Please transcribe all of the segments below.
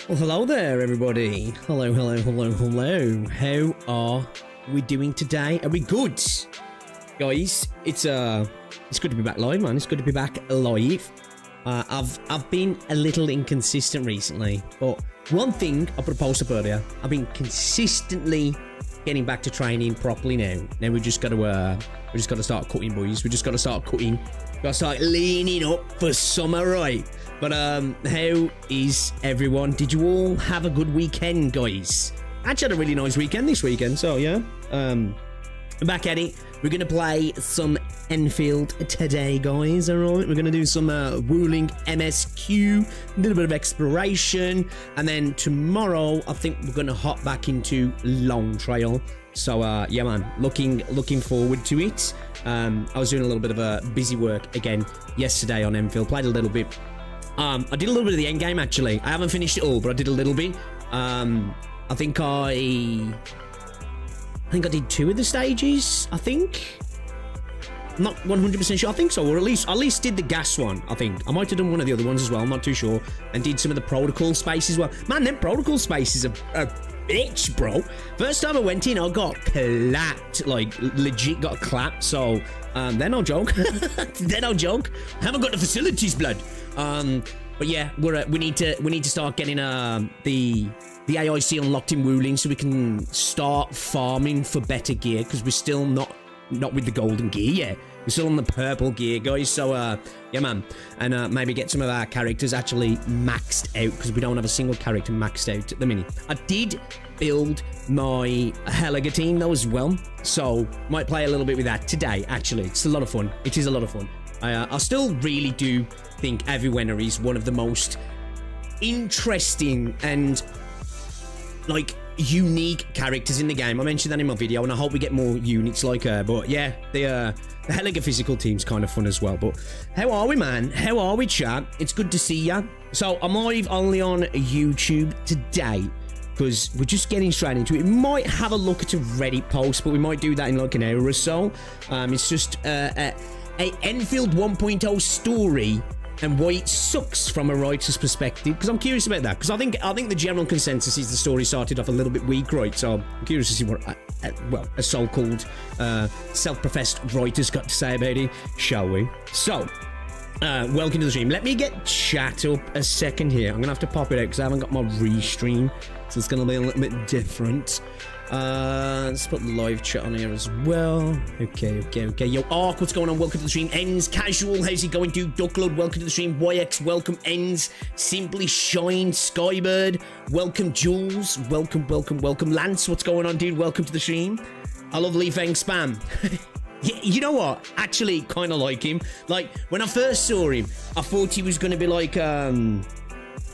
Well, hello there, everybody. Hello. How are we doing today? Are we good? Guys, it's good to be back live, man. It's good to be back live. I've been a little inconsistent recently, but one thing I put a post up earlier, I've been consistently getting back to training properly now. Now we just got to start cutting, boys. We just got to start cutting. Got to start leaning up for summer, right? But how is everyone? Did you all have a good weekend, guys? I actually had a really nice weekend this weekend, so yeah. I'm back at it. We're gonna play some Endfield today, guys. All right, we're gonna do some Wuling MSQ, a little bit of exploration, and then tomorrow I think we're gonna hop back into Long Trail. So yeah, man, looking forward to it. I was doing a little bit of a busy work again yesterday on Endfield. Played a little bit. I did a little bit of the end game actually. I haven't finished it all, but I did a little bit. I think I did 2 of the stages. I think. I'm not 100% sure. I think so, or at least did the gas one. I think I might have done one of the other ones as well. I'm not too sure. And did some of the protocol spaces as well. Man, them protocol spaces are bitch, bro. First time I went in, I got clapped. Like legit got clapped. So they're no joke. They're no joke. I haven't got the facilities, blood. But yeah, we need to start getting the AIC unlocked in Wuling so we can start farming for better gear, because we're still not with the golden gear yet. We're still on the purple gear, guys. So yeah, man, and maybe get some of our characters actually maxed out, because we don't have a single character maxed out at the minute. I did build my Helga team though as well, so might play a little bit with that today. Actually, it's a lot of fun. It is a lot of fun. I still really do think Everywhere is one of the most interesting and like unique characters in the game. I mentioned that in my video, and I hope we get more units like her. But yeah, the Helga physical team's kind of fun as well. But how are we, man? How are we, chat? It's good to see ya. So I'm live only on YouTube today, because we're just getting straight into it. We might have a look at a Reddit post, but we might do that in like an hour or so. It's just a Endfield 1.0 story and why it sucks from a writer's perspective, because I'm curious about that, because I think the general consensus is the story started off a little bit weak, right? So I'm curious to see what a so-called self-professed writer's got to say about it, shall we? So welcome to the stream. Let me get chat up a second here. I'm gonna have to pop it out because I haven't got my restream, so it's gonna be a little bit different. Let's put the live chat on here as well. Okay. Yo, Ark, what's going on? Welcome to the stream. Ends Casual, how's it going, dude? Duckload, welcome to the stream. YX, welcome. Ends Simply Shine, Skybird, welcome. Jules, welcome. Lance, what's going on, dude? Welcome to the stream. I love Leafang Spam. Yeah, you know what? Actually, kind of like him. Like, when I first saw him, I thought he was going to be like,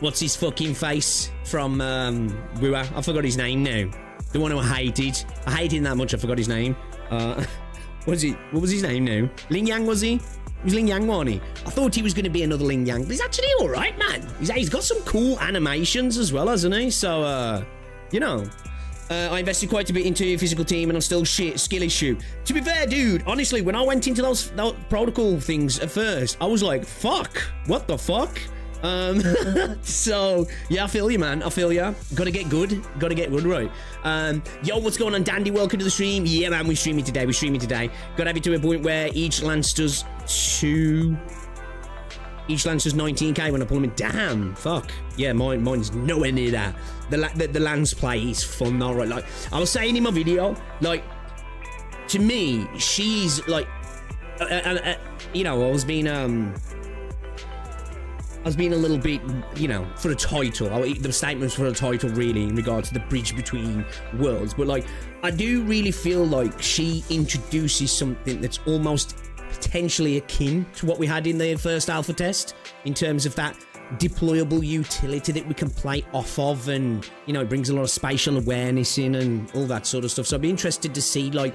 what's his fucking face from Wua? I forgot his name now. The one who I hated. I hated him that much, I forgot his name. What was his name now? Ling Yang, was he? He was Ling Yang, wasn't he? I thought he was going to be another Ling Yang, but he's actually alright, man. He's got some cool animations as well, hasn't he? So, you know. I invested quite a bit into your physical team, and I'm still skill issue. To be fair, dude, honestly, when I went into those protocol things at first, I was like, fuck, what the fuck? So yeah, I feel you, man. I feel ya. Gotta get good, right? Yo, what's going on, Dandy? Welcome to the stream. Yeah, man, we're streaming today. Gotta have it to a point where each lance does 19k when I pull them in. Damn, fuck. Yeah, mine's nowhere near that. The lance play is fun though, right? Like I was saying in my video, like to me, she's like, you know, I was being a little bit, you know, for the title. The statements for the title, really, in regards to the bridge between worlds. But, like, I do really feel like she introduces something that's almost potentially akin to what we had in the first alpha test, in terms of that deployable utility that we can play off of, and, you know, it brings a lot of spatial awareness in and all that sort of stuff. So I'd be interested to see, like,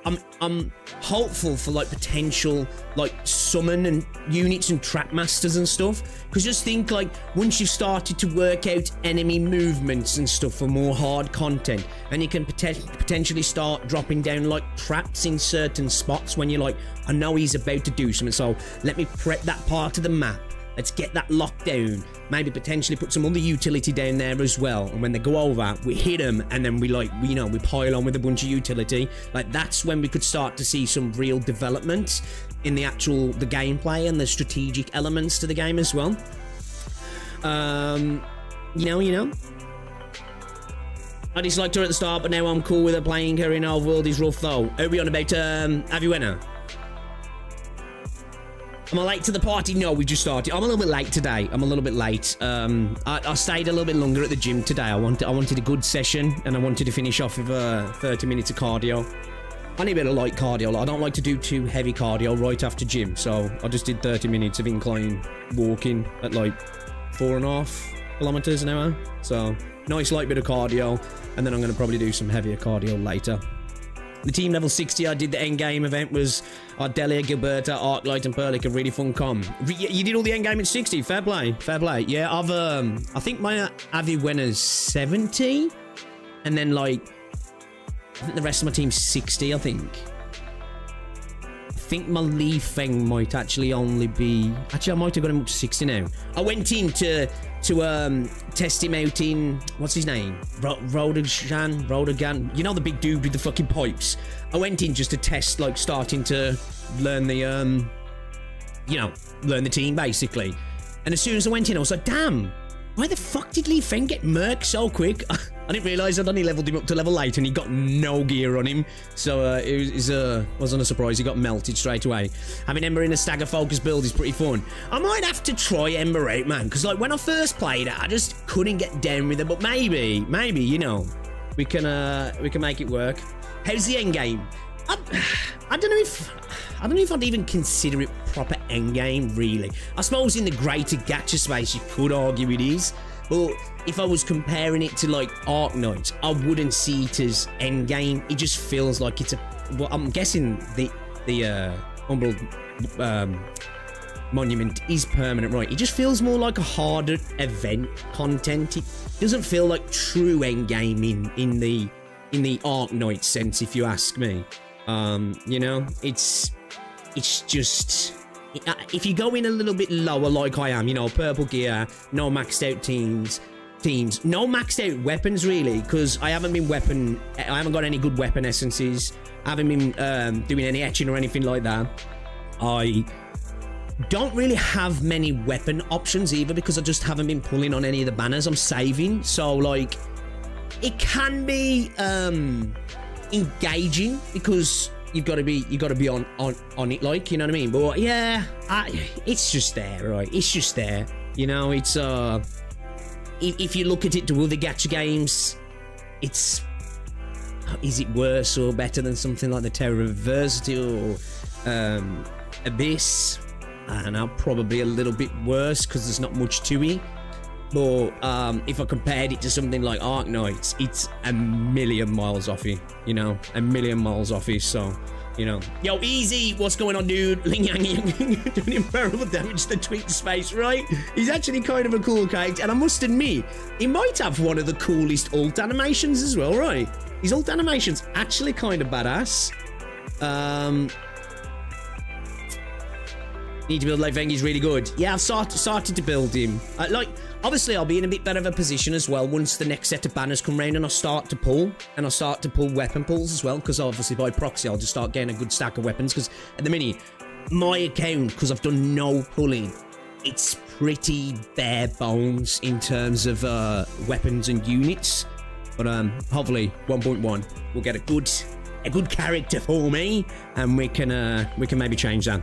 I'm hopeful for like potential like summon and units and trap masters and stuff, because just think like once you've started to work out enemy movements and stuff for more hard content, and you can potentially start dropping down like traps in certain spots when you're like, I know he's about to do something, so let me prep that part of the map Let's get that locked down. Maybe potentially put some other utility down there as well. And when they go over, we hit them, and then we pile on with a bunch of utility. Like, that's when we could start to see some real development in the gameplay and the strategic elements to the game as well. You know. I disliked her at the start, but now I'm cool with her. Playing her in our world is rough though. Are we on about Avicenna? Am I late to the party? No, we just started. I'm a little bit late today. I'm a little bit late. I stayed a little bit longer at the gym today. I wanted a good session, and I wanted to finish off with 30 minutes of cardio. I need a bit of light cardio. I don't like to do too heavy cardio right after gym, so I just did 30 minutes of incline walking at like 4.5 kilometers an hour. So nice light bit of cardio, and then I'm going to probably do some heavier cardio later. The team level 60 I did the end game event was Ardelia, Gilberta, Arknights, and Perlic. A really fun com. You did all the end game at 60. Fair play. Fair play. Yeah, I think my Avi winner's 70, and then like I think the rest of my team's 60. I think my Li Feng might actually only be... Actually, I might have got him up to 60 now. I went in to test him out in... What's his name? Rodagan. You know, the big dude with the fucking pipes. I went in just to test, like, starting to learn the, learn the team, basically. And as soon as I went in, I was like, damn, why the fuck did Li Feng get murked so quick? I didn't realise I'd only leveled him up to level 8 and he got no gear on him. So it wasn't a surprise. He got melted straight away. Having Ember in a stagger focus build is pretty fun. I might have to try Ember out, man. Because like when I first played it, I just couldn't get down with it. But maybe, you know, we can make it work. How's the end game? I don't know if I'd even consider it proper end game, really. I suppose in the greater gacha space, you could argue it is. But if I was comparing it to like Arknights, I wouldn't see it as end game. It just feels like it's a... Well, I'm guessing the Umbral Monument is permanent, right? It just feels more like a harder event content. It doesn't feel like true end game in the Arknights sense, if you ask me. You know, it's just... If you go in a little bit lower like I am, you know, purple gear, no maxed out teams, no maxed out weapons really, because I haven't got any good weapon essences. I haven't been doing any etching or anything like that. I don't really have many weapon options either, because I just haven't been pulling on any of the banners I'm saving. So like, it can be engaging because you've got to be on it, like, you know what I mean? But yeah, it's just there, right? It's just there, you know. It's if you look at it to other gacha games, is it worse or better than something like the Terror of Adversity or Abyss? I don't know, probably a little bit worse because there's not much to it. But if I compared it to something like Arknights, it's a million miles off it, you know, a million miles off it. So, you know, yo, easy, what's going on, dude? Ling Yang doing incredible damage to the tweet space, right? He's actually kind of a cool character, and I must admit, he might have one of the coolest ult animations as well, right? His ult animation's actually kind of badass. Need to build Li Feng, he's really good. Yeah, I've started to build him. Like, obviously, I'll be in a bit better of a position as well once the next set of banners come round and I start to pull. And I'll start to pull weapon pulls as well, because obviously by proxy, I'll just start getting a good stack of weapons. Because at the minute, my account, because I've done no pulling, it's pretty bare bones in terms of weapons and units. But hopefully, 1.1 will get a good character for me, and we can maybe change that.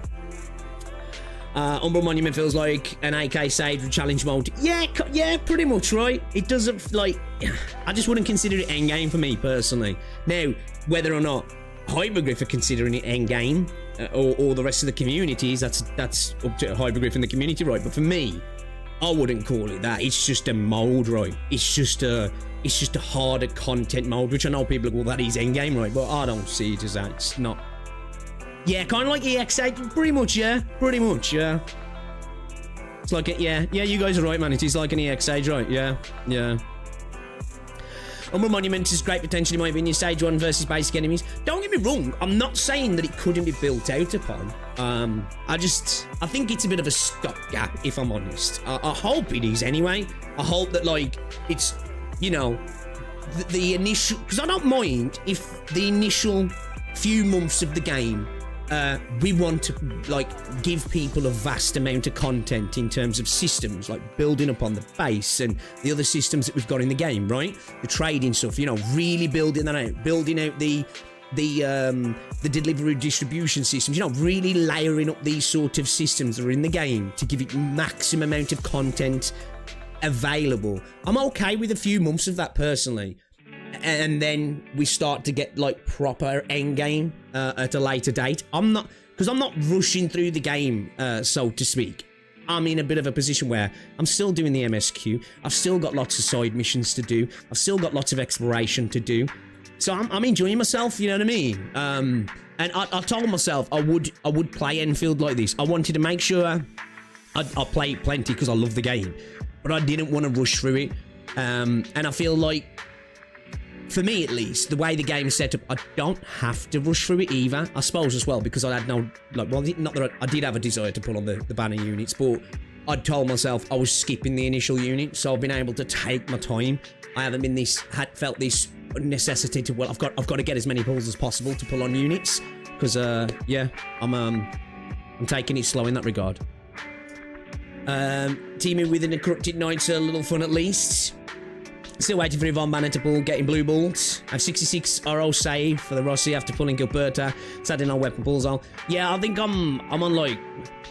Umbral Monument feels like an AK save with challenge mode. Yeah, pretty much, right? It doesn't, like... I just wouldn't consider it endgame for me, personally. Now, whether or not Hypocrisy are considering it endgame, or the rest of the communities, that's up to Hypocrisy and the community, right? But for me, I wouldn't call it that. It's just a mode, right? It's just a harder content mode, which I know people go, well, that is endgame, right? But I don't see it as that. It's not... Yeah, kind of like EX8, pretty much, yeah. It's like, yeah, you guys are right, man. It is like an EX8, right? Yeah. Umbral Monument is great potential in my opinion. Stage 1 versus basic enemies. Don't get me wrong, I'm not saying that it couldn't be built out upon. I think it's a bit of a stopgap, if I'm honest. I hope it is anyway. I hope that, like, it's, you know, the initial, because I don't mind if the initial few months of the game we want to, like, give people a vast amount of content in terms of systems, like building upon the base and the other systems that we've got in the game, right? The trading stuff, you know, really building that out, building out the delivery distribution systems, you know, really layering up these sort of systems that are in the game to give it maximum amount of content available. I'm okay with a few months of that personally. And then we start to get, like, proper endgame at a later date. I'm not rushing through the game, so to speak. I'm in a bit of a position where I'm still doing the MSQ. I've still got lots of side missions to do. I've still got lots of exploration to do. So I'm enjoying myself, you know what I mean? And I told myself I would play Endfield like this. I wanted to make sure I'll play it plenty because I love the game, but I didn't want to rush through it. And I feel like, for me at least, the way the game is set up, I don't have to rush through it either. I suppose as well, because I had no, like, well, not that I did have a desire to pull on the banner units, but I'd told myself I was skipping the initial unit, so I've been able to take my time. I haven't been felt this necessity to, well, I've got to get as many pulls as possible to pull on units, because yeah, I'm taking it slow in that regard. Teaming with the Corrupted Knights a little fun at least. Still waiting for Yvonne Banner to pull, getting blue balls. I have 66 RO save for the Rossi after pulling Gilberta. Sadly, no weapon pulls on. Yeah, I think I'm on like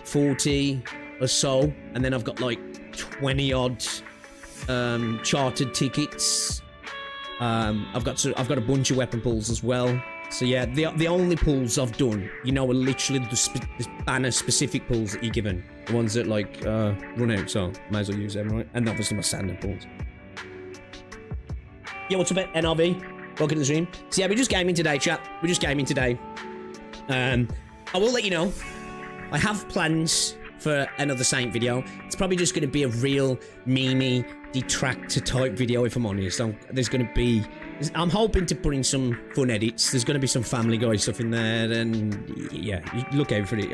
40 or so, and then I've got like 20 odd chartered tickets. I've got a bunch of weapon pulls as well. So yeah, the only pulls I've done, you know, are literally the banner specific pulls that you're given. The ones that like run out, so might as well use them, right? And obviously my standard pulls. Yeah, what's up, NRV? Welcome to the stream. So yeah, we're just gaming today, chat. We're just gaming today. I will let you know, I have plans for another Saint video. It's probably just going to be a real memey detractor type video, if I'm honest. There's going to be, I'm hoping to put in some fun edits. There's going to be some Family Guy stuff in there, and yeah, you look out for it.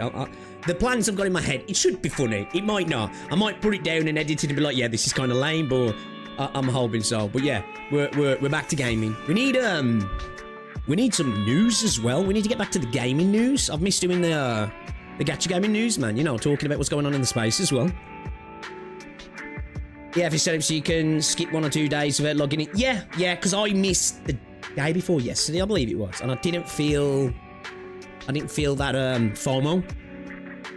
The plans I've got in my head, it should be funny. It might not. I might put it down and edit it and be like, yeah, this is kind of lame, but I'm hoping so. But yeah, we're back to gaming. We need some news as well. We need to get back to the gaming news. I've missed doing the Gacha gaming news, man. You know, talking about what's going on in the space as well. Yeah, if you set up so you can skip 1 or 2 days without logging in. Yeah, because I missed the day before yesterday, I believe it was, and I didn't feel that FOMO.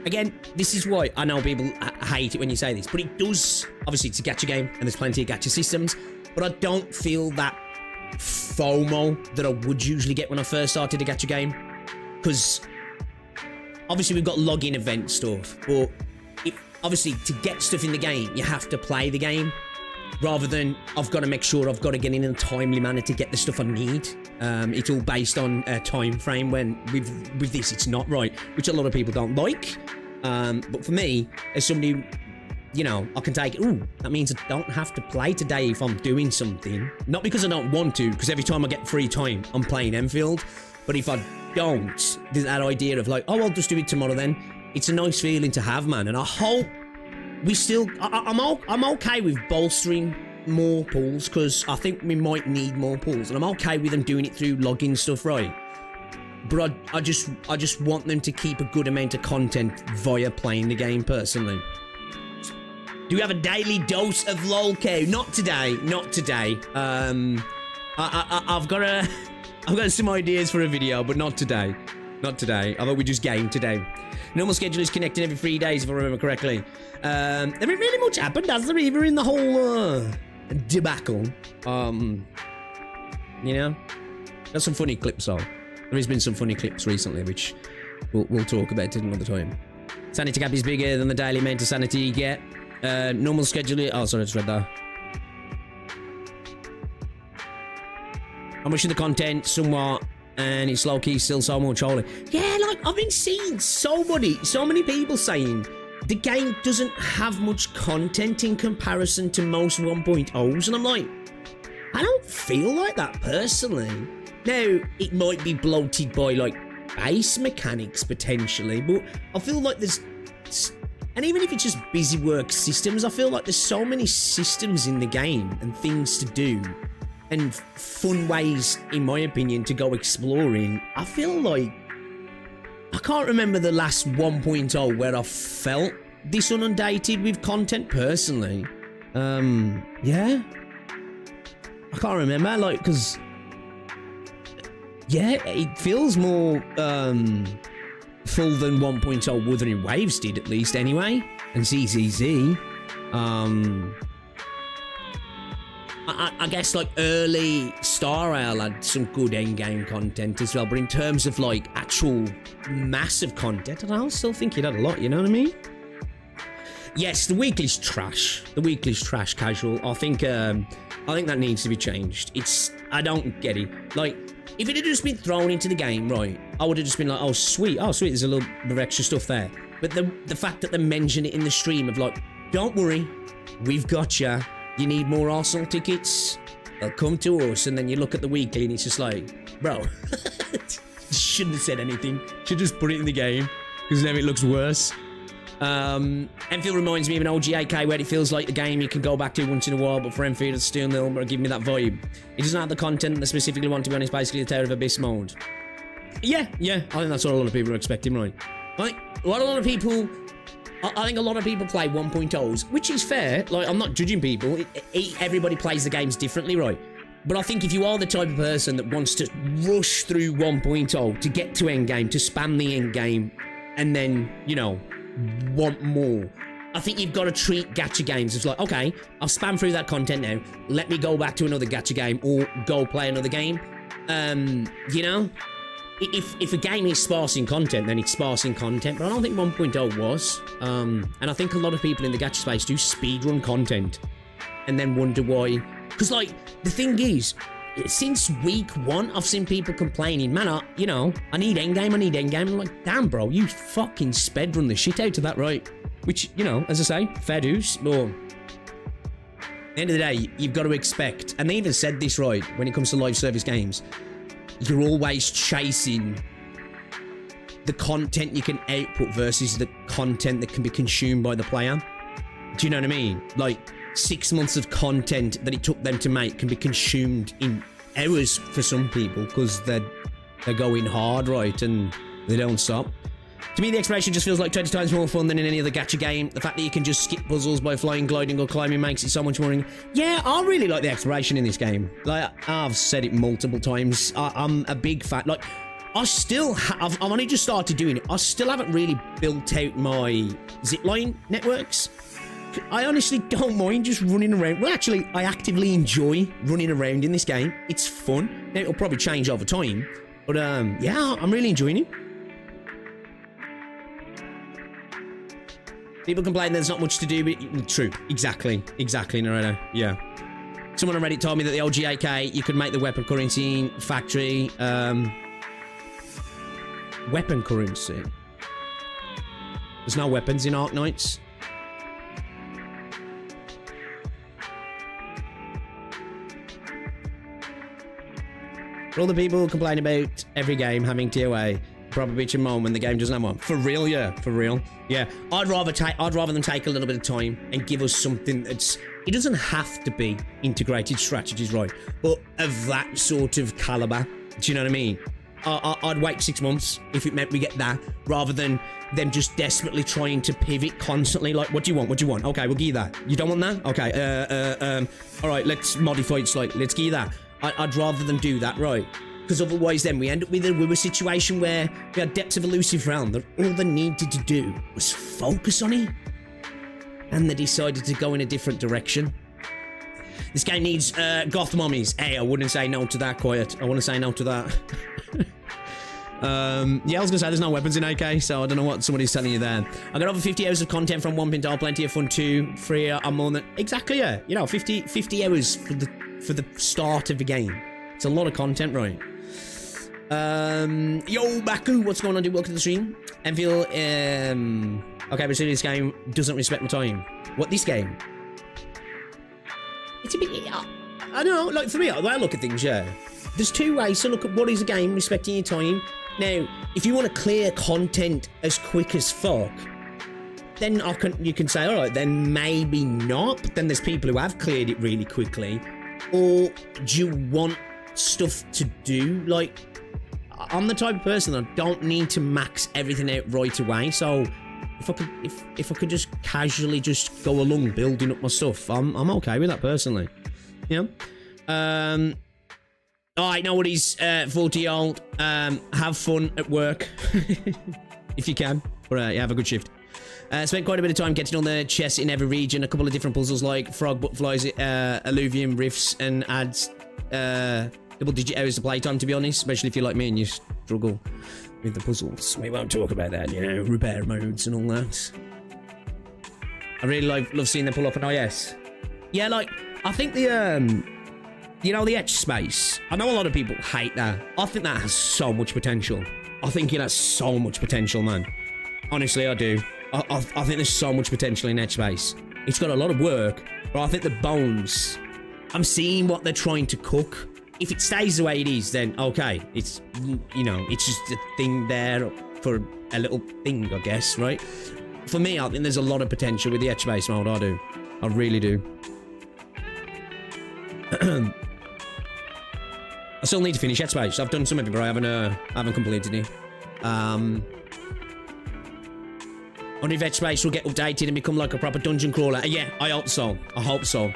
Again, this is why I know people hate it when you say this, but it does. Obviously, it's a gacha game, and there's plenty of gacha systems, but I don't feel that FOMO that I would usually get when I first started a gacha game, because obviously we've got login event stuff, but obviously to get stuff in the game, you have to play the game, rather than I've got to make sure I've got to get in a timely manner to get the stuff I need. It's all based on a time frame, when with this it's not, right, which a lot of people don't like. But for me, as somebody, you know, I can take it. Ooh, that means I don't have to play today if I'm doing something. Not because I don't want to, because every time I get free time, I'm playing Endfield. But if I don't, there's that idea of like, oh, I'll just do it tomorrow then. It's a nice feeling to have, man. And I hope we still, I'm okay with bolstering more pulls, because I think we might need more pulls, and I'm okay with them doing it through login stuff, right? But I just want them to keep a good amount of content via playing the game, personally. Do we have a daily dose of lolcow? Not today, not today. I've got some ideas for a video, but not today. Not today. I thought we just game today. Normal schedule is connected every 3 days, if I remember correctly. There ain't really much happened, has there, either in the whole debacle? You know, got some funny clips on. There has been some funny clips recently, which we'll talk about another time. Sanity cap is bigger than the daily amount of sanity you get. Normal schedule. Oh, sorry, I just read that. I'm rushing the content somewhat, and it's low key still so much holy. Yeah, like I've been seeing so many people saying the game doesn't have much content in comparison to most 1.0s, and I'm like, I don't feel like that personally. Now, it might be bloated by like base mechanics potentially, but I feel like there's, and even if it's just busy work systems, I feel like there's so many systems in the game and things to do and fun ways, in my opinion, to go exploring. I feel like I can't remember the last 1.0 where I felt this inundated with content personally. Yeah, I can't remember, like, because yeah, it feels more full than 1.0 Wuthering Waves did, at least anyway, and ZZZ. I guess like early Star Rail had some good endgame content as well, but in terms of like actual massive content, I still think it had a lot, you know what I mean? Yes, the weekly's trash. The weekly's trash, casual. I think that needs to be changed. I don't get it. Like, if it had just been thrown into the game, right, I would have just been like, oh sweet, there's a little bit of extra stuff there. But the fact that they mention it in the stream of like, don't worry, we've got ya. You need more Arsenal tickets? They'll come to us. And then you look at the weekly and it's just like, bro, shouldn't have said anything. Should just put it in the game, because now it looks worse. Enfield reminds me of an old GAK where it feels like the game you can go back to once in a while, but for Enfield it's still nil, but give me that vibe. It doesn't have the content that I specifically want, to be honest, basically the Tower of Abyss mode. Yeah, I think that's what a lot of people are expecting, right? Like, I think a lot of people play 1.0s, which is fair. Like, I'm not judging people. Everybody plays the games differently, right? But I think if you are the type of person that wants to rush through 1.0 to get to endgame, to spam the endgame, and then, you know, want more, I think you've got to treat gacha games as like, okay, I've spammed through that content now, let me go back to another gacha game or go play another game. You know, if a game is sparse in content, then it's sparse in content, but I don't think 1.0 was. And I think a lot of people in the gacha space do speedrun content and then wonder why. Because, like, the thing is, since week 1, I've seen people complaining, man, I need endgame. I'm like, damn, bro, you fucking sped run the shit out of that, right? Which, you know, as I say, fair dues, but at the end of the day, you've got to expect, and they even said this, right, when it comes to live service games, you're always chasing the content you can output versus the content that can be consumed by the player. Do you know what I mean? Like, 6 months of content that it took them to make can be consumed in hours for some people because they're going hard, right, and they don't stop. To me, the exploration just feels like 20 times more fun than in any other gacha game. The fact that you can just skip puzzles by flying, gliding, or climbing makes it so much more. Yeah, I really like the exploration in this game. Like, I've said it multiple times. I'm a big fan. Like, I've only just started doing it. I still haven't really built out my zipline networks. I honestly don't mind just running around. Well, actually, I actively enjoy running around in this game. It's fun. Now, it'll probably change over time. But, yeah, I'm really enjoying it. People complain there's not much to do, but true. Exactly, Narada. Yeah. Someone on Reddit told me that the old GAK, you could make the weapon currency factory. Weapon currency. There's no weapons in Arknights. For all the people who complain about every game having TOA, proper bitch and moan when the game doesn't have one. For real, yeah. For real. Yeah. I'd rather them take a little bit of time and give us something that's... It doesn't have to be integrated strategies, right? But of that sort of caliber. Do you know what I mean? I'd wait 6 months if it meant we get that, rather than them just desperately trying to pivot constantly. Like, what do you want? What do you want? Okay, we'll give you that. You don't want that? Okay, all right, let's modify it slightly. Let's give you that. I'd rather them do that, right? Because otherwise then we end up with a situation where we had Depths of Elusive Realm that all they needed to do was focus on it. And they decided to go in a different direction. This game needs goth mommies. Hey, I wouldn't say no to that, quiet. I want to say no to that. Yeah, I was gonna say there's no weapons in AK, so I don't know what somebody's telling you there. I got over 50 hours of content from 1.0, plenty of fun too. Free, I'm more than... Exactly, yeah. You know, 50 hours for the start of the game. It's a lot of content, right? Yo, Baku, what's going on, dude? Welcome to the stream. Enfield, okay, but this game doesn't respect my time. What, this game? It's a bit... I don't know, like for me, the way I look at things, yeah. There's two ways to look at what is a game, respecting your time. Now, if you want to clear content as quick as fuck, then you can say, all right, then maybe not. But then there's people who have cleared it really quickly. Or do you want stuff to do? Like, I'm the type of person that don't need to max everything out right away. So if I could just casually just go along building up my stuff, I'm okay with that personally. Yeah. All right, nobody's 40-year-old. Have fun at work if you can. But yeah, have a good shift. Spent quite a bit of time getting on the chests in every region. A couple of different puzzles like frog, butterflies, alluvium, rifts, and adds double-digit hours of playtime, to be honest. Especially if you're like me and you struggle with the puzzles. We won't talk about that, you know, repair modes and all that. I really love seeing them pull up an IS. Yeah, like, I think the, you know, the etch space. I know a lot of people hate that. I think that has so much potential. I think it has so much potential, man. Honestly, I do. I think there's so much potential in etch space. It's got a lot of work, but I think the bones, I'm seeing what they're trying to cook. If it stays the way it is, then okay. It's, you know, it's just a thing there for a little thing, I guess, right? For me, I think there's a lot of potential with the etch space mode. I do. I really do. I still need to finish etch space. I've done some of it, but I haven't completed it. I wonder if etch space will get updated and become like a proper dungeon crawler. Yeah, I hope so. I hope so.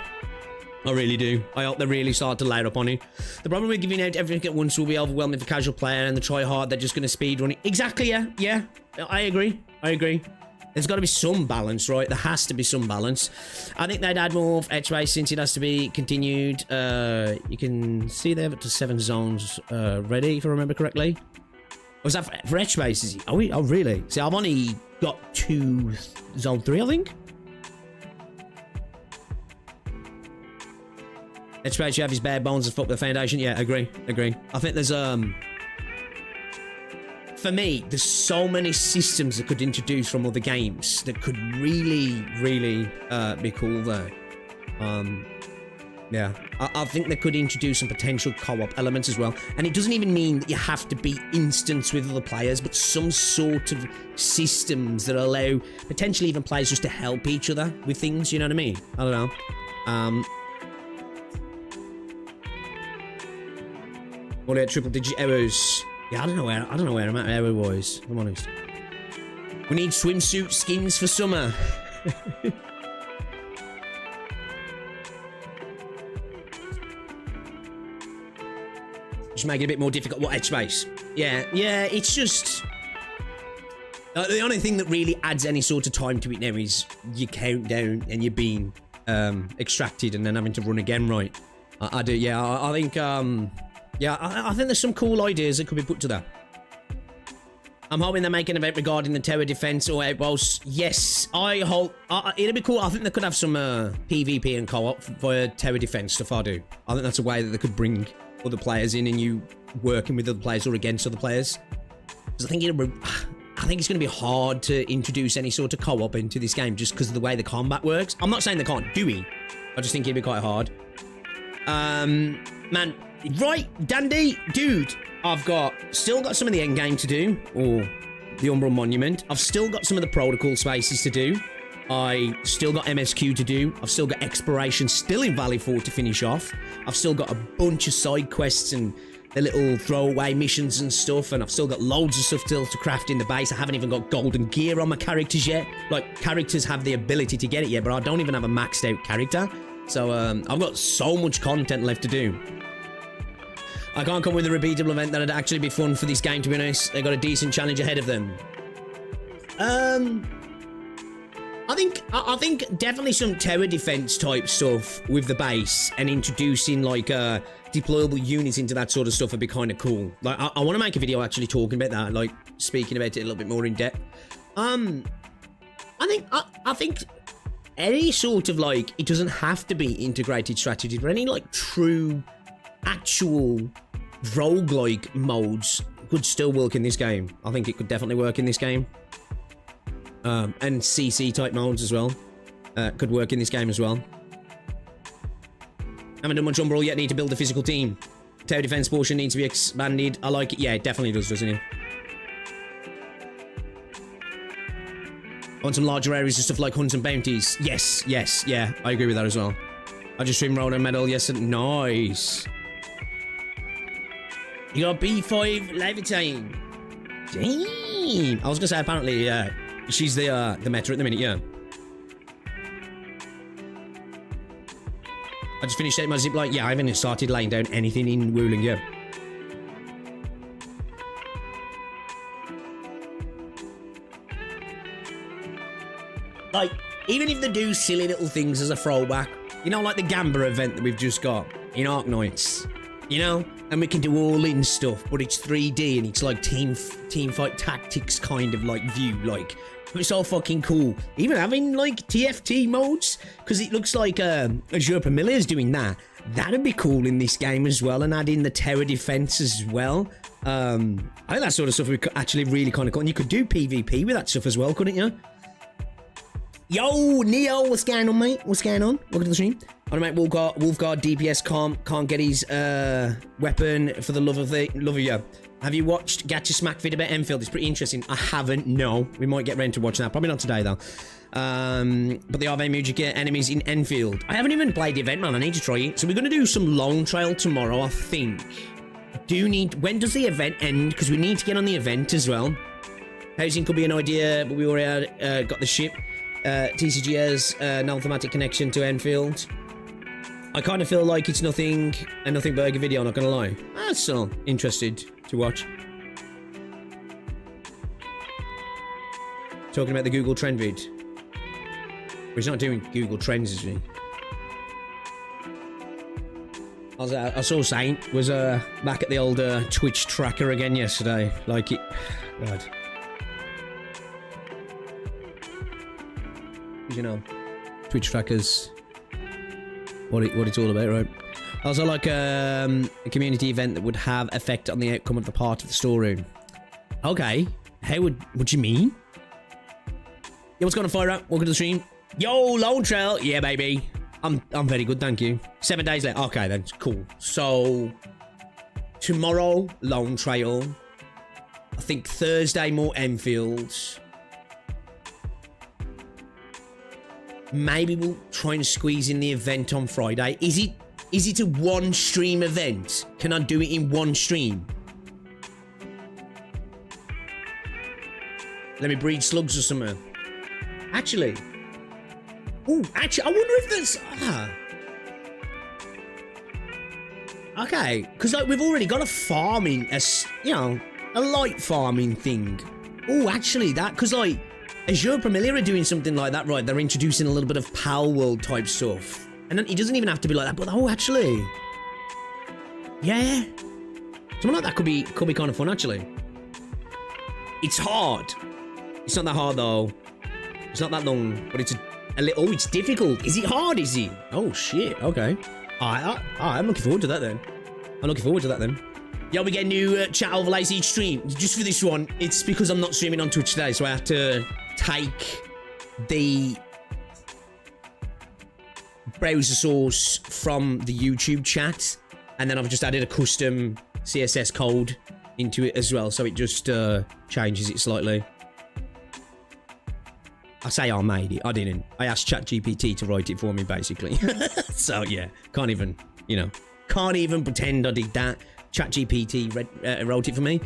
I really do. I hope they really start to layer up on it. The problem with giving out everything at once will be overwhelming for casual player, and the try hard, they're just going to speed run it. Exactly, yeah. Yeah, I agree. I agree. There's got to be some balance, right? There has to be some balance. I think they'd add more etch space since it has to be continued. You can see there up to 7 zones ready, if I remember correctly. Was that for etch space? Is it? Oh, really? See, I've only got 2 zone 3, I think. Etch space, you have his bare bones and fuck the foundation. Yeah, agree. I think there's for me, there's so many systems that could introduce from other games that could really be cool there. Yeah, I think they could introduce some potential co-op elements as well. And it doesn't even mean that you have to be instance with other players, but some sort of systems that allow potentially even players just to help each other with things, you know what I mean? I don't know. All the triple-digit errors. Yeah, I don't know where I'm at error-wise, if I'm honest. We need swimsuit skins for summer. Just make it a bit more difficult. What, etch space? Yeah, it's just... the only thing that really adds any sort of time to it now is you count down and you're being extracted and then having to run again, right? I do, yeah, I think... yeah, I think there's some cool ideas that could be put to that. I'm hoping they're making an event regarding the tower defense or outposts. Yes, I hope... it'll be cool. I think they could have some PvP and co-op for tower defense stuff, I do. I think that's a way that they could bring other players in and you working with other players or against other players. Because I think it's going to be hard to introduce any sort of co-op into this game just because of the way the combat works. I'm not saying they can't do it. I just think it'd be quite hard. Man... Right, Dandy, dude, I've still got some of the end game to do, or the Umbral Monument. I've still got some of the protocol spaces to do. I still got MSQ to do. I've still got exploration still in Valley 4 to finish off. I've still got a bunch of side quests and the little throwaway missions and stuff, and I've still got loads of stuff still to craft in the base. I haven't even got golden gear on my characters yet. Like, characters have the ability to get it yet, but I don't even have a maxed out character. So, I've got so much content left to do. I can't come with a repeatable event that'd actually be fun for this game, to be honest. They got a decent challenge ahead of them. I think definitely some tower defense type stuff with the base and introducing like deployable units into that sort of stuff would be kind of cool. Like I want to make a video actually talking about that, like speaking about it a little bit more in depth. I think any sort of like, it doesn't have to be integrated strategy, but any like true actual roguelike modes could still work in this game. I think it could definitely work in this game. And CC type modes as well could work in this game as well. Haven't done much Umbral yet, need to build a physical team. Tower defense portion needs to be expanded. I like it. Yeah, it definitely does, doesn't it? On some larger areas and stuff like hunts and bounties. Yes, yes, yeah, I agree with that as well. I just streamed Roller Medal yesterday. Nice. You got B5 levitating. Damn. I was gonna say apparently, yeah, she's the meta at the minute, yeah. I just finished my zip line. Yeah, I haven't started laying down anything in Wuling yet. Like, even if they do silly little things as a throwback, you know, like the Gamba event that we've just got in Arknights, you know, and we can do all in stuff, but it's 3D and it's like team fight tactics kind of like view, like. It's all fucking cool. Even having like TFT modes, because it looks like Azure Premier is doing that. That'd be cool in this game as well, and add in the tower defense as well. I think that sort of stuff would actually really kind of cool. And you could do PvP with that stuff as well, couldn't you? Yo, Neo, what's going on, mate? What's going on? Welcome to the stream. Alright, mate, Wolfguard DPS can't get his weapon for the love of you. Have you watched Gacha Smack vid about Endfield? It's pretty interesting. I haven't, no. We might get round to watching that. Probably not today, though. But the Arve Music enemies in Endfield. I haven't even played the event, man. I need to try it. So we're going to do some long trail tomorrow, I think. When does the event end? Because we need to get on the event as well. Housing could be an idea, but we already got the ship. TCG has no thematic connection to Endfield. I kind of feel like it's a nothing burger video, not gonna lie. I'm still interested to watch. Talking about the Google Trend vid. But he's not doing Google Trends, is he? I saw Saint was back at the old Twitch tracker again yesterday. Like it, God. You know, Twitch trackers. What it's all about, right? Also, like a community event that would have effect on the outcome of the part of the storeroom. Okay, what you mean? Yo, what's going on, Fire Up? Welcome to the stream. Yo, Lone Trail. Yeah, baby. I'm very good, thank you. 7 days later. Okay, then cool. So tomorrow, Lone Trail. I think Thursday more Enfield. Maybe we'll try and squeeze in the event on Friday. Is it a one stream event? Can I do it in one stream? Let me breed slugs or something. Actually. Oh, actually, I wonder if there's... Okay, because like we've already got a farming, a light farming thing. Oh, actually, that, because like, Azure Premier are doing something like that, right? They're introducing a little bit of Pal World type stuff. And it doesn't even have to be like that, but oh, actually. Yeah. Something like that could be kind of fun, actually. It's hard. It's not that hard, though. It's not that long, but it's a little... Oh, it's difficult. Is it hard, is it? Oh, shit. Okay. I'm looking forward to that, then. Yeah, we get new chat overlays each stream. Just for this one, it's because I'm not streaming on Twitch today, so I have to take the browser source from the YouTube chat, and then I've just added a custom CSS code into it as well, so it just changes it slightly. I say I made it, I didn't. I asked ChatGPT to write it for me, basically. So yeah, can't even pretend I did that. ChatGPT wrote it for me.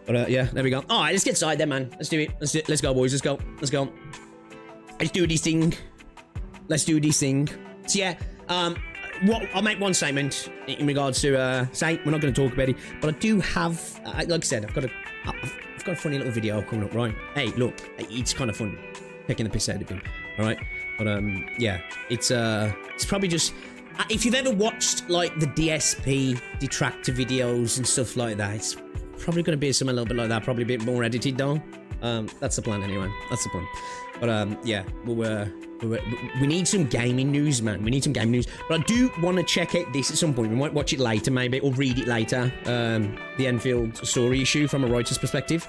But yeah, there we go. All right, let's get started then, man. Let's do it. Let's go, boys. Let's go. Let's do this thing. So yeah, I'll make one statement in regards to say we're not going to talk about it, but I do have, like I said, I've got a funny little video coming up, right? Hey, look, it's kind of fun, taking the piss out of him, all right? But yeah, it's probably just. If you've ever watched like the DSP detractor videos and stuff like that, it's probably going to be something a little bit like that, probably a bit more edited though. That's the plan anyway. That's the plan. But yeah, we need some gaming news, man. We need some gaming news. But I do want to check out this at some point. We might watch it later, maybe, or read it later. The Enfield story issue from a writer's perspective.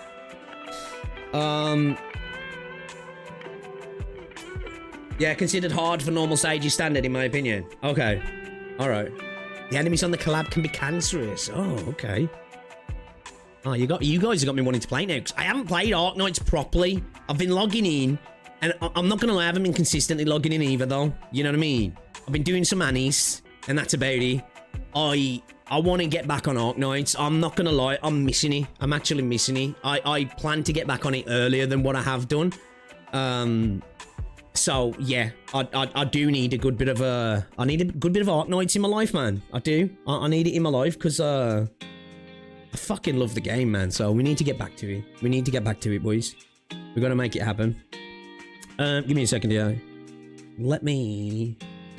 Yeah, considered hard for normal Sage's standard, in my opinion. Okay. All right. The enemies on the collab can be cancerous. Oh, okay. Oh, you guys have got me wanting to play now, because I haven't played Arknights properly. I've been logging in, and I'm not gonna lie, I haven't been consistently logging in either, though. You know what I mean? I've been doing some annies, and that's about it. I want to get back on Arknights. I'm not gonna lie, I'm missing it. I'm actually missing it. I plan to get back on it earlier than what I have done. So yeah, I do need a good bit of I need a good bit of Arknights in my life, man. I do. I need it in my life, because I fucking love the game, man. So we need to get back to it. We need to get back to it, boys. We're gonna make it happen. Give me a second here. Let me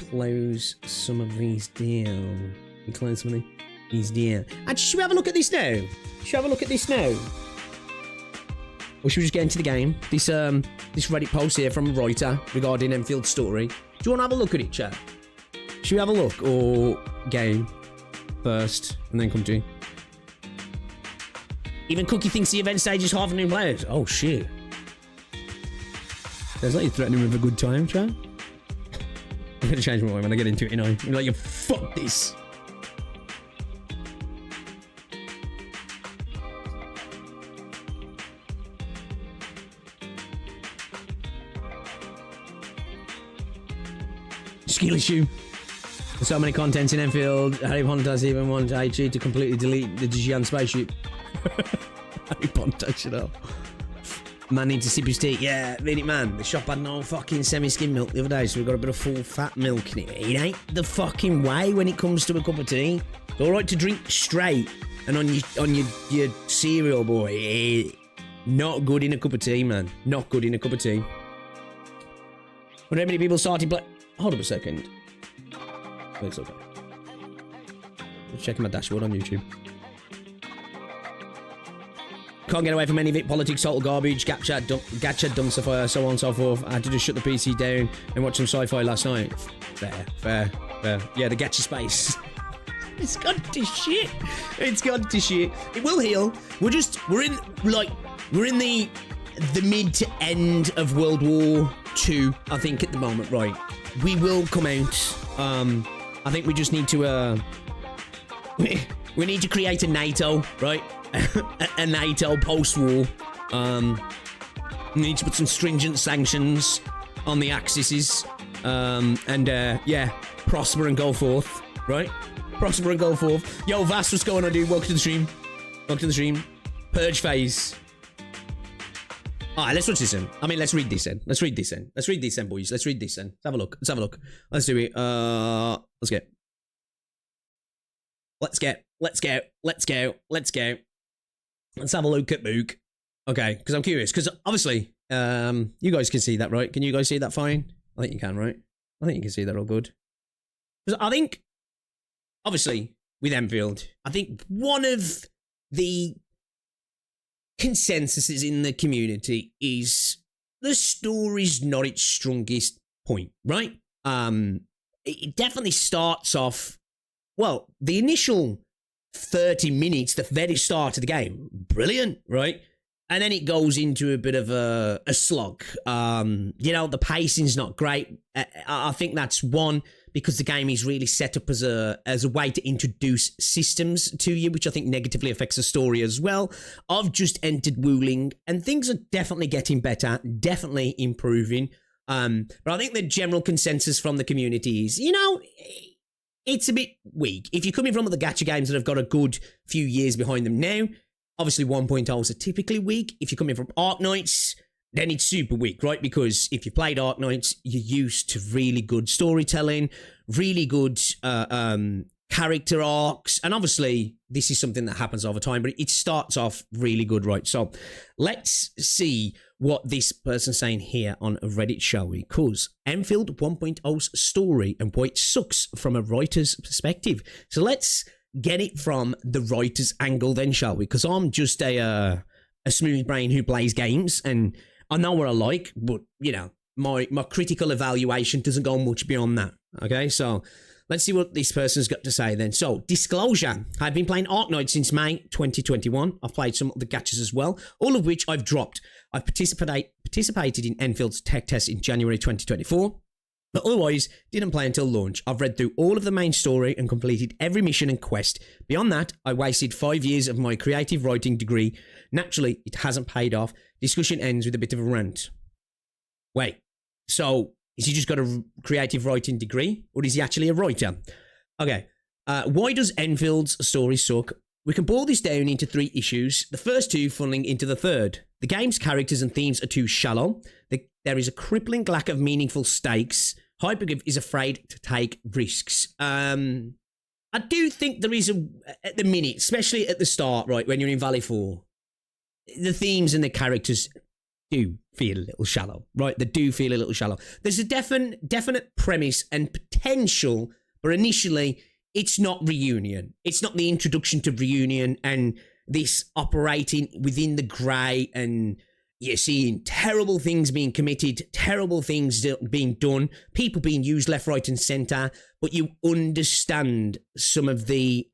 close some of these down. Close some of these down. Actually, should we have a look at this now? Should we have a look at this now? Or should we just get into the game? This Reddit post here from a writer regarding Endfield's story. Do you want to have a look at it, chat? Should we have a look, or game first and then come to you? Even Cookie thinks the event stage is half a new players. Oh shit. Sounds like you're threatening with a good time, chat. I'm gonna change my mind when I get into it, you know. You're like, you fuck this. Skill issue. There's so many contents in Endfield. Harry Pontas even wants IG to completely delete the Jian spaceship. Harry Pontas, you know. Man needs to sip his tea. Yeah, really, man. The shop had no fucking semi-skim milk the other day, so we got a bit of full fat milk in it. It ain't the fucking way when it comes to a cup of tea. It's alright to drink straight and on your cereal, boy. Not good in a cup of tea, man. Not good in a cup of tea. But how many people started play? Hold up a second. It's okay. Just checking my dashboard on YouTube. Can't get away from any of it. Politics, total garbage. Gacha, dumpster fire, so on and so forth. I had to just shut the PC down and watch some sci-fi last night. Fair. Yeah, the Gacha space. It's gone to shit. It's gone to shit. It will heal. We're in the mid to end of World War II, I think, at the moment, right? We will come out. I think we just need to we need to create a NATO, right? a NATO post-war. We need to put some stringent sanctions on the Axis, and yeah, prosper and go forth, right? Prosper and go forth. Yo, Vast, what's going on, dude? Welcome to the stream. Welcome to the stream. Purge phase. Alright, let's watch this in. I mean, let's read this in. Let's read this in. Let's read this in, boys. Let's read this in. Let's have a look. Let's have a look. Let's do it. Let's get. Let's get. Let's go. Let's go. Let's go. Let's have a look at Mook. Okay, because I'm curious. Because obviously, you guys can see that, right? Can you guys see that fine? I think you can, right? I think you can see that all good. Because I think, obviously, with Endfield, I think one of the consensuses in the community is the story's not its strongest point, right? It definitely starts off, well, the initial 30 minutes, the very start of the game, brilliant, right? And then it goes into a bit of a slog. You know, the pacing's not great. I think that's one, because the game is really set up as a way to introduce systems to you, which I think negatively affects the story as well. I've just entered Wuling, and things are definitely getting better, definitely improving. But I think the general consensus from the community is, you know, it's a bit weak. If you're coming from the Gacha games that have got a good few years behind them now, obviously 1.0s are typically weak. If you're coming from Arknights, then it's super weak, right? Because if you played Arknights, you're used to really good storytelling, really good character arcs, and obviously this is something that happens over time, but it starts off really good, right? So let's see what this person's saying here on Reddit, shall we? Because Endfield 1.0's story and why it sucks from a writer's perspective. So let's get it from the writer's angle then, shall we? Because I'm just a smooth brain who plays games, and I know what I like, but, you know, my critical evaluation doesn't go much beyond that, okay? So let's see what this person's got to say then. So, disclosure. I've been playing Arknights since May 2021. I've played some of the gachas as well, all of which I've dropped. I've participated in Enfield's tech test in January 2024. But otherwise, didn't play until launch. I've read through all of the main story and completed every mission and quest. Beyond that, I wasted 5 years of my creative writing degree. Naturally, it hasn't paid off. Discussion ends with a bit of a rant. Wait, so is he just got a creative writing degree? Or is he actually a writer? Okay, why does Enfield's story suck? We can boil this down into 3 issues, the first 2 funneling into the third. The game's characters and themes are too shallow. There is a crippling lack of meaningful stakes. Hypocrisy is afraid to take risks. I do think there is at the minute, especially at the start, right, when you're in Valley 4, the themes and the characters do feel a little shallow, right? They do feel a little shallow. There's a definite premise and potential, but initially, it's not Reunion. It's not the introduction to Reunion and this operating within the grey, and you're seeing terrible things being committed, terrible things being done, people being used left, right, and centre. But you understand some of the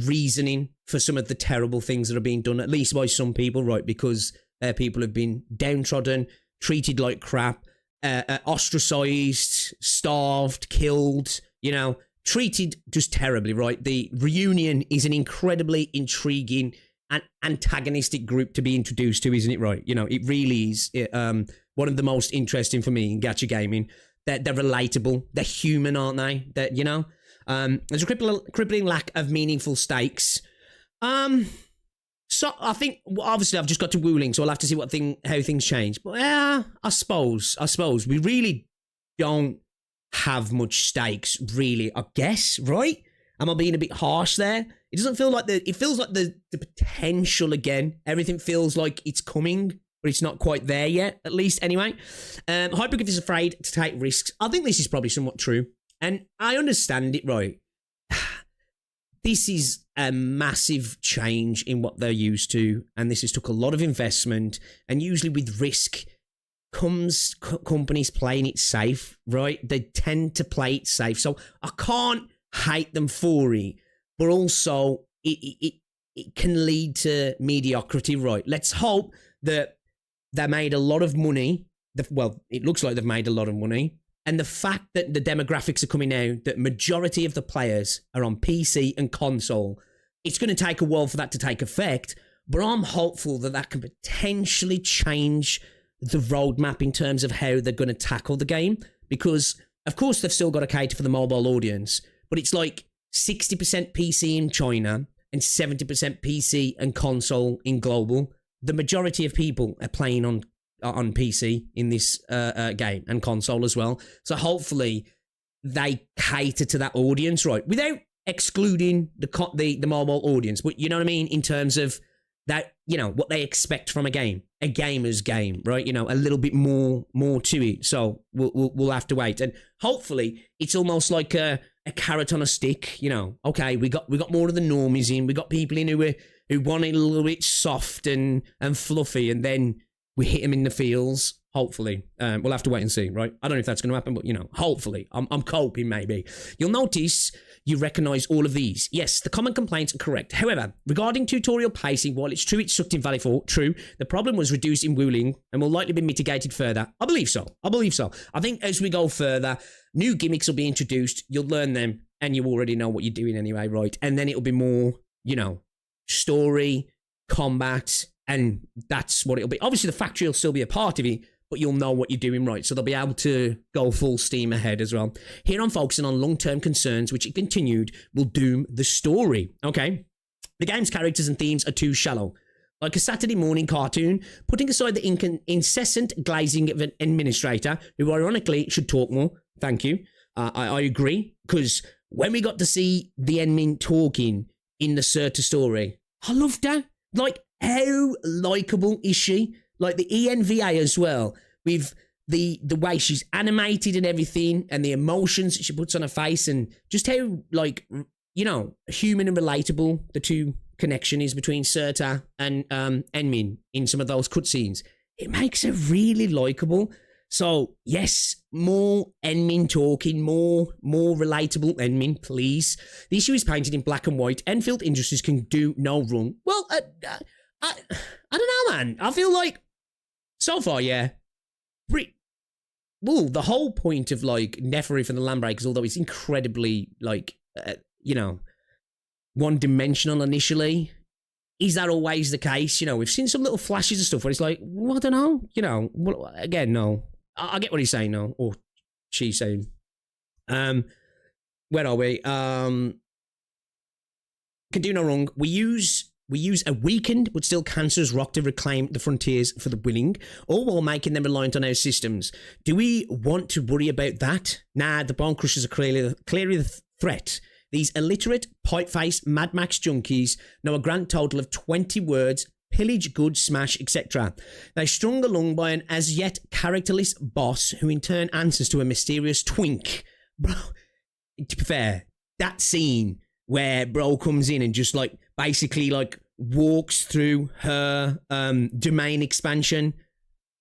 reasoning for some of the terrible things that are being done, at least by some people, right? Because people have been downtrodden, treated like crap, ostracised, starved, killed, you know, treated just terribly, right? The Reunion is an incredibly intriguing and antagonistic group to be introduced to, isn't it, right? You know, it really is one of the most interesting for me in gacha gaming. They're relatable. They're human, aren't they? That, you know, there's a crippling lack of meaningful stakes. So I think, obviously, I've just got to Wuling, so I'll have to see how things change. But yeah, I suppose we really don't have much stakes, really, I guess, right? Am I being a bit harsh there? It doesn't feel like it feels like the potential again. Everything feels like it's coming, but it's not quite there yet, at least anyway. Hypocrisy is afraid to take risks. I think this is probably somewhat true. And I understand it, right? This is a massive change in what they're used to. And this has took a lot of investment. And usually with risk comes companies playing it safe, right? They tend to play it safe. So I can't hate them for it, but also it can lead to mediocrity, right? Let's hope that they made a lot of money. Well, it looks like they've made a lot of money. And the fact that the demographics are coming out, that majority of the players are on PC and console, it's going to take a while for that to take effect, but I'm hopeful that that can potentially change the roadmap in terms of how they're going to tackle the game, because of course they've still got to cater for the mobile audience, but it's like 60% PC in China and 70% PC and console in global. The majority of people are playing on PC in this game, and console as well. So hopefully they cater to that audience, right? Without excluding the mobile audience, but you know what I mean, in terms of that, you know, what they expect from a gamer's game, right? You know, a little bit more to it. So we'll have to wait, and hopefully it's almost like a carrot on a stick. You know, okay, we got more of the normies in, we got people in who want it a little bit soft and fluffy, and then we hit them in the feels. Hopefully, we'll have to wait and see, right? I don't know if that's going to happen, but you know, hopefully, I'm coping maybe. You'll notice you recognise all of these. Yes, the common complaints are correct. However, regarding tutorial pacing, while it's true it sucked in Valley 4, true, the problem was reduced in Wuling and will likely be mitigated further. I believe so. I think as we go further, new gimmicks will be introduced. You'll learn them, and you already know what you're doing anyway, right? And then it'll be more, you know, story, combat, and that's what it'll be. Obviously, the factory will still be a part of it, but you'll know what you're doing, right? So they'll be able to go full steam ahead as well. Here I'm focusing on long-term concerns, which, if continued, will doom the story, okay? The game's characters and themes are too shallow. Like a Saturday morning cartoon, putting aside the incessant glazing of an administrator, who ironically should talk more. Thank you. I agree, because when we got to see the admin talking in the Serta story, I loved her. Like, how likeable is she? Like the ENVA as well, with the way she's animated and everything, and the emotions she puts on her face, and just how, like, you know, human and relatable the two connection is between Serta and Enmin in some of those cutscenes. It makes her really likeable. So yes, more Enmin talking, more relatable Enmin, please. The issue is painted in black and white. Enfield Industries can do no wrong. Well, I don't know, man. I feel like so far, yeah, we well, the whole point of like Neferu for the Landbreakers, although it's incredibly like one-dimensional initially, is that always the case? We've seen some little flashes of stuff where it's like, well, I don't know. Well, again, no. I get what he's saying, no, or she's saying. Where are we? Can do no wrong. We use a weakened but still cancerous rock to reclaim the frontiers for the Wuling, all while making them reliant on our systems. Do we want to worry about that? Nah, the Bone Crushers are clearly the threat. These illiterate, pipe-faced Mad Max junkies know a grand total of 20 words: pillage, good, smash, etc. They're strung along by an as yet characterless boss who in turn answers to a mysterious twink. Bro, to be fair, that scene where bro comes in and just like basically like walks through her domain expansion,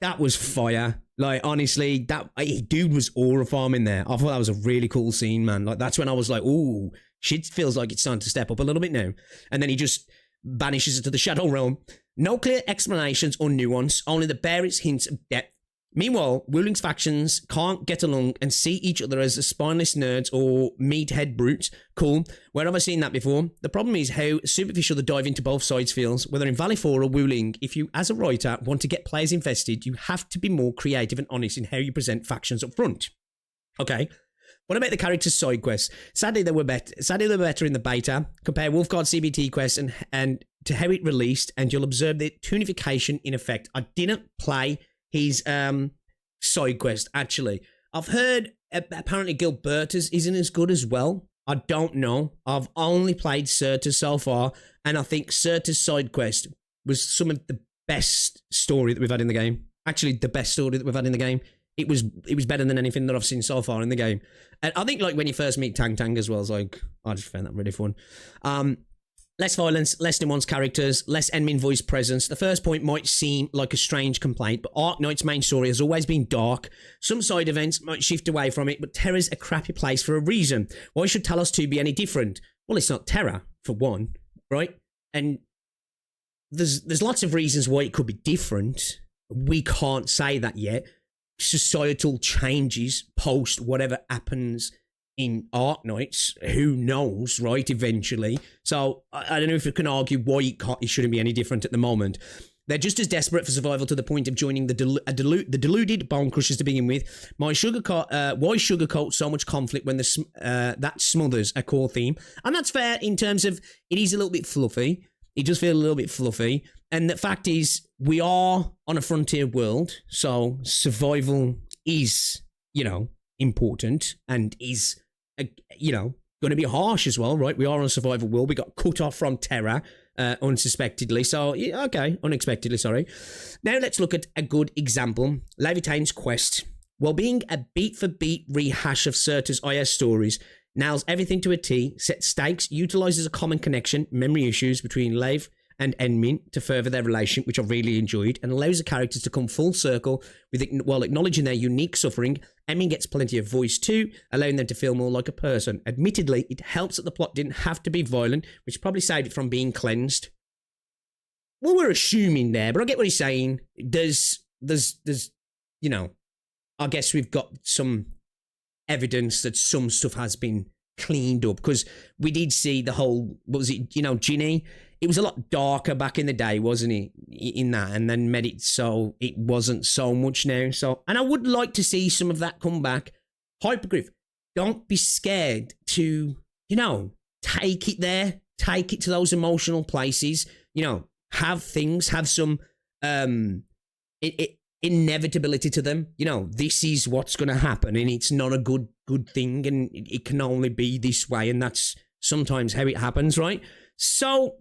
that was fire. Like, honestly, that dude was aura farming there. I thought that was a really cool scene, man. Like, that's when I was like, ooh, shit feels like it's starting to step up a little bit now. And then he just banishes it to the Shadow Realm. No clear explanations or nuance, only the barest hints of depth. Meanwhile, Wuling's factions can't get along and see each other as spineless nerds or meathead brutes. Cool. Where have I seen that before? The problem is how superficial the dive into both sides feels. Whether in Valley 4 or Wuling, if you, as a writer, want to get players invested, you have to be more creative and honest in how you present factions up front. Okay. What about the characters' side quests? Sadly, they were better in the beta. Compare Wolfguard CBT quests and to how it released, and you'll observe the tunification in effect. I didn't play his side quest, actually. I've heard apparently Gilberta's isn't as good as well. I don't know. I've only played Certa's so far, and I think Certa's side quest was some of the best story that we've had in the game. Actually, the best story that we've had in the game. It was better than anything that I've seen so far in the game. And I think like when you first meet Tang Tang as well, it's like, I just found that really fun. Less violence, less nuanced characters, less enemy voice presence. The first point might seem like a strange complaint, but Arknights' main story has always been dark. Some side events might shift away from it, but Terra's a crappy place for a reason. Why should Talos 2 be any different? Well, it's not Terra, for one, right? And there's lots of reasons why it could be different. We can't say that yet. Societal changes post whatever happens in Arknights, who knows, right, eventually. So I don't know if you can argue why it shouldn't be any different at the moment. They're just as desperate for survival to the point of joining the deluded Bone Crushers to begin with. Why sugarcoat so much conflict when that smothers a core theme? And that's fair in terms of it is a little bit fluffy. It does feel a little bit fluffy. And the fact is, we are on a frontier world, so survival is, important and is, going to be harsh as well, right? We are on a survival world. We got cut off from Terra unsuspectedly. So, yeah, okay, unexpectedly, sorry. Now let's look at a good example. Levitane's quest. While being a beat-for-beat rehash of Certa's IS stories, nails everything to a T, sets stakes, utilizes a common connection, memory issues between Lev and Enmin to further their relationship, which I really enjoyed, and allows the characters to come full circle while acknowledging their unique suffering. Enmin gets plenty of voice too, allowing them to feel more like a person. Admittedly, it helps that the plot didn't have to be violent, which probably saved it from being cleansed. Well, we're assuming there, but I get what he's saying. There's, I guess we've got some evidence that some stuff has been cleaned up, because we did see the whole, what was it, Ginny? It was a lot darker back in the day, wasn't it, in that, and then made it so it wasn't so much now. So, and I would like to see some of that come back. Hypocrisy, don't be scared to, take it there, take it to those emotional places, have some inevitability to them. This is what's going to happen, and it's not a good thing, and it can only be this way, and that's sometimes how it happens, right? So,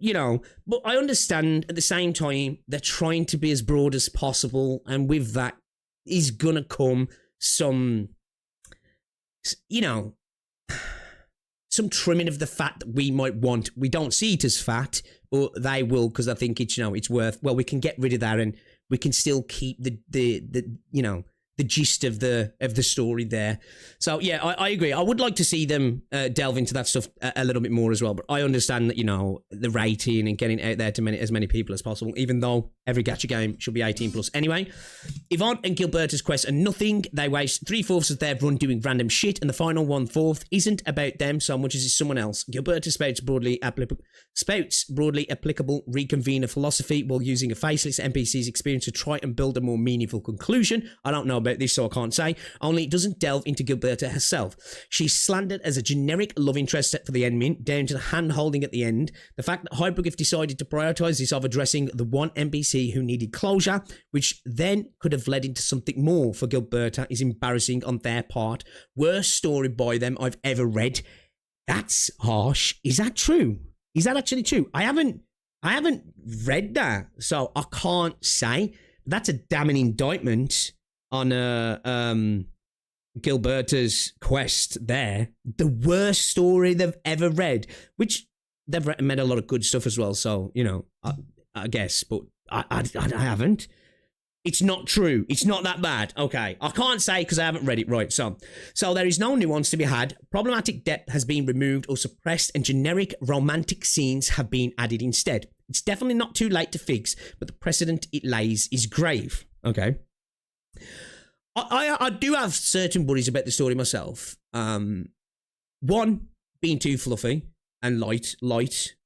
but I understand at the same time, they're trying to be as broad as possible, and with that is gonna come some, some trimming of the fat that we might want. We don't see it as fat, but they will, because I think it's, it's worth, well, we can get rid of that, and we can still keep the the gist of the story there. So yeah, I agree. I would like to see them delve into that stuff a little bit more as well. But I understand that, you know, the rating and getting out there to as many people as possible, even though every gacha game should be 18 plus. Anyway, Yvonne and Gilberta's quest are nothing. They waste 3/4 of their run doing random shit, and the final 1/4 isn't about them so much as it's someone else. Gilberta spouts broadly applicable reconvener philosophy while using a faceless NPC's experience to try and build a more meaningful conclusion. I don't know about this, so I can't say. Only it doesn't delve into Gilberta herself. She's slandered as a generic love interest set for the endmin, down to the hand-holding at the end. The fact that Hypocrisy decided to prioritise this over addressing the one NPC who needed closure, which then could have led into something more for Gilberta, is embarrassing on their part. Worst story by them I've ever read. That's harsh. Is that true? Is that actually true? I haven't read that, so I can't say. That's a damning indictment on Gilberta's quest there. The worst story they've ever read, which they've read a lot of good stuff as well, so, you know, I guess, but I haven't. It's not true. It's not that bad. Okay, I can't say because I haven't read it right. So there is no nuance to be had. Problematic depth has been removed or suppressed, and generic romantic scenes have been added instead. It's definitely not too late to fix, but the precedent it lays is grave. Okay. I do have certain worries about the story myself. One, being too fluffy and light,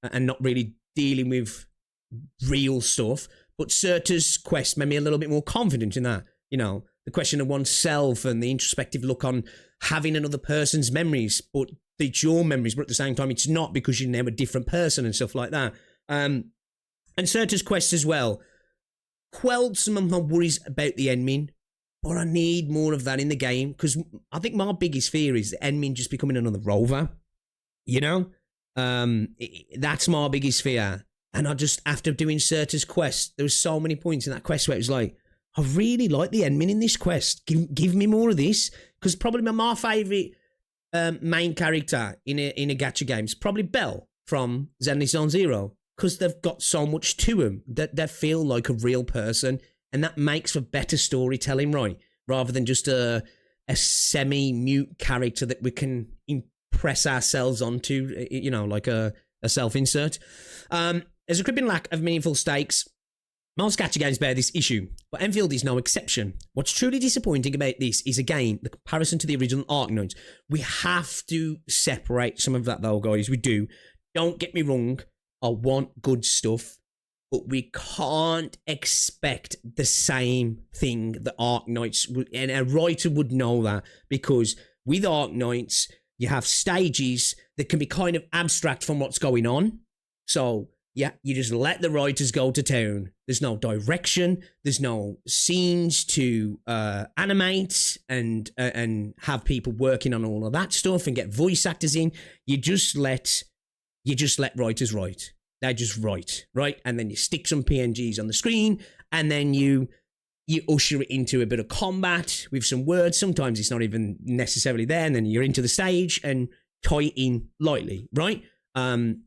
and not really dealing with real stuff. But Serta's quest made me a little bit more confident in that. You know, the question of oneself and the introspective look on having another person's memories, but it's your memories, but at the same time, it's not because you're now a different person and stuff like that. And Serta's quest as well quelled some of my worries about the endmin, but I need more of that in the game, because I think my biggest fear is the endmin just becoming another rover. You know? That's my biggest fear. And I just, after doing Serta's quest, there was so many points in that quest where it was like, I really like the endmin in this quest. Give me more of this. Because probably my favourite main character in a gacha game is probably Belle from Zenless Zone Zero. Because they've got so much to them that they feel like a real person. And that makes for better storytelling, right? Rather than just a semi-mute character that we can impress ourselves onto, you know, like a self-insert. There's a crippling lack of meaningful stakes. Most gacha games bear this issue, but Endfield is no exception. What's truly disappointing about this is, again, the comparison to the original Arknights. We have to separate some of that, though, guys. We do. Don't get me wrong. I want good stuff, but we can't expect the same thing that Arknights would, and a writer would know that, because with Arknights, you have stages that can be kind of abstract from what's going on. So, yeah, you just let the writers go to town. There's no direction. There's no scenes to animate and have people working on all of that stuff and get voice actors in. You just let writers write. They just write, right? And then you stick some PNGs on the screen, and then you usher it into a bit of combat with some words. Sometimes it's not even necessarily there, and then you're into the stage and tie it in lightly, right?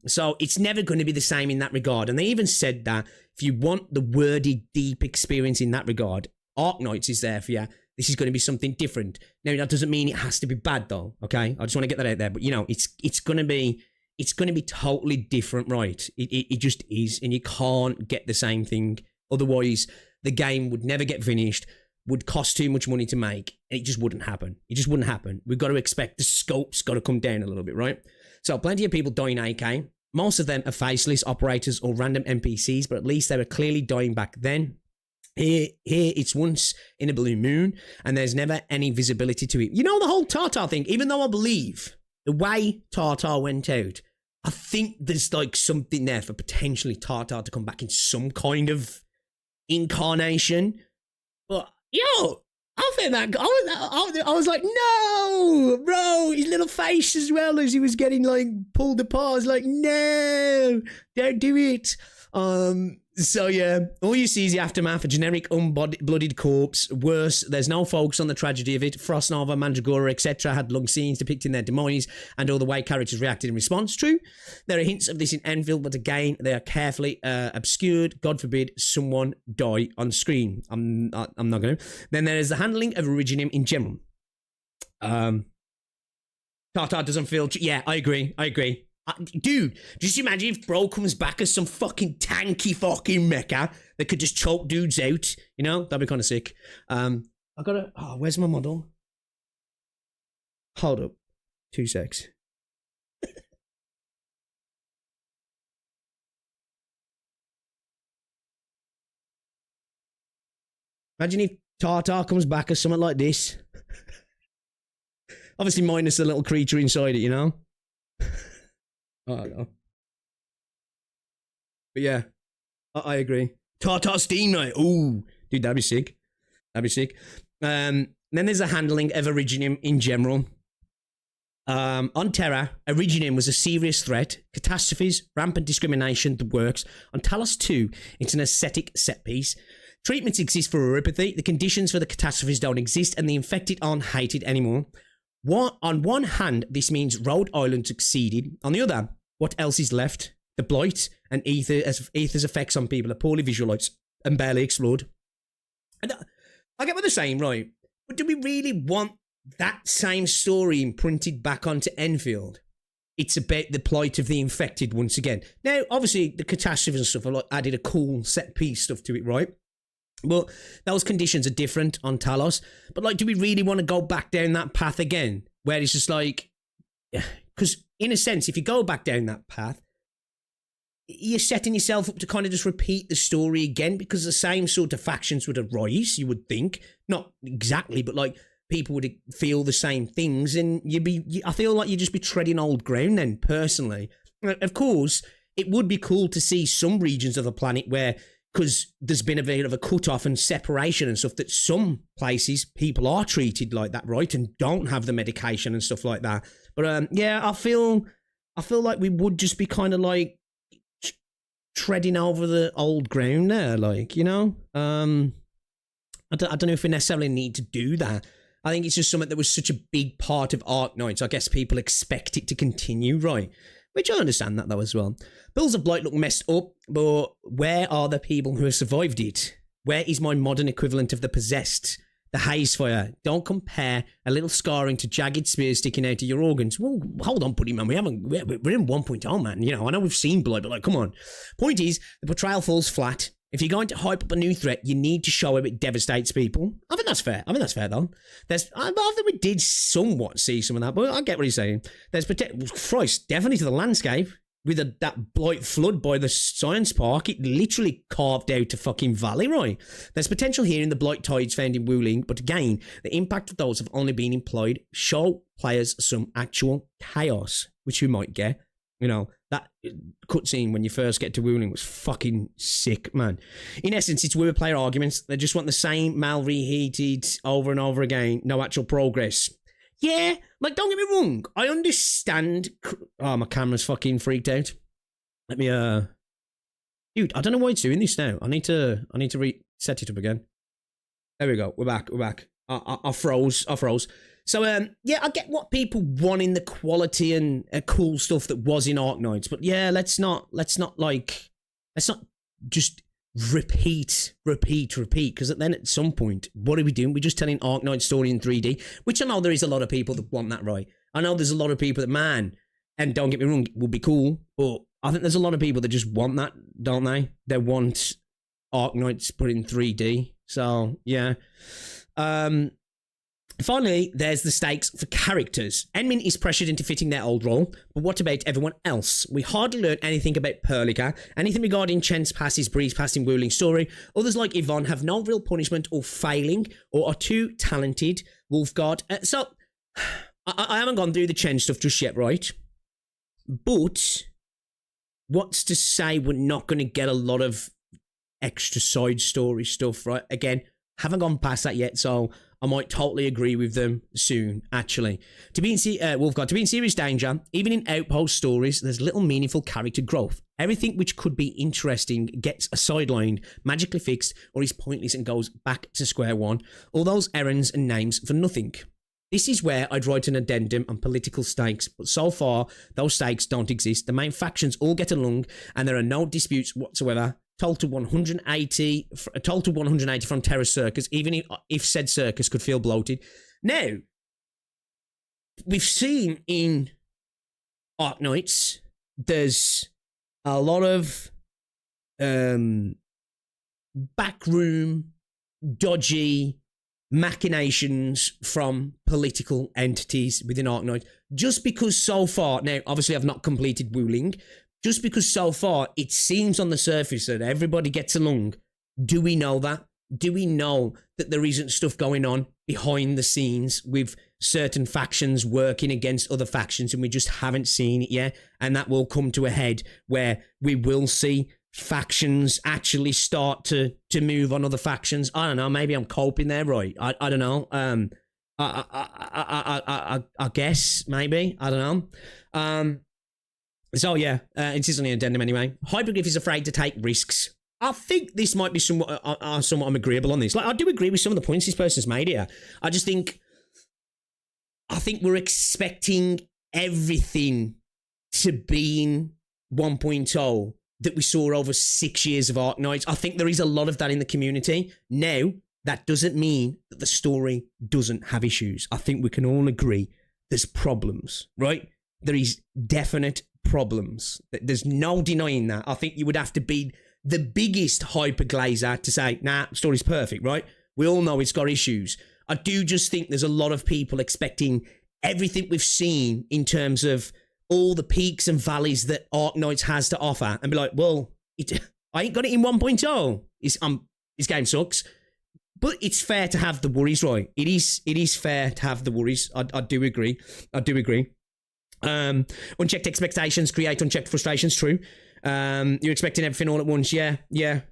So it's never going to be the same in that regard. And they even said that if you want the wordy, deep experience in that regard, Arknights is there for you. This is going to be something different. Now, that doesn't mean it has to be bad, though, okay? I just want to get that out there. But, you know, it's going to be totally different, right? It just is, and you can't get the same thing. Otherwise, the game would never get finished, would cost too much money to make, and it just wouldn't happen. It just wouldn't happen. We've got to expect the scope's got to come down a little bit, right? So plenty of people dying AK. Most of them are faceless operators or random NPCs, but at least they were clearly dying back then. Here it's once in a blue moon, and there's never any visibility to it. You know, the whole Tartar thing, even though I believe the way Tartar went out, I think there's like something there for potentially Tartar to come back in some kind of incarnation. But, yo, I think that I was like, no, bro, his little face as well as he was getting like pulled apart. I was like, no, don't do it. So yeah, all you see is the aftermath, a generic unbloodied corpse. Worse, there's no focus on the tragedy of it. Frostnova, Mandragora, etc. had long scenes depicting their demise and all the way characters reacted in response. True, there are hints of this in Endfield, but again, they are carefully obscured. God forbid someone die on screen. I'm not going to. Then there is the handling of Originium in general. Tata doesn't feel... Yeah, I agree. Dude, just imagine if bro comes back as some fucking tanky fucking mecha that could just choke dudes out. You know, that'd be kind of sick. I gotta... Oh, where's my model? Hold up. 2 secs. Imagine if Tata comes back as something like this. Obviously minus the little creature inside it, you know? I don't know. But yeah, I agree. Tartar Steam Night. Ooh, dude, that'd be sick. Then there's the handling of Originium in general. On Terra, Originium was a serious threat. Catastrophes, rampant discrimination, the works. On Talos 2, it's an aesthetic set piece. Treatments exist for neuropathy. The conditions for the catastrophes don't exist, and the infected aren't hated anymore. On one hand, this means Rhode Island succeeded. On the other, what else is left? The blight and ether's effects on people are poorly visualized and barely explored. And I get what they're saying, right? But do we really want that same story imprinted back onto Enfield? It's about the plight of the infected once again. Now, obviously, the catastrophes and stuff have like added a cool set piece stuff to it, right? But those conditions are different on Talos. But like, do we really want to go back down that path again? Where it's just like, because in a sense, if you go back down that path, you're setting yourself up to kind of just repeat the story again, because the same sort of factions would arise, you would think. Not exactly, but like people would feel the same things, and I feel like you'd just be treading old ground then, personally. Of course, it would be cool to see some regions of the planet where, because there's been a bit of a cut-off and separation and stuff, that some places people are treated like that, right, and don't have the medication and stuff like that. But yeah, I feel like we would just be kind of like treading over the old ground there, like, you know. I don't know if we necessarily need to do that. I think it's just something that was such a big part of Arknights. I guess people expect it to continue, right? Which I understand that though as well. Bills of Blight look messed up, but where are the people who have survived it? Where is my modern equivalent of the possessed? The haze fire. Don't compare a little scarring to jagged spears sticking out of your organs. Well, hold on, buddy, man. We're in 1.0, man. You know, I know we've seen Blight, but like, come on. Point is, the portrayal falls flat. If you're going to hype up a new threat, you need to show how it devastates people. I think that's fair. though. I think we did somewhat see some of that, but I get what he's saying. There's Christ, definitely to the landscape. With that blight flood by the science park, it literally carved out a fucking valley, right? There's potential here in the blight tides found in Wuling, but again, the impact of those have only been employed. Show players some actual chaos, which we might get. You know, that cutscene when you first get to Wuling was fucking sick, man. In essence, it's weird player arguments. They just want the same mal reheated over and over again. No actual progress. Yeah, like, don't get me wrong. I understand. Oh, my camera's fucking freaked out. Let me, dude, I don't know why it's doing this now. I need to reset it up again. There we go. We're back. I froze. So, yeah, I get what people want in the quality and cool stuff that was in Arknights, but yeah, let's not just repeat, because then at some point, what are we doing? We're just telling Arknight's story in 3D, which I know there is a lot of people that want that, right? I know there's a lot of people that, man, and don't get me wrong, it would be cool, but I think there's a lot of people that just want that, don't they? They want Arknights put in 3D, so, yeah. Finally, there's the stakes for characters. Enmin is pressured into fitting their old role, but what about everyone else? We hardly learn anything about Perlica, anything regarding Chen's past, his brief past in Wuling's story. Others like Yvonne have no real punishment or failing, or are too talented. Wolfguard. So, I haven't gone through the Chen stuff just yet, right? But, what's to say we're not going to get a lot of extra side story stuff, right? Again, haven't gone past that yet, so I might totally agree with them soon, actually. To be in serious danger, even in outpost stories, there's little meaningful character growth. Everything which could be interesting gets sidelined, magically fixed, or is pointless and goes back to square one. All those errands and names for nothing. This is where I'd write an addendum on political stakes, but so far, those stakes don't exist. The main factions all get along, and there are no disputes whatsoever. Total 180 from Terra Circus, even if said circus could feel bloated. Now, we've seen in Arknights, there's a lot of backroom, dodgy machinations from political entities within Arknights. Just because so far, now obviously I've not completed Wuling, just because so far it seems on the surface that everybody gets along, do we know that? Do we know that there isn't stuff going on behind the scenes with certain factions working against other factions and we just haven't seen it yet? And that will come to a head where we will see factions actually start to move on other factions. I don't know, maybe I'm coping there, right? I don't know. I guess maybe, I don't know. So yeah, it is only an addendum anyway. Hypocrisy is afraid to take risks. I think this might be somewhat I'm agreeable on this. Like, I do agree with some of the points this person's made here. I think we're expecting everything to be in 1.0 that we saw over 6 years of Arknights. I think there is a lot of that in the community. Now, that doesn't mean that the story doesn't have issues. I think we can all agree there's problems, right? There is definite problems. There's no denying that. I think you would have to be the biggest hyperglazer to say, nah, story's perfect, right? We all know it's got issues. I do just think there's a lot of people expecting everything we've seen in terms of all the peaks and valleys that Arknights has to offer and be like, well, I ain't got it in 1.0. This game sucks. But it's fair to have the worries, right? It is fair to have the worries. I do agree. Unchecked expectations create unchecked frustrations, true. You're expecting everything all at once, yeah.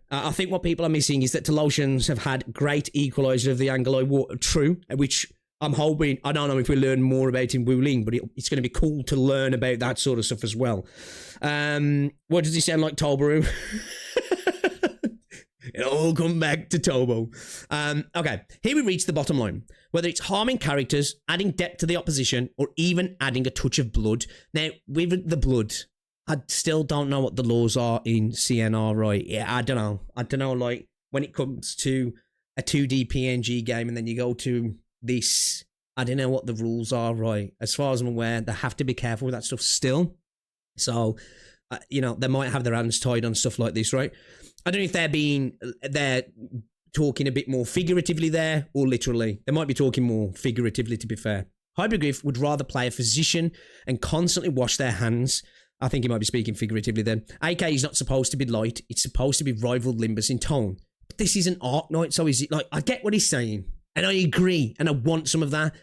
I think what people are missing is that Talosians have had great equaliser of the Anglo War, true, which I'm hoping, I don't know if we learn more about in Wuling, but it's going to be cool to learn about that sort of stuff as well. What does he sound like, Tolbaru? It all come back to Tobo. Okay, here we reach the bottom line. Whether it's harming characters, adding depth to the opposition, or even adding a touch of blood. Now, with the blood, I still don't know what the laws are in CNR, right? Yeah, I don't know, like, when it comes to a 2D PNG game and then you go to this, I don't know what the rules are, right? As far as I'm aware, they have to be careful with that stuff still. So, they might have their hands tied on stuff like this, right? I don't know if they're talking a bit more figuratively there or literally. They might be talking more figuratively, to be fair. Hypogriff would rather play a physician and constantly wash their hands. I think he might be speaking figuratively then. AK is not supposed to be light. It's supposed to be rival Limbus in tone. But this is an Arknight, so is it like, I get what he's saying. And I agree, and I want some of that.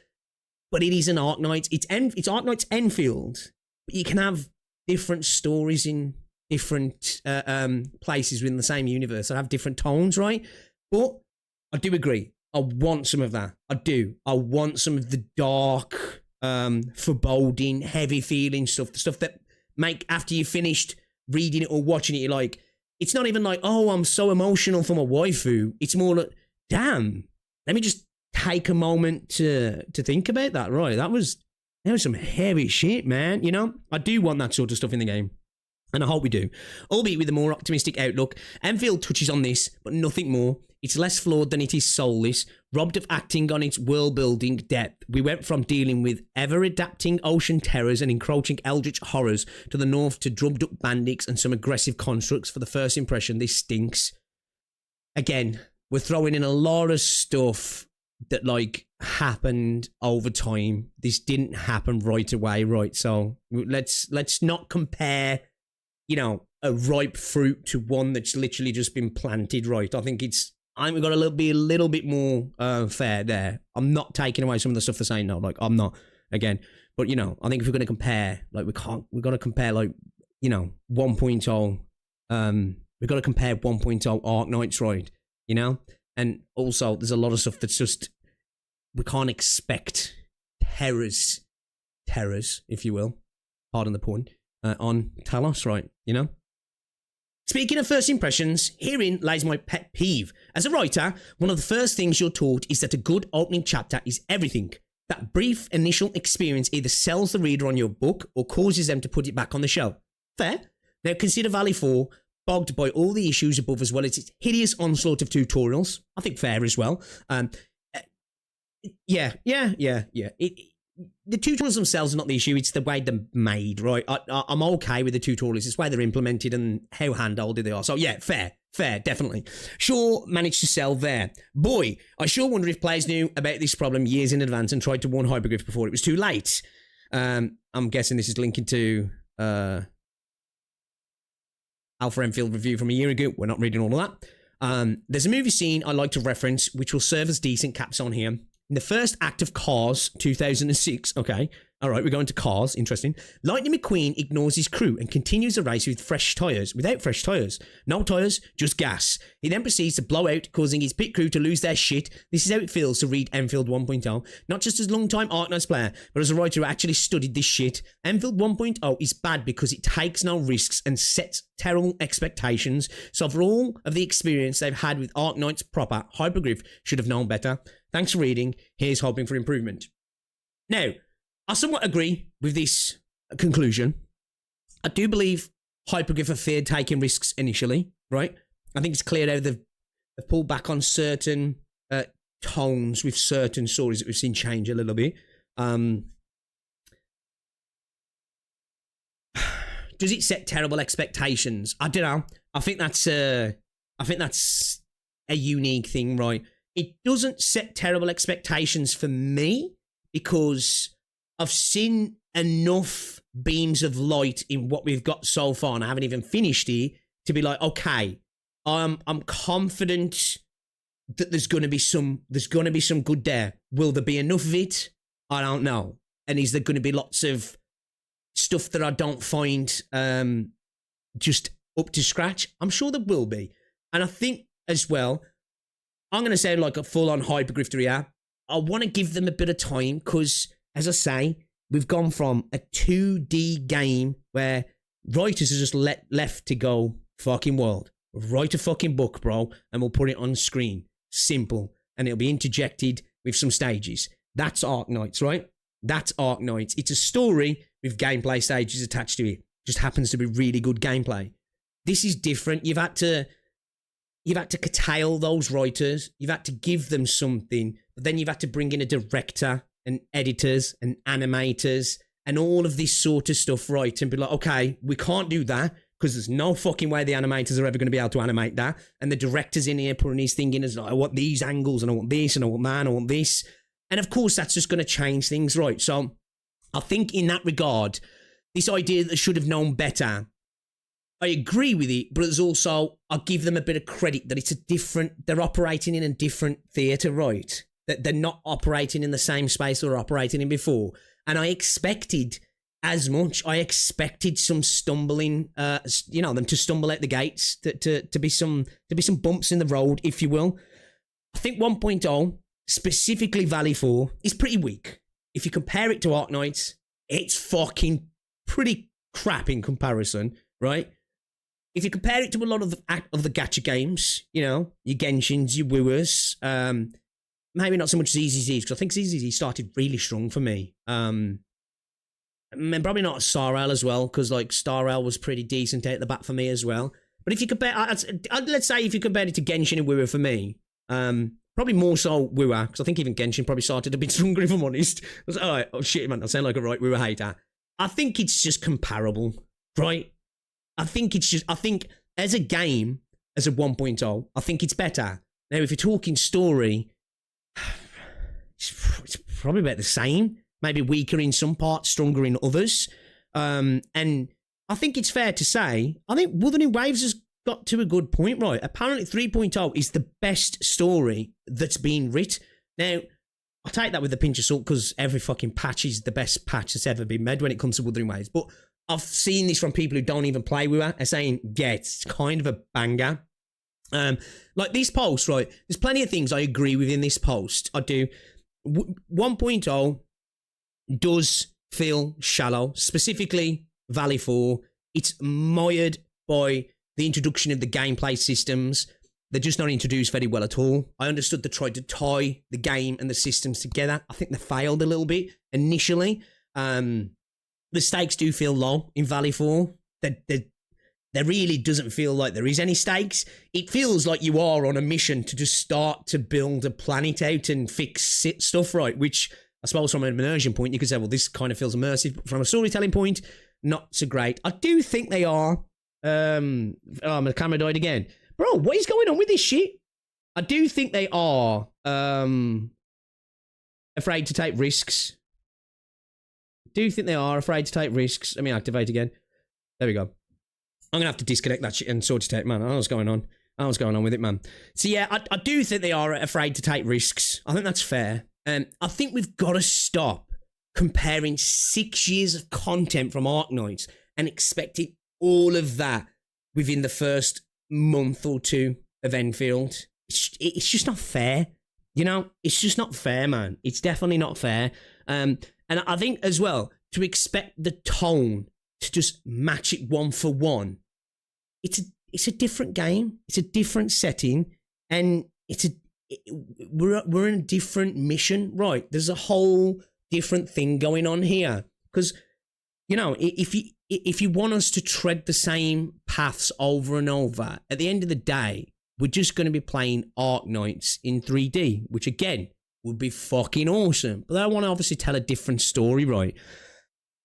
But it is an Arknight. It's Arknight's Endfield. But you can have different stories in different places within the same universe that have different tones, right? But I do agree. I want some of that. I do. I want some of the dark, foreboding, heavy feeling stuff. The stuff that make, after you finished reading it or watching it, you're like, it's not even like, oh, I'm so emotional for my waifu. It's more like, damn, let me just take a moment to think about that, right? That was some heavy shit, man. I do want that sort of stuff in the game. And I hope we do. Albeit with a more optimistic outlook. Endfield touches on this, but nothing more. It's less flawed than it is soulless, robbed of acting on its world-building depth. We went from dealing with ever-adapting ocean terrors and encroaching eldritch horrors to the north to drubbed-up bandits and some aggressive constructs. For the first impression, this stinks. Again, we're throwing in a lot of stuff that, like, happened over time. This didn't happen right away, right? So let's not compare, a ripe fruit to one that's literally just been planted, right? I think we've got to be a little bit more fair there. I'm not taking away some of the stuff they're saying, no, like, I'm not, again. But, I think if we're going to compare, like, we've got to compare, like, 1.0, we've got to compare 1.0 Arknights, right? And also, there's a lot of stuff that's just, we can't expect terrors, if you will, pardon the pun, on Talos, right? Speaking of first impressions, herein lies my pet peeve. As a writer, one of the first things you're taught is that a good opening chapter is everything. That brief initial experience either sells the reader on your book or causes them to put it back on the shelf. Fair. Now consider Valley 4, bogged by all the issues above as well as its hideous onslaught of tutorials. I think fair as well. Yeah. The tutorials themselves are not the issue, it's the way they're made, right? I'm okay with the tutorials, it's the way they're implemented and how hand-holded they are. So yeah, fair, definitely. Sure, managed to sell there. Boy, I sure wonder if players knew about this problem years in advance and tried to warn Hypocrisy before it was too late. I'm guessing this is linking to Alpha Endfield review from a year ago. We're not reading all of that. There's a movie scene I like to reference, which will serve as decent caps on here. In the first act of Cars 2006, okay, all right, we're going to Cars, interesting. Lightning McQueen ignores his crew and continues the race without fresh tyres. No tyres, just gas. He then proceeds to blow out, causing his pit crew to lose their shit. This is how it feels to read Endfield 1.0. Not just as a long-time Arknights player, but as a writer who actually studied this shit. Endfield 1.0 is bad because it takes no risks and sets terrible expectations. So for all of the experience they've had with Arknights proper, Hypocrisy should have known better. Thanks for reading. Here's hoping for improvement. Now, I somewhat agree with this conclusion. I do believe Hypocrisy feared taking risks initially, right? I think it's clear how they've pulled back on certain tones with certain stories that we've seen change a little bit. Does it set terrible expectations? I don't know. I think that's a unique thing, right? It doesn't set terrible expectations for me because I've seen enough beams of light in what we've got so far, and I haven't even finished it, to be like, okay, I'm confident that there's going to be some good there. Will there be enough of it? I don't know. And is there going to be lots of stuff that I don't find just up to scratch? I'm sure there will be. And I think as well, I'm going to sound like a full-on hypergrifter here. I want to give them a bit of time because, as I say, we've gone from a 2D game where writers are just left to go fucking wild. Write a fucking book, bro, and we'll put it on screen. Simple. And it'll be interjected with some stages. That's Arknights, right? That's Arknights. It's a story with gameplay stages attached to it. Just happens to be really good gameplay. This is different. You've had to curtail those writers. You've had to give them something, but then you've had to bring in a director and editors and animators and all of this sort of stuff, right? And be like, okay, we can't do that because there's no fucking way the animators are ever going to be able to animate that. And the director's in here putting his thing in as like, I want these angles and I want this and I want that and I want this. And of course, that's just going to change things, right? So I think in that regard, this idea that they should have known better, I agree with it, but there's also, I'll give them a bit of credit that they're operating in a different theatre, right? That they're not operating in the same space they were operating in before. And I expected as much. I expected some stumbling, them to stumble out the gates, to be some bumps in the road, if you will. I think 1.0, specifically Valley 4, is pretty weak. If you compare it to Arknights, it's fucking pretty crap in comparison, right? If you compare it to a lot of the Gacha games, your Genshins, your Wooers, maybe not so much ZZZ, because I think ZZZ started really strong for me. And probably not Star Rail as well, because Star Rail was pretty decent out the bat for me as well. But if you compare, let's say if you compare it to Genshin and Wooer for me, probably more so Wooer, because I think even Genshin probably started a bit stronger, if I'm honest. I was like, all right, oh shit, man, I sound like a right Wooer hater. I think it's just comparable, right? I think as a game, as a 1.0, I think it's better. Now, if you're talking story, it's probably about the same. Maybe weaker in some parts, stronger in others. And I think it's fair to say, I think Wuling Waves has got to a good point, right? Apparently 3.0 is the best story that's been writ. Now, I take that with a pinch of salt because every fucking patch is the best patch that's ever been made when it comes to Wuling Waves. But I've seen this from people who don't even play with her and saying, yeah, it's kind of a banger. Like this post, right? There's plenty of things I agree with in this post. I do. 1.0 does feel shallow, specifically Valley 4. It's mired by the introduction of the gameplay systems, they're just not introduced very well at all. I understood they tried to tie the game and the systems together. I think they failed a little bit initially. The stakes do feel low in Valley 4. There really doesn't feel like there is any stakes. It feels like you are on a mission to just start to build a planet out and fix stuff right, which I suppose from an immersion point, you could say, well, this kind of feels immersive. But from a storytelling point, not so great. I do think they are... my camera died again. Bro, what is going on with this shit? I do think they are afraid to take risks. Let me activate again. There we go. I'm going to have to disconnect that shit and sort it out, man. I don't know what's going on. I don't know what's going on with it, man. So yeah, I do think they are afraid to take risks. I think that's fair. I think we've got to stop comparing 6 years of content from Arknights and expecting all of that within the first month or two of Endfield. It's just not fair. You know, it's just not fair, man. It's definitely not fair. And I think as well, to expect the tone to just match it one for one, it's a different game. It's a different setting, and we're in a different mission, right? There's a whole different thing going on here. Because, you know, if you want us to tread the same paths over and over, at the end of the day, we're just going to be playing Arknights in 3D, which again would be fucking awesome. But I want to obviously tell a different story, right?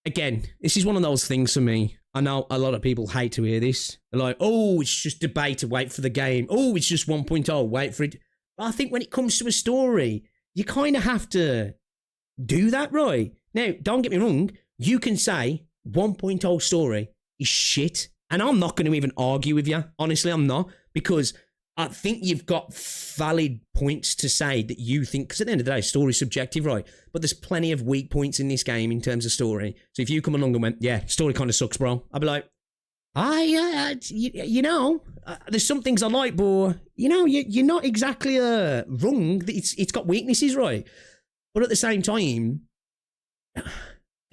Again, this is one of those things for me. I know a lot of people hate to hear this. They're like, oh, it's just debate to wait for the game. Oh, it's just 1.0, wait for it. But I think when it comes to a story, you kind of have to do that, right? Now, don't get me wrong. You can say 1.0 story is shit. And I'm not going to even argue with you. Honestly, I'm not. Because I think you've got valid points to say that you think, because at the end of the day, story's subjective, right? But there's plenty of weak points in this game in terms of story. So if you come along and went, yeah, story kind of sucks, bro, I'd be like, you know, there's some things I like, but, you know, you're not exactly wrong. It's got weaknesses, right? But at the same time,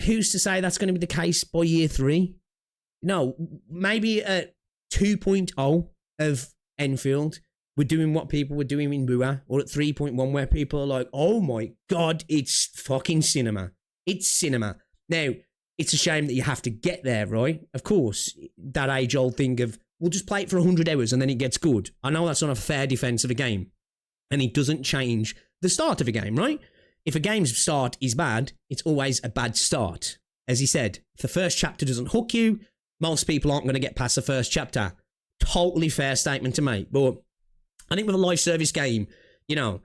who's to say that's going to be the case by year 3? No, maybe at 2.0 of Endfield, we're doing what people were doing in Bua, or at 3.1 where people are like, oh my god, it's fucking cinema. It's cinema. Now, it's a shame that you have to get there, right? Of course, that age-old thing of, we'll just play it for 100 hours and then it gets good. I know that's not a fair defense of a game, and it doesn't change the start of a game, right? If a game's start is bad, it's always a bad start. As he said, if the first chapter doesn't hook you, most people aren't going to get past the first chapter. Totally fair statement to make. But I think with a live service game, you know,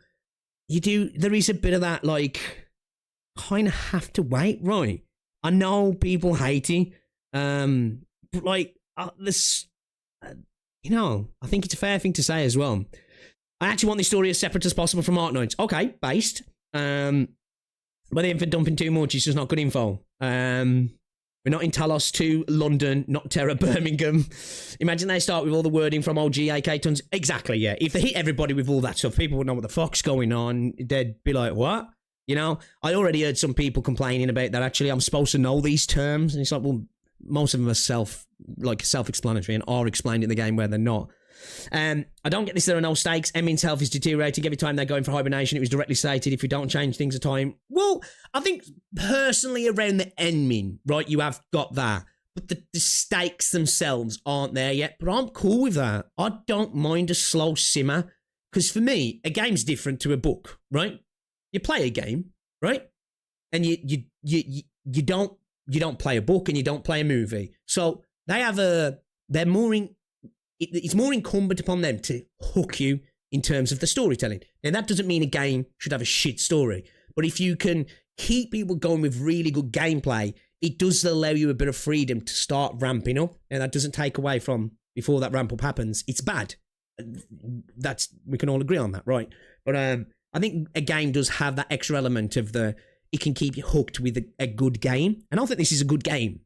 there is a bit of that, like, kind of have to wait, right? I know people hate it. But like, you know, I think it's a fair thing to say as well. I actually want this story as separate as possible from Arknights. Okay, based. But if they're dumping too much, it's just not good info. We're not in Talos 2, London, not Terra, Birmingham. Imagine they start with all the wording from OG AK tons. Exactly, yeah. If they hit everybody with all that stuff, people would know what the fuck's going on. They'd be like, what? You know? I already heard some people complaining about that, actually. I'm supposed to know these terms. And it's like, well, most of them are self-explanatory and are explained in the game where they're not. I don't get this, there are no stakes. Emin's health is deteriorating every time they're going for hibernation. It was directly stated, if we don't change things at time. Well, I think personally around the Enmin, right, you have got that. But the stakes themselves aren't there yet. But I'm cool with that. I don't mind a slow simmer. Because for me, a game's different to a book, right? You play a game, right? And you don't play a book and you don't play a movie. So they're more in... It's more incumbent upon them to hook you in terms of the storytelling. Now, that doesn't mean a game should have a shit story. But if you can keep people going with really good gameplay, it does allow you a bit of freedom to start ramping up. And that doesn't take away from before that ramp up happens. It's bad. We can all agree on that, right? But I think a game does have that extra element of it can keep you hooked with a good game. And I think this is a good game.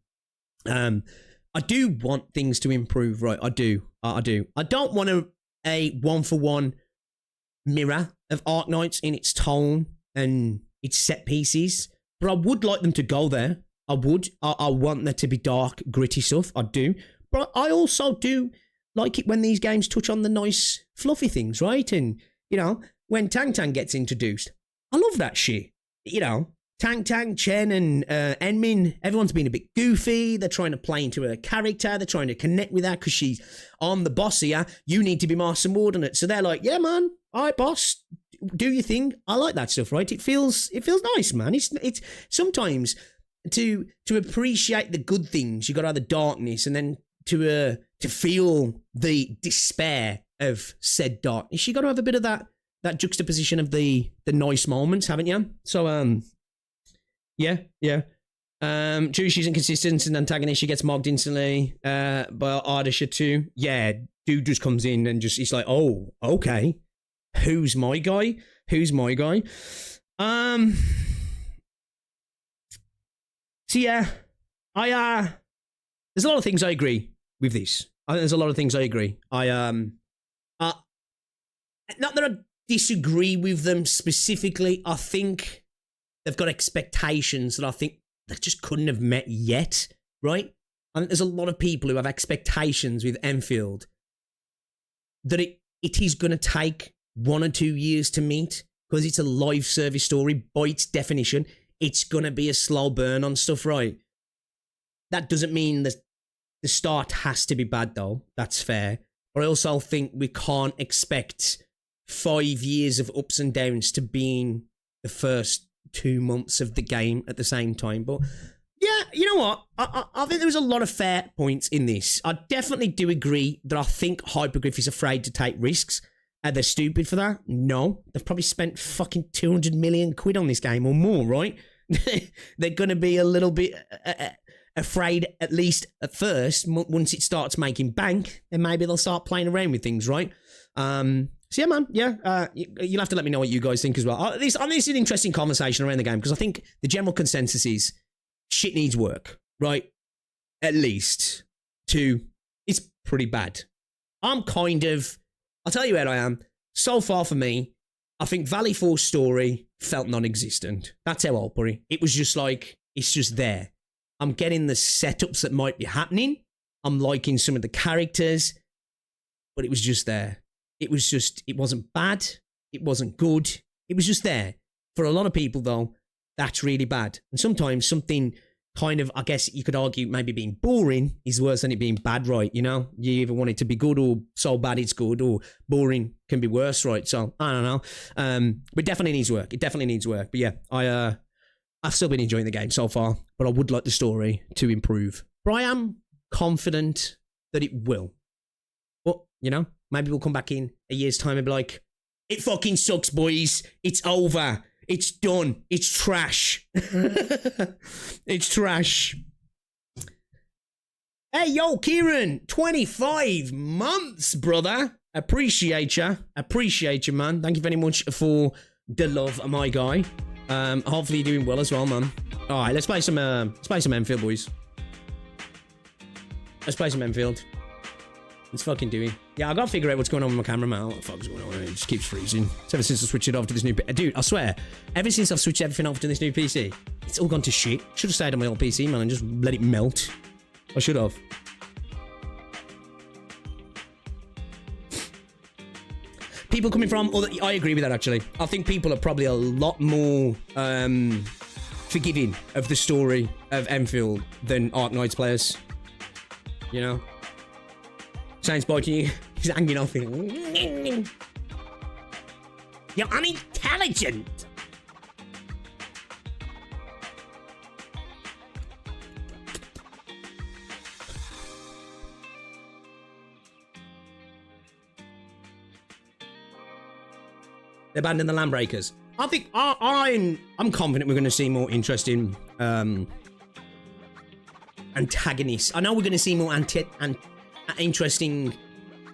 I do want things to improve, right? I do. I don't want a one-for-one mirror of Arknights in its tone and its set pieces, but I would like them to go there. I would. I want there to be dark, gritty stuff. I do. But I also do like it when these games touch on the nice, fluffy things, right? And, you know, when Tang Tang gets introduced, I love that shit. You know, Tang Tang, Chen, and Enmin, everyone's been a bit goofy. They're trying to play into her character. They're trying to connect with her because she's on the boss here. You need to be more subordinate. So they're like, yeah, man, all right, boss, do your thing. I like that stuff, right? It feels nice, man. It's sometimes to appreciate the good things, you got to have the darkness, and then to feel the despair of said darkness, you got to have a bit of that juxtaposition of the nice moments, haven't you? So yeah. True, she's inconsistent and antagonist. She gets mogged instantly by Ardisha too. Yeah, dude just comes in and just, he's like, oh, okay. Who's my guy? So yeah, there's a lot of things I agree with this. I think there's a lot of things I agree. Not that I disagree with them specifically. I think they've got expectations that I think they just couldn't have met yet, right? I think there's a lot of people who have expectations with Endfield that it is going to take 1 or 2 years to meet, because it's a live service story. By its definition, it's going to be a slow burn on stuff, right? That doesn't mean the start has to be bad, though. That's fair. But I also think we can't expect 5 years of ups and downs to being the first 2 months of the game at the same time. But yeah, you know what? I think there was a lot of fair points in this. I definitely do agree that I think Hypocrisy is afraid to take risks. Are they stupid for that? No. They've probably spent fucking 200 million quid on this game or more, right? They're going to be a little bit afraid, at least at first. Once it starts making bank, then maybe they'll start playing around with things, right? So yeah, man, yeah. You'll have to let me know what you guys think as well. This is an interesting conversation around the game, because I think the general consensus is shit needs work, right? At least. 2, it's pretty bad. I'll tell you where I am. So far for me, I think Valley 4's story felt non-existent. That's how I'll put it. It was just like, it's just there. I'm getting the setups that might be happening. I'm liking some of the characters, but it was just there. It wasn't bad. It wasn't good. It was just there. For a lot of people, though, that's really bad. And sometimes something kind of, I guess you could argue, maybe being boring is worse than it being bad, right? You know, you either want it to be good or so bad it's good, or boring can be worse, right? So I don't know. But it definitely needs work. It definitely needs work. But yeah, I've still been enjoying the game so far, but I would like the story to improve. But I am confident that it will. But, you know, maybe we'll come back in a year's time and be like, it fucking sucks, boys. It's over. It's done. It's trash. It's trash. Hey, yo, Kieran. 25 months, brother. Appreciate you, man. Thank you very much for the love, my guy. Hopefully you're doing well as well, man. All right, let's play some Endfield, boys. Let's play some Endfield. It's fucking doing. Yeah, I gotta figure out what's going on with my camera, man. What the fuck's going on? It just keeps freezing. It's ever since I switched it over to this new... Dude, I swear, ever since I've switched everything over to this new PC, it's all gone to shit. Should have stayed on my old PC, man, and just let it melt. I should have. People coming from... I agree with that, actually. I think people are probably a lot more forgiving of the story of Endfield than Arknights players. You know? Shane's biting you. He's hanging off him. You're unintelligent. They're abandoning the Landbreakers. I think I'm confident we're going to see more interesting antagonists. I know we're going to see more interesting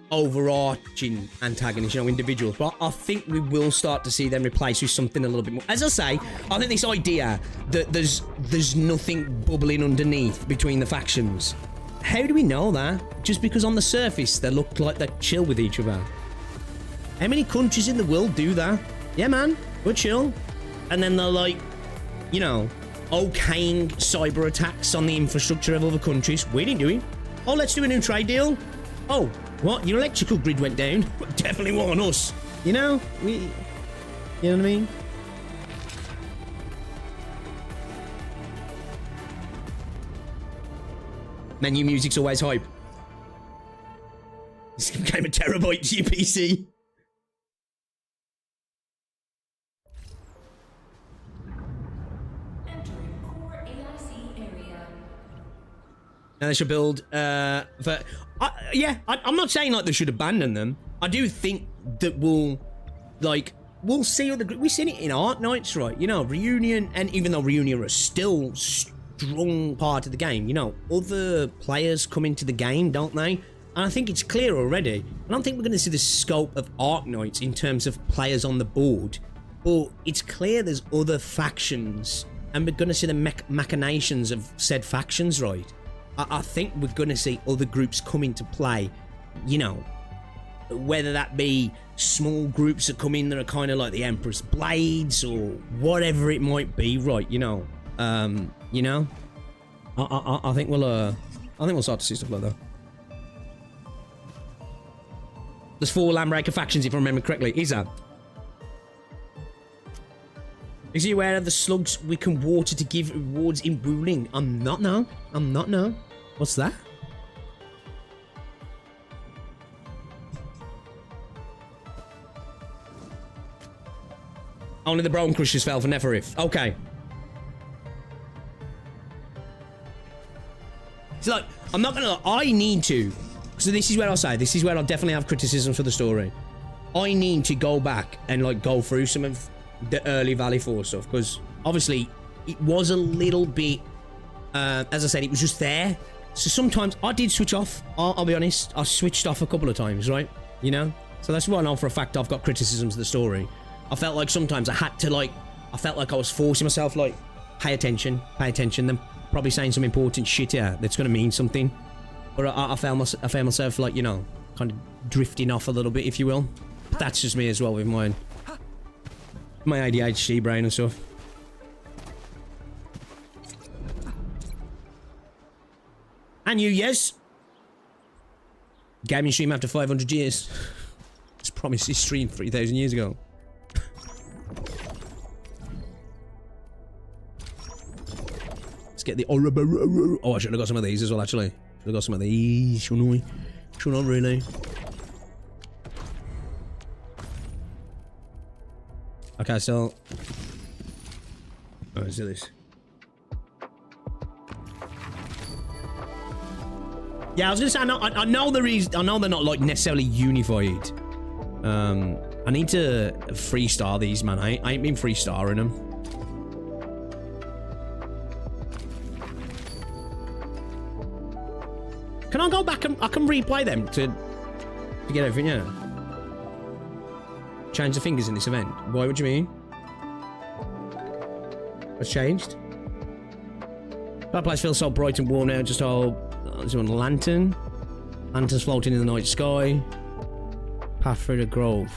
overarching antagonists, you know, individuals, but I think we will start to see them replaced with something a little bit more. As I say, I think this idea that there's nothing bubbling underneath between the factions. How do we know that? Just because on the surface they look like they're chill with each other. How many countries in the world do that? Yeah, man, we're chill. And then they're like, you know, okaying cyber attacks on the infrastructure of other countries. We didn't do it. Oh, let's do a new trade deal. Oh, What? Your electrical grid went down? Definitely wasn't us. You know? You know what I mean? Menu music's always hype. This became a terabyte to your PC. Entering core AIC area. Now they should build, I'm not saying like they should abandon them. I do think that we'll see other, we've seen it in Arknights, right? You know, Reunion, and even though Reunion are still strong part of the game, you know, other players come into the game, don't they? And I think it's clear already. I don't think we're going to see the scope of Arknights in terms of players on the board, but it's clear there's other factions, and we're going to see the machinations of said factions, right? I think we're going to see other groups come into play, you know, whether that be small groups that come in that are kind of like the Emperor's Blades or whatever it might be, right? You know, I think we'll start to see stuff like that. There's 4 Landbreaker factions, if I remember correctly. Is that? Is he aware of the slugs we can water to give rewards in Wuling? I'm not now. What's that? Only the Bone Crushers fell for Neferif. Okay. So, like, I'm not gonna lie, I need to. So this is where I'll say, this is where I'll definitely have criticisms for the story. I need to go back and, like, go through some of the early Valley 4 stuff, because obviously it was a little bit, as I said, it was just there. So sometimes I did switch off. I'll be honest, I switched off a couple of times, right? You know? So that's why I know for a fact I've got criticisms of the story. I felt like sometimes I had to, like, I felt like I was forcing myself, like, pay attention, then probably saying some important shit here that's going to mean something. But I found myself, like, you know, kind of drifting off a little bit, if you will. But that's just me as well with my ADHD brain and stuff. And you, yes. Gaming stream after 500 years. It's promised his stream 3,000 years ago. Let's get the Ouroboros. Oh, I should have got some of these as well, actually. Should have got some of these, shouldn't we? Should not really. Okay, so... Oh, let's do this. Yeah, I was gonna say, I know they're not, like, necessarily unified. I need to 3-star these, man. I ain't been 3-starring them. Can I go back and I can replay them to get everything, yeah? Change the fingers in this event. Why, what do you mean? What's changed? That place feels so bright and warm now, just all... There's one lantern. Lanterns floating in the night sky. Path through the grove.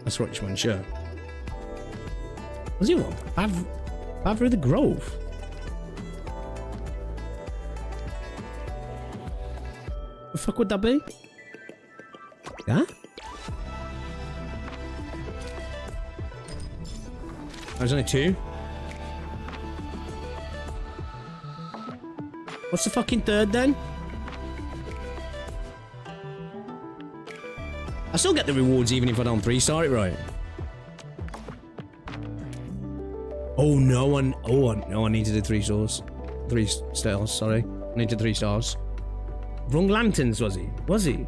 That's right, one, sure. What's he want? Path through the grove. The fuck would that be? Yeah? There's only 2. What's the fucking 3rd then? I still get the rewards even if I don't 3-star it, right? Oh no, I needed the 3 stars. 3 stars, sorry. I needed 3 stars. Wrong lanterns, was he? Was he?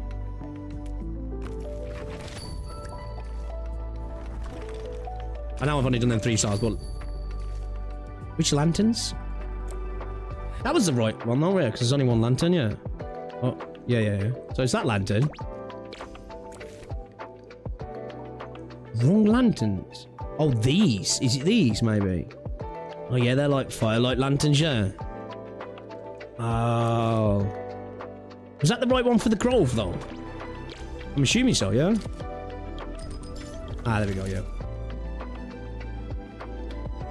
I know I've only done them 3 stars, but... Which lanterns? That was the right one though, yeah, because there's only 1 lantern, yeah. Oh, yeah. So it's that lantern. Wrong lanterns. Oh, these. Is it these, maybe? Oh, yeah, they're like firelight lanterns, yeah. Oh. Was that the right one for the grove, though? I'm assuming so, yeah? Ah, there we go, yeah.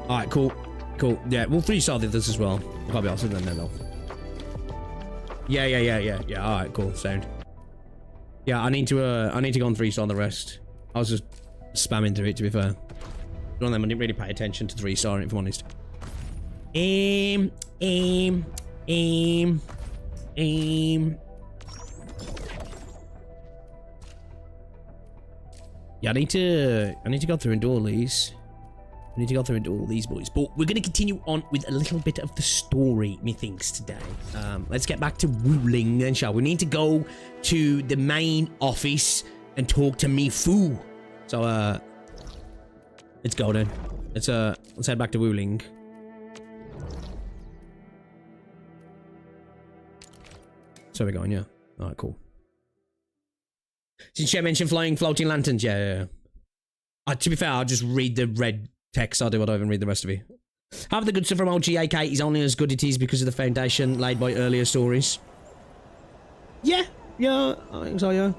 Alright, cool. Cool. Yeah, we'll 3-star this as well. Can't be asked then, though. Yeah. Alright, cool. Sound. Yeah, I need to go on 3-star the rest. I was just spamming through it, to be fair. One of them, I didn't really pay attention to 3-star, if I'm honest. Aim. Yeah, I need to go through and do all these. I need to go through and do all these boys. But we're going to continue on with a little bit of the story, methinks, today. Let's get back to Wuling, then, shall we? We need to go to the main office and talk to Mifu. So, let's go then. Let's head back to Wuling. So we're going, yeah. Alright, cool. Since you mentioned floating lanterns, yeah. To be fair, I'll just read the red text. I don't even read the rest of it. Half the good stuff from OGAK is only as good it is because of the foundation laid by earlier stories. Yeah, I think so, yeah.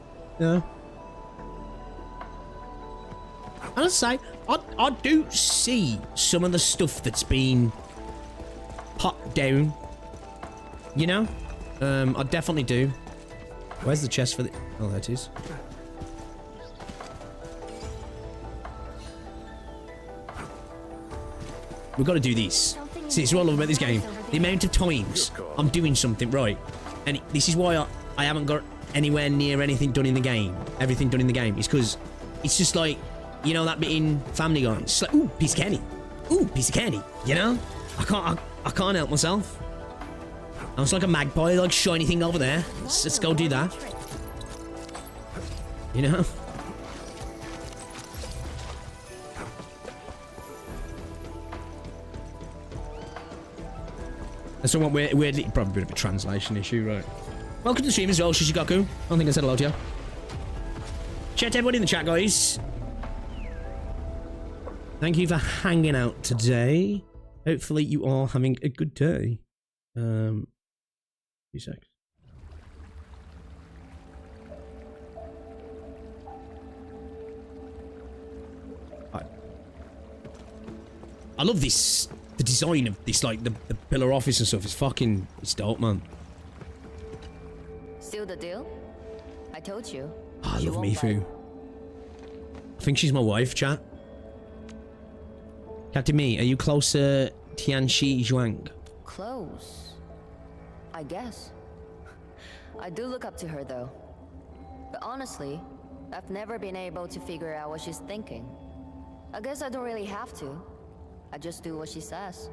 I must say, I do see some of the stuff that's been put down. You know? I definitely do. Where's the chest for the... Oh, there it is. We've got to do this. See, it's what I love about this game. The amount of times I'm doing something right. And this is why I haven't got anywhere near anything done in the game. Everything done in the game. It's because it's just like, you know that bit in Family Guy? It's like, ooh, piece of candy. Ooh, piece of candy. You know? I can't help myself. I was like a magpie, like shiny thing over there. Let's go do that. You know? That's what we're probably a bit of a translation issue, right? Welcome to the stream as well, Shishigaku. I don't think I said hello to you. Shout out to everybody in the chat, guys. Thank you for hanging out today. Hopefully you are having a good day. 2 seconds. I love this. The design of this, like the pillar office and stuff, is fucking. It's dope, man. Still the deal? I told you. Oh, I love Mifu. I think she's my wife, chat. Captain Me, are you close to Tianxi Zhuang? Close. I guess. I do look up to her though. But honestly, I've never been able to figure out what she's thinking. I guess I don't really have to. I just do what she says.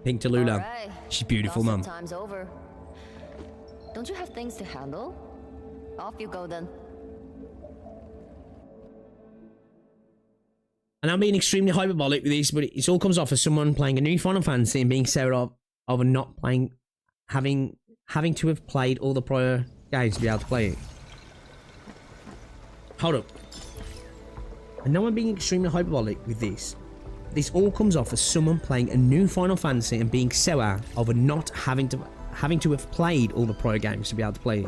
Pink Tallulah. Right. She's beautiful, man. Time's over. Don't you have things to handle? Off you go then. And I'm being extremely hyperbolic with this, but it all comes off as someone playing a new Final Fantasy and being sad of not playing, having to have played all the prior games to be able to play it. Hold up. I know I'm being extremely hyperbolic with this. This all comes off as someone playing a new Final Fantasy and being sour over not having to have played all the prior games to be able to play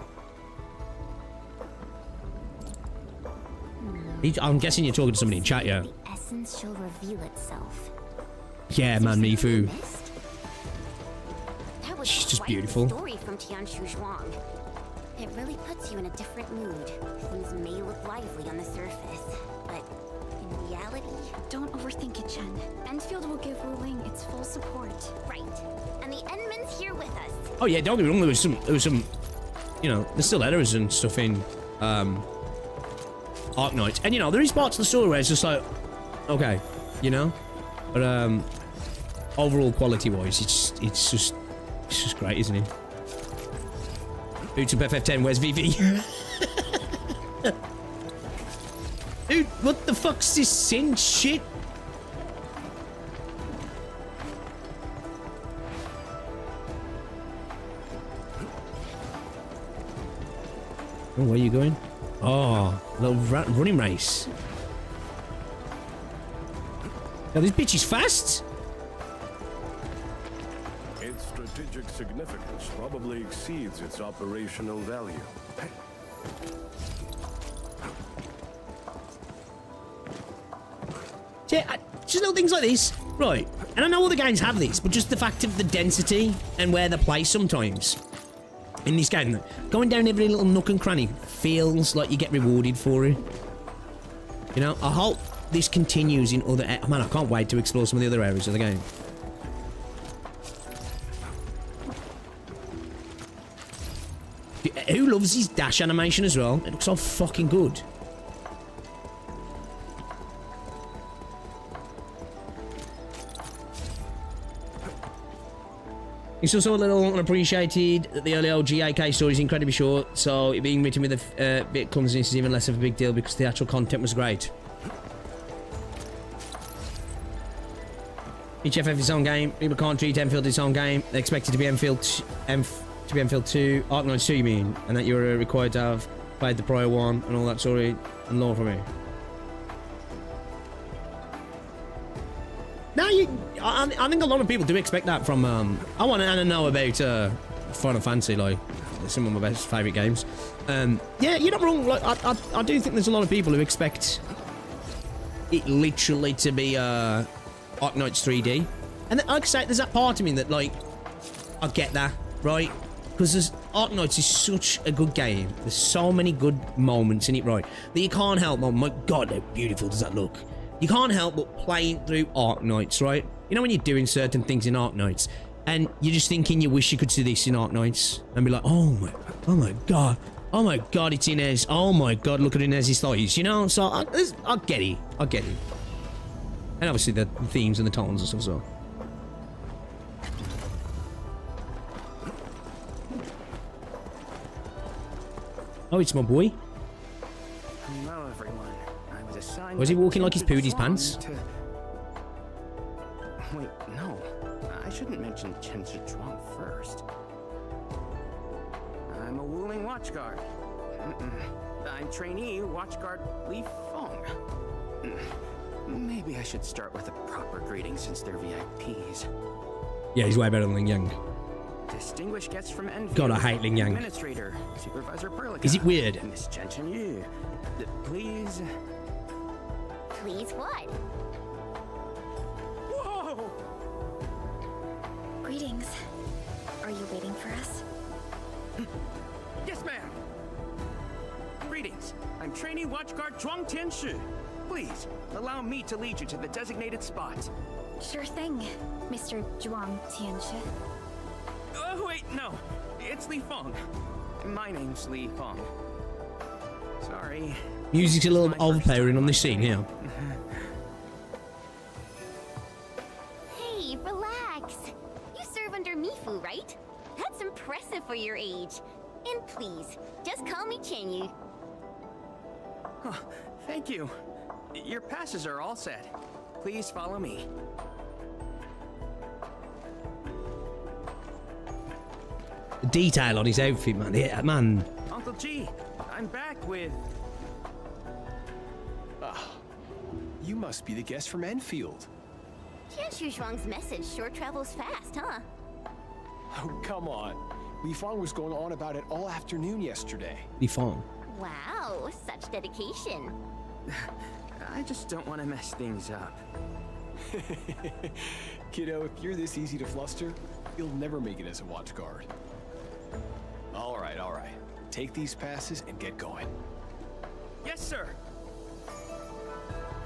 it. I'm guessing you're talking to somebody in chat, yeah. The essence shall reveal itself. Yeah, man, Mifu. That was She's just quite beautiful. a story from Tianxi Zhuang. It really puts you in a different mood. Things may look lively on the surface, but in reality... Don't overthink it, Chen. Endfield will give Wuling its full support. Right. And the Endman's here with us. Oh yeah, don't get me wrong, there was some, you know, there's still errors and stuff in, Arknights. And you know, there is parts of the story where it's just like, okay, you know? But, overall quality-wise, it's just great, isn't it? Boots up FF10, where's VV? Dude, what the fuck's this sin shit? Oh, where are you going? Oh, little running race. Now this bitch is fast. Its strategic significance probably exceeds its operational value. Yeah, just little things like this. Right, and I know other games have this, but just the fact of the density and where they're placed sometimes in this game, going down every little nook and cranny feels like you get rewarded for it. You know, I hope this continues in other... Man, I can't wait to explore some of the other areas of the game. Who loves his dash animation as well? It looks so fucking good. It's also a little unappreciated that the early old GAK story is incredibly short, so it being written with a bit of clumsiness is even less of a big deal because the actual content was great. Each FF is its own game. People can't treat Endfield as its own game. They expect it to be Endfield 2, Arknights 2, you mean? And that you're required to have played the prior one and all that story and lore for me. No, I think a lot of people do expect that from, I want to know about, Final Fantasy, like, some of my best favourite games. Yeah, you're not wrong, like, I do think there's a lot of people who expect it literally to be, Arknights 3D. And then, like I say, there's that part of me that, like, I get that, right? Because Arknights is such a good game. There's so many good moments in it, right? That you can't help, oh my god, how beautiful does that look? You can't help but playing through Arknights, right? You know when you're doing certain things in Arknights, and you're just thinking you wish you could see this in Arknights, and be like, oh my god, it's Inez, oh my god, look at Inez's thighs, you know? So, I get it, And obviously the themes and the tones and stuff as well. Oh, it's my boy. Hello, everyone. I was assigned. Was he walking like he's pooed his pants? Wait, no. I shouldn't mention Chen Zhuang first. I'm a Wuling watchguard. I'm trainee watchguard Li Feng. Maybe I should start with a proper greeting since they're VIPs. Yeah, he's way better than Ling Yang. Distinguished guests from Endfield. God, I hate Ling Yang. Administrator, Supervisor Perlica. Is it weird? Miss Chen Yu. Please. Please what? Whoa! Greetings. Are you waiting for us? Yes, ma'am. Greetings. I'm trainee watchguard Zhuang Tianshu. Please, allow me to lead you to the designated spot. Sure thing, Mr. Zhuang Tianshi. Oh, wait, no. It's Li Feng. My name's Li Feng. Sorry. Music's a little overpowering on this scene here. Hey, relax. You serve under Mifu, right? That's impressive for your age. And please, just call me Chenyu. Oh, thank you. Your passes are all set. Please follow me. The detail on his outfit, man. Yeah, man. Uncle G, I'm back with... You must be the guest from Endfield. Tianshu Zhuang's message sure travels fast, huh? Oh, come on. Li Feng was going on about it all afternoon yesterday. Li Feng. Wow, such dedication. I just don't want to mess things up. Kiddo, if you're this easy to fluster, you'll never make it as a watch guard. All right. Take these passes and get going. Yes, sir.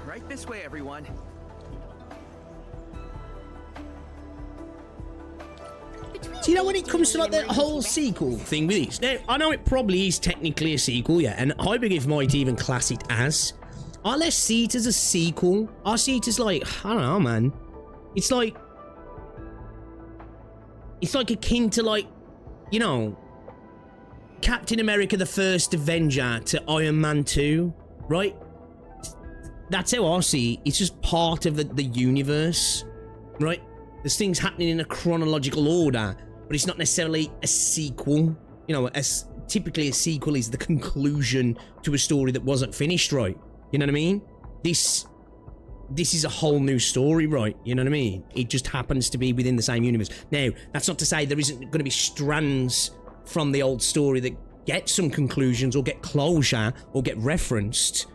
Right this way, everyone. So, you know, when it comes to like the whole sequel thing with this, now I know it probably is technically a sequel, yeah, and Hypocrisy might even class it as. I less see it as a sequel. I see it as like, I don't know, man. It's like akin to like, you know, Captain America: The First Avenger to Iron Man 2, right? That's how I see it. It's just part of the universe, right? There's things happening in a chronological order, but it's not necessarily a sequel. You know, as typically a sequel is the conclusion to a story that wasn't finished, right? You know what I mean? This is a whole new story, right? You know what I mean? It just happens to be within the same universe. Now, that's not to say there isn't going to be strands from the old story that get some conclusions or get closure or get referenced,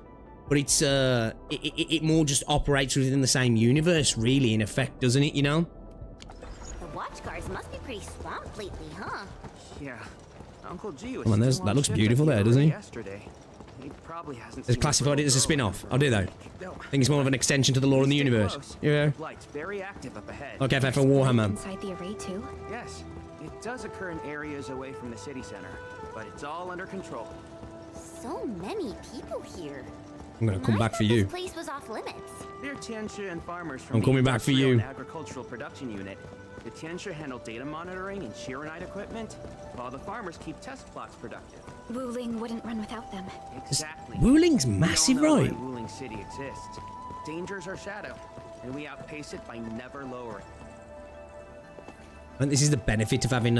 but it's it more just operates within the same universe, really, in effect, doesn't it? You know? The watch guards must be pretty swamped lately, huh? Yeah. Uncle G was Come on, still that on looks shift beautiful at the there, doesn't he? Yesterday. He probably hasn't They've seen classified it as a little girl spin-off. I'll do though. No. I think it's more of an extension to the lore in the Stay universe. close. Yeah. Light's very active up ahead. Okay, for Warhammer. Inside the array too? Yes. It does occur in areas away from the city center, but it's all under control. So many people here. I'm gonna come I back thought for you. This place was off limits. They're Tianxia and farmers from I'm the coming back for Industrial you. and Agricultural Production Unit. The Tianxia handle data monitoring and Shiranite equipment, while the farmers keep test plots productive. Wuling wouldn't run without them. Exactly. Wuling's We all massive, know right? why Wuling City exists. Dangers are shadow, and we outpace it by never lowering. And this is the benefit of having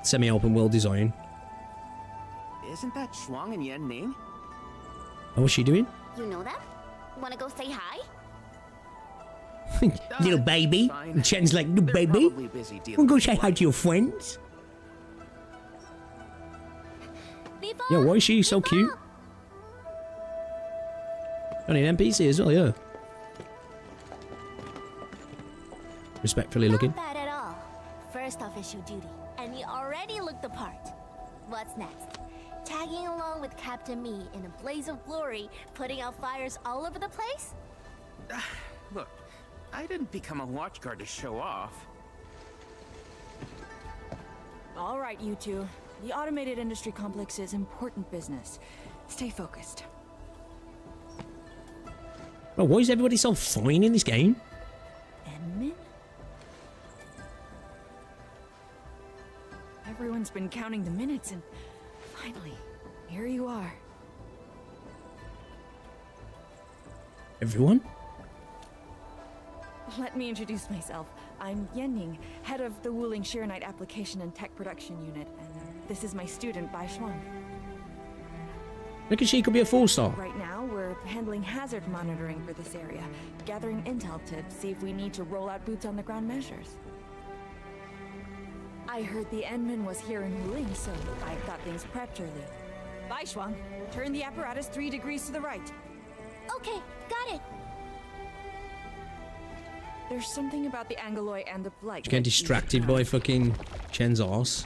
semi-open world design. Isn't that Shuang and Yan Ning? Oh, what's she doing? You know them? Wanna go say hi? Little baby. Fine. And Chen's like, little They're baby. probably busy Wanna dealing go with say hi to your friends? Viva! Yeah, why is she so cute? Only an NPC as well, yeah. Respectfully looking. Not bad at all. First official duty, and you already look the part. What's next? Tagging along with Captain Me in a blaze of glory, putting out fires all over the place? Look, I didn't become a watchguard to show off. All right, you two. The automated industry complex is important business. Stay focused. Oh, why is everybody so fine in this game? Enmin? Everyone's been counting the minutes and finally, here you are. Everyone? Let me introduce myself. I'm Yenning, head of the Wuling Shiranite Application and Tech Production Unit, and this is my student, Bai Shuang. Reckon she could be a 4-star. Right now, we're handling hazard monitoring for this area, gathering intel to see if we need to roll out boots-on-the-ground measures. I heard the Endman was here in Wuling, so I got things prepped early. Bai Shuang, turn the apparatus 3 degrees to the right. Okay, got it. There's something about the Angoloi and the Blight. She getting distracted by fucking Chen's arse.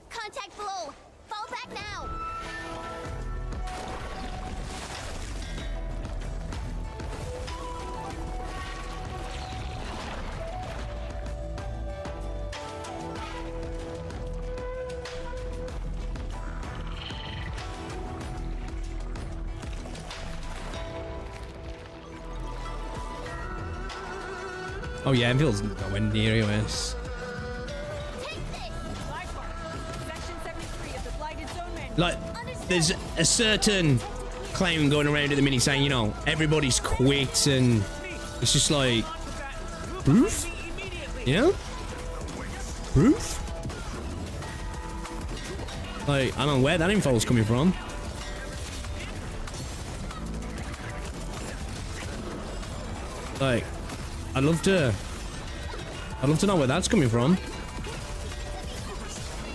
Contact below. Fall back now. Oh yeah, Enfield's nowhere near US. Like, there's a certain claim going around at the minute saying, you know, everybody's quit and it's just like, proof? You know? Proof? Like, I don't know where that info's coming from. Like, I'd love to know where that's coming from.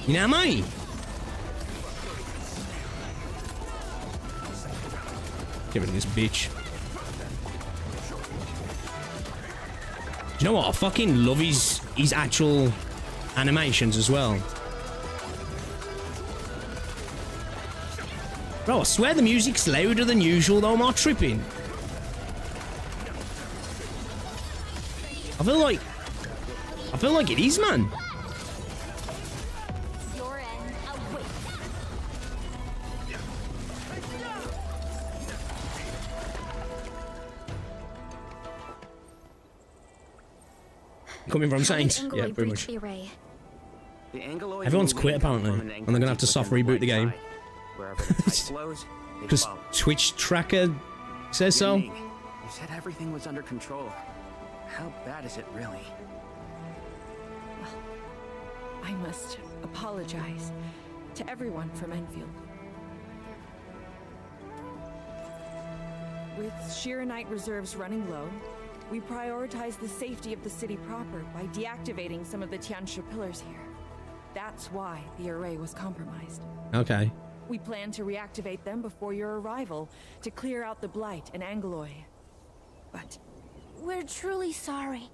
You know what I mean? Get rid of this bitch. Do you know what? I fucking love his actual animations as well. Bro, I swear the music's louder than usual though, I'm not tripping. I feel like it is, man. Your end awaits. Coming from Saints. Angoloi Yeah, pretty breached much. the array. The Angoloi Everyone's and quit, Wuling apparently, come from an and they're gonna have to anchor soft deep reboot within the game. Blight side. Wherever the tide flows, they Because follow. Twitch tracker says so. Yan Ning, you said everything was under control. How bad is it really? I must apologize to everyone from Endfield. With Shiranite reserves running low, we prioritize the safety of the city proper by deactivating some of the Tianxia pillars here. That's why the array was compromised. Okay. We plan to reactivate them before your arrival, to clear out the Blight and Angloy. But We're truly sorry.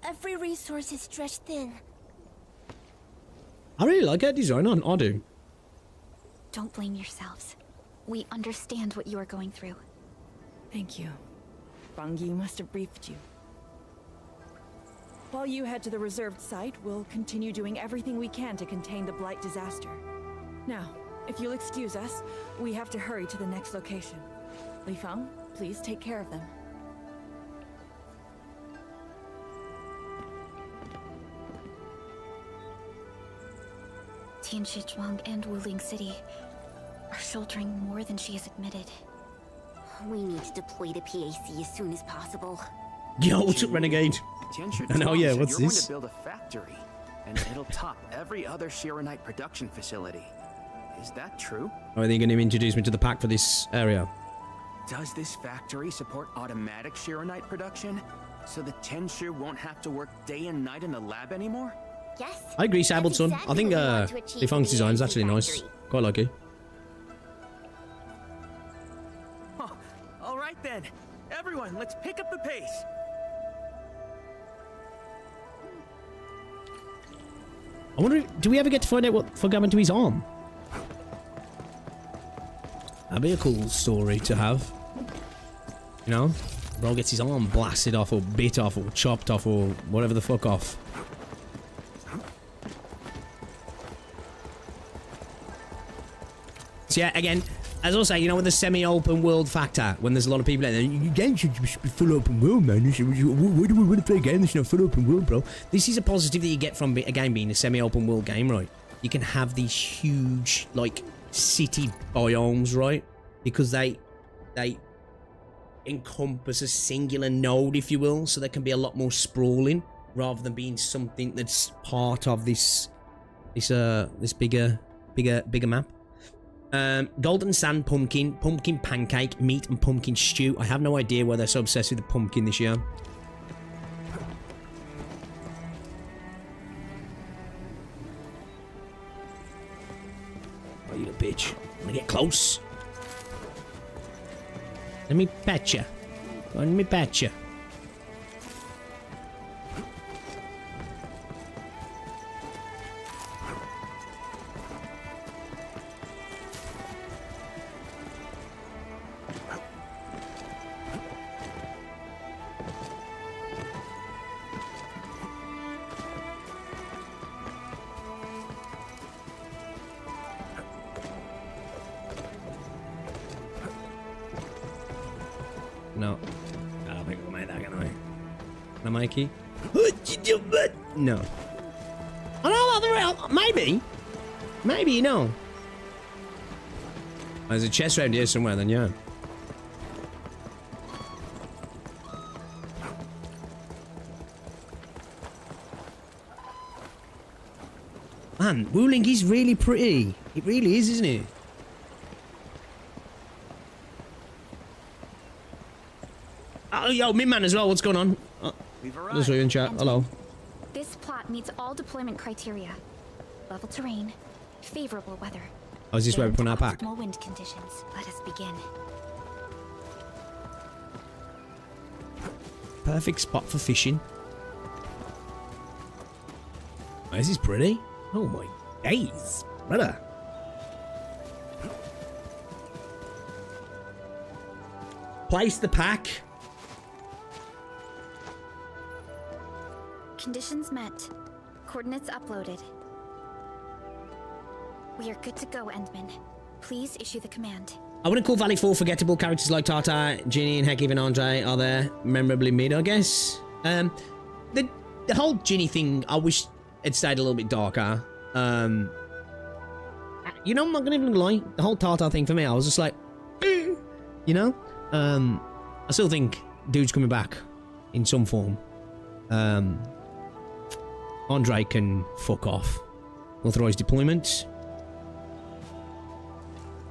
Every resource is stretched thin. I really like her design. I do. Don't blame yourselves. We understand what you are going through. thank you. Fungi must have briefed you. While you head to the reserved site, we'll continue doing everything we can to contain the Blight disaster. Now, if you'll excuse us, we have to hurry to the next location. Li Feng, please take care of them. Tianshizhuang and Wuling City are sheltering more than she has admitted. We need to deploy the PAC as soon as possible. Yo, what's up, Renegade? And oh yeah, what's you're this? Going to build a factory, and it'll top every other Shironite production facility. Is that true? Oh, are they going to introduce me to the pack for this area? Does this factory support automatic Shironite production, so the Tenshu won't have to work day and night in the lab anymore? Yes. I agree, Sabled Son. That's I think exactly what we want to Li achieve Feng's with the design is AIC actually nice. factory. Quite like it. Oh, all right then. Everyone, let's pick up the pace. I wonder, do we ever get to find out what fuck happened to his arm? That'd be a cool story to have. You know? Bro gets his arm blasted off or bit off or chopped off or whatever the fuck off. So yeah, again, as I was saying, you know, with the semi-open world factor, when there's a lot of people out there, you games should be full open world, man. Why do we want to play a game that's not full open world, bro? This is a positive that you get from a game being a semi-open world game, right? You can have these huge, like, city biomes, right? Because they encompass a singular node, if you will, so they can be a lot more sprawling rather than being something that's part of this bigger map. Golden sand pumpkin, pumpkin pancake, meat and pumpkin stew. I have no idea why they're so obsessed with the pumpkin this year. Oh, you little bitch. Wanna get close? Let me pet you. Let me pet you. No. I don't think we'll make that, can I? Can I, Mikey? No. I don't know, maybe. Maybe, you know. There's a chest around here somewhere, then, yeah. Man, Wuling is really pretty. It really is, isn't it? Oh, yo, Midman as well. What's going on? There's you in chat. Hello. This plot meets all deployment criteria. Level terrain, favorable weather. Oh, is this where we put our pack? Optimal wind conditions. Let us begin. Perfect spot for fishing. Oh, this is pretty. Oh my days, brother. Place the pack. Conditions met. Coordinates uploaded. We are good to go, Endman. Please issue the command. I wouldn't call Valley 4 forgettable. Characters like Tata, Ginny, and heck, even Andre are there memorably mid, I guess. The whole Ginny thing, I wish it stayed a little bit darker. You know, I'm not gonna even lie. The whole Tata thing for me, I was just like, you know. I still think dude's coming back in some form. Andre can fuck off. Authorize deployment.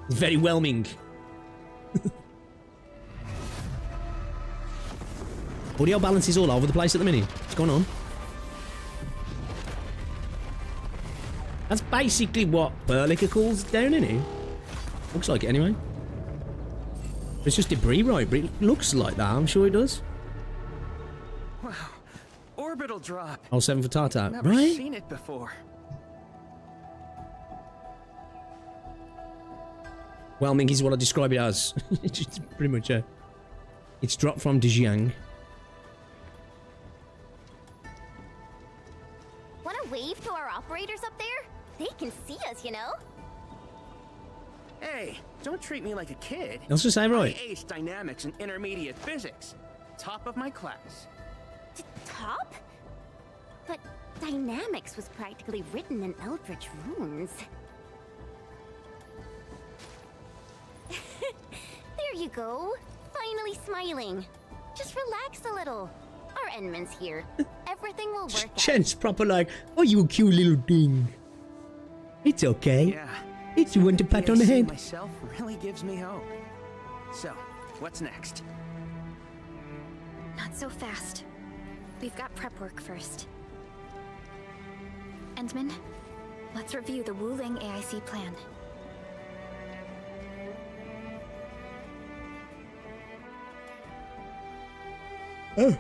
Very whelming. Audio balance is all over the place at the minute. What's going on? That's basically what Burlicker calls down, isn't it? Looks like it anyway. It's just debris, right? But it looks like that. I'm sure it does. Wow. Orbital drop. Oh, 7 for Tata. Never Right? seen it before. Whelming is what I describe it as. It's pretty much a... It's dropped from Dejiang. Want to wave to our operators up there? They can see us, you know? Hey, don't treat me like a kid. That's just say right. I aced dynamics and intermediate physics. Top of my class. Top? But dynamics was practically written in Eldritch runes. There you go. Finally smiling. Just relax a little. Our Endman's here. Everything will work out. Chen's proper like, oh, you cute little thing. It's okay. Yeah. It's one to pat on the head. Myself really gives me hope. So, what's next? Not so fast. We've got prep work first. Endman, let's review the Wuling AIC plan. Yeah.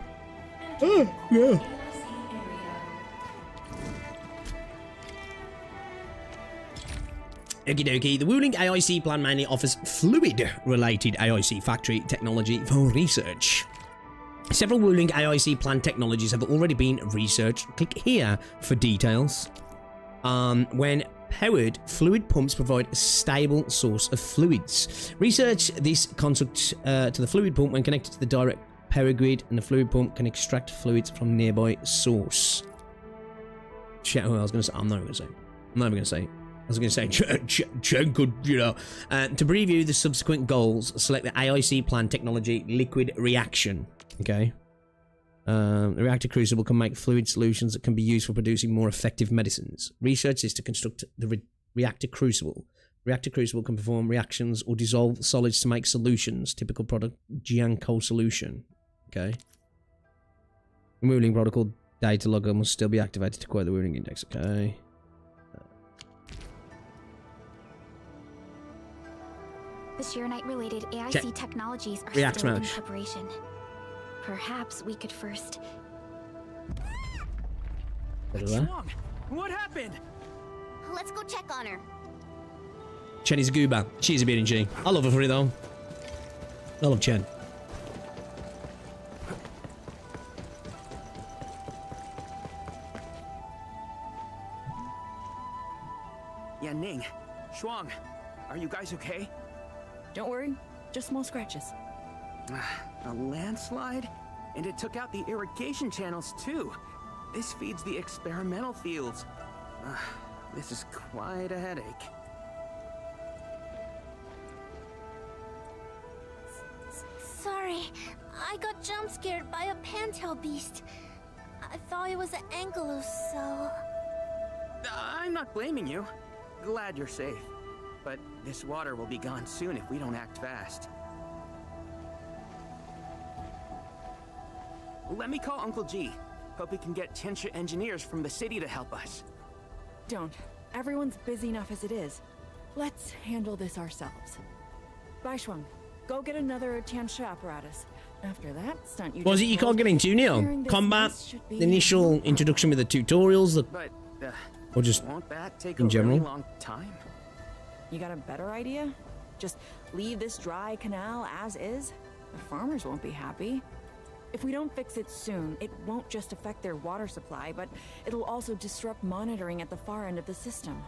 Okie dokie, the Wuling AIC plan mainly offers fluid-related AIC factory technology for research. Several Wuling AIC plan technologies have already been researched. Click here for details. When powered, fluid pumps provide a stable source of fluids. Research this construct to the fluid pump when connected to the direct power grid, and the fluid pump can extract fluids from nearby source. Shit, I was going to say. I'm not even going to say. I'm not even going to say. I was going to say, Chen could, you know. To preview the subsequent goals, select the AIC plan technology liquid reaction. Okay. The reactor crucible can make fluid solutions that can be used for producing more effective medicines. Research is to construct the reactor crucible. Reactor crucible can perform reactions or dissolve solids to make solutions. Typical product, Jiangco solution. Okay. Wuling protocol data logger must still be activated to acquire the Wuling index. Okay. The Sheernite-related AIC technologies are React still in smash. preparation. Perhaps we could first... What's wrong? What happened? Let's go check on her. Chen is a goober. She's a bit, isn't she? I love her for it though. I love Chen. Yan Ning, Shuang, are you guys okay? Don't worry, just small scratches. A landslide? And it took out the irrigation channels too. This feeds the experimental fields. This is quite a headache. Sorry, I got jump scared by a pantail beast. I thought it was an ankylos, so... I'm not blaming you. Glad you're safe. But this water will be gone soon if we don't act fast. Let me call Uncle G. Hope we can get Tinsha engineers from the city to help us. Don't. Everyone's busy enough as it is. Let's handle this ourselves. Baishuang, go get another Tiansha apparatus. After that, stunt you... What was it you can't get into, Neil? Combat, the initial introduction with the tutorials, But, or just won't that take in a general? really long time? You got a better idea? Just leave this dry canal as is? The farmers won't be happy. If we don't fix it soon, it won't just affect their water supply, but it'll also disrupt monitoring at the far end of the system.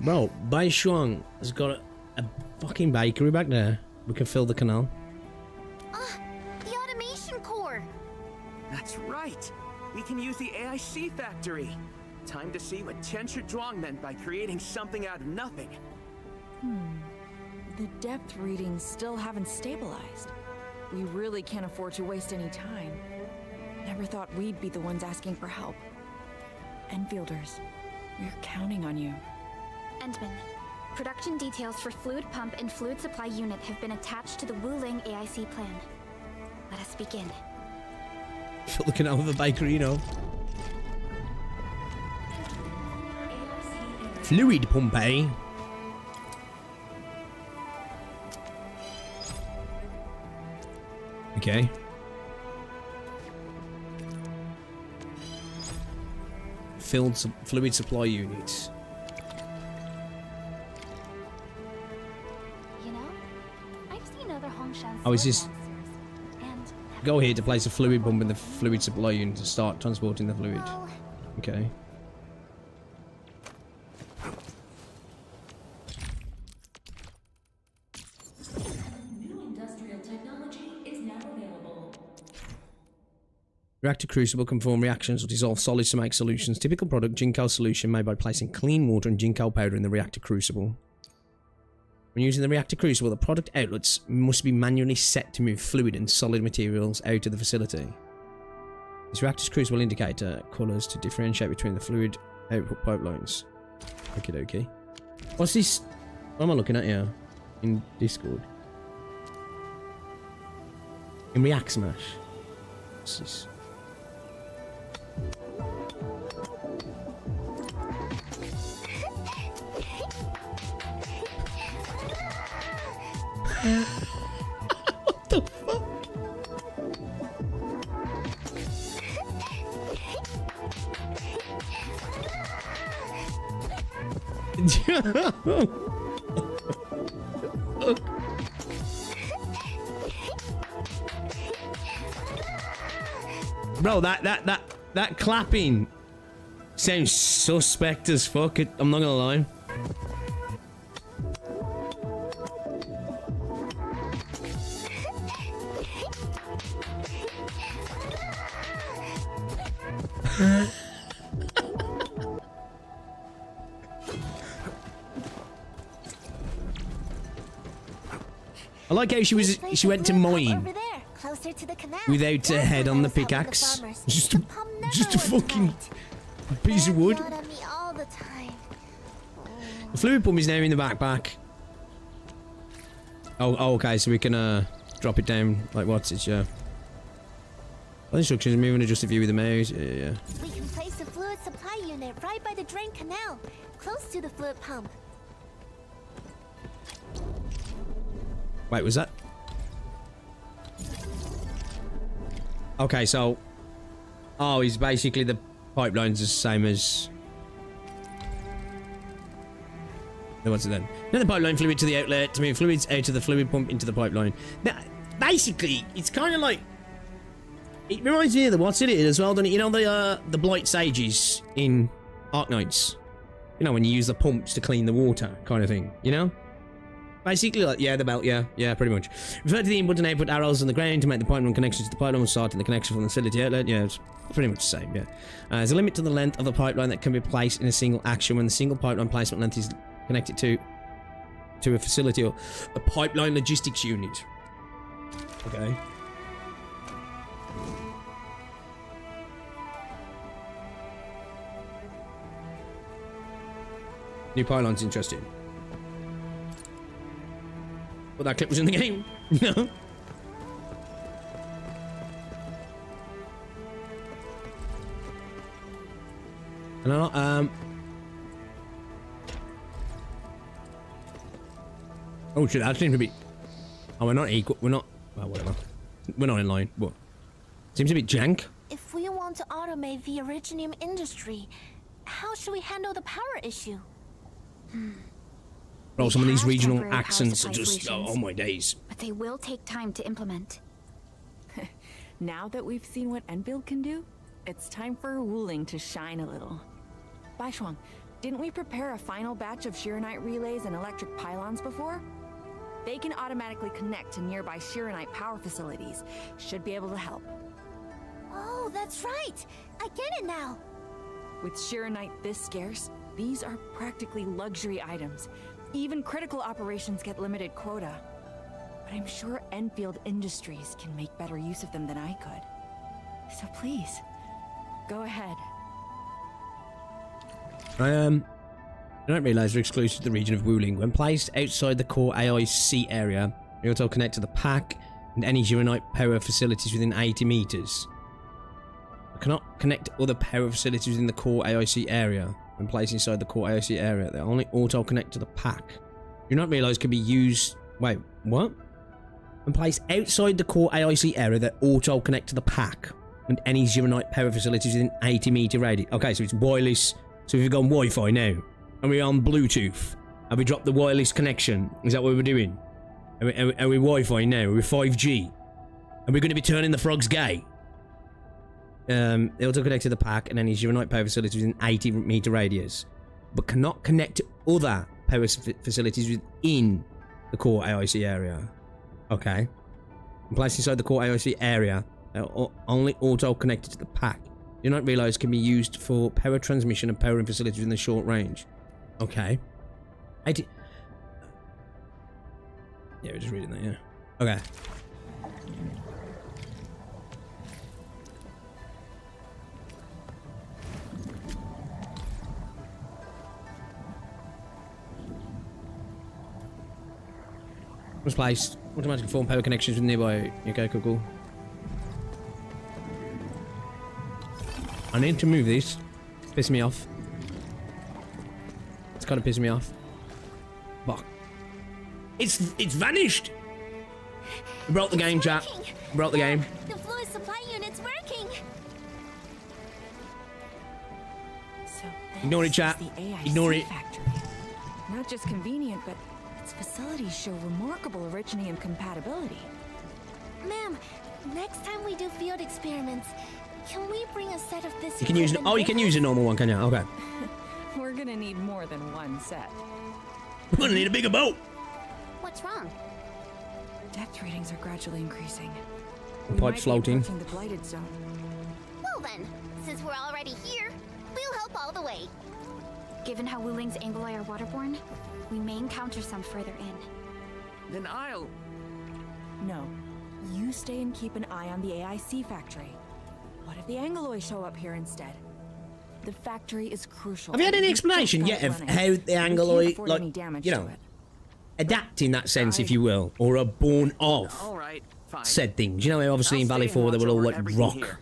Bro, Baishuang has got a fucking bakery back there. We can fill the canal. The automation core! That's right. We can use the AIC factory. Time to see what Tianshi Zhuang meant by creating something out of nothing. The depth readings still haven't stabilized. We really can't afford to waste any time. Never thought we'd be the ones asking for help. Enfielders, we're counting on you. Endman, production details for fluid pump and fluid supply unit have been attached to the Wuling AIC plan. Let us begin. Fill the canal with a bakery, you know. Fluid pump, eh? Okay. Fluid supply units. You know, I've seen other Hongshan Oh, is this- sword masters, and Go here to place a fluid pump in the fluid supply unit to start transporting the fluid. Well, Okay. New industrial technology is now available. Reactor crucible can form reactions or dissolve solids to make solutions. Typical product, Jinko solution made by placing clean water and Jinko powder in the reactor crucible. When using the reactor crucible, the product outlets must be manually set to move fluid and solid materials out of the facility. This reactor's crucible indicator colours to differentiate between the fluid output pipelines. Okie dokie. What's this? What am I looking at here? In Discord. In React Smash. What's this? What the fuck? Bro, that clapping sounds suspect as fuck. I'm not gonna lie. I like how she went to mine over there, closer to the canal. without her head on the pickaxe. Just a fucking piece of wood. Yelled at me all the time. The fluid pump is now in the backpack. Oh, okay, so we can drop it down like what's it? Yeah. All instructions move and adjust the view with the mouse. Yeah. We can place the fluid supply unit right by the drain canal, close to the fluid pump. Wait, was that? Okay, so... Oh, he's basically the pipeline's the same as... No, what's it then? Now the pipeline fluid to the outlet to move fluids out of the fluid pump into the pipeline. Now, basically, it's kind of like... It reminds me of the what's in it as well, doesn't it? You know the Blight Sages in Arknights? You know, when you use the pumps to clean the water kind of thing, you know? Basically, like, yeah, the belt, yeah, pretty much. Refer to the input and output arrows on the ground to make the pipeline connection to the pipeline when starting the connection from the facility outlet. Yeah, it's pretty much the same, yeah. There's a limit to the length of the pipeline that can be placed in a single action when the single pipeline placement length is connected to a facility or a pipeline logistics unit. Okay. New pylon's interesting. But that clip was in the game. No. And oh shit, that seems to be... Oh, we're not equal. We're not... Well, whatever. We're not in line. What? Seems a bit jank. If we want to automate the originium industry, how should we handle the power issue? Bro, some of these have regional temporary power accents are supply just... solutions, Oh my days. but they will take time to implement. Now that we've seen what Endfield can do, it's time for Wuling to shine a little. Baishuang, didn't we prepare a final batch of Shiranite relays and electric pylons before? They can automatically connect to nearby Shiranite power facilities. Should be able to help. Oh, that's right! I get it now! With Shiranite this scarce, these are practically luxury items. Even critical operations get limited quota. But I'm sure Endfield Industries can make better use of them than I could. So please, go ahead. I don't realise they're exclusive to the region of Wuling. When placed outside the core AIC area, they also connect to the pack and any Shiranite power facilities within 80 meters. I cannot connect to other power facilities within the core AIC area. When placed inside the core AIC area, they only auto-connect to the pack. You not realise can be used... Wait, what? and placed outside the core AIC area that auto-connect to the pack and any Zero-Night power facilities within 80-meter radius. Okay, so it's wireless. So we've gone Wi-Fi now. And we're on Bluetooth. Have we dropped the wireless connection? Is that what we're doing? Are we Wi-Fi now? Are we 5G? Are we going to be turning the frogs gay? They also connect to the pack and any Zero-Night power facilities within 80-meter radius, but cannot connect to other power facilities within the core AIC area. Okay. And placed inside the core AIC area, only auto-connected to the pack. Zero-Night relays can be used for power transmission and powering facilities within the short range. Okay. Yeah, we're just reading that, yeah. Okay. Was placed. Automatically form power connections with nearby. Okay, cool. I need to move these. It's pissing me off. It's kind of pissing me off. Fuck. It's vanished. We broke the game, chat. Broke the game. The fluid supply unit's working. So Ignore it, chat. Ignore it. Factory. Not just convenient, but its facilities show remarkable originium compatibility. Ma'am, next time we do field experiments, can we bring a set of this? You can use. Oh, you can use a normal one, can you? Okay. We're gonna need more than one set. We're gonna need a bigger boat. What's wrong? Depth readings are gradually increasing. The We might pipe's be floating. approaching the blighted zone. Well then, since we're already here, we'll help all the way. Given how Wuling's Angoloi are waterborne, we may encounter some further in. Then I'll... No. You stay and keep an eye on the AIC factory. What if the Angoloi show up here instead? The factory is crucial. Have you had any We explanation just yet got of it how running. the We can't Angoloi, afford like, any damage you to know, it. adapt in that sense, if you will, or are born of All right, fine. said things? You know, obviously I'll in Valley stay and 4 they watch were all over like everything rock, here.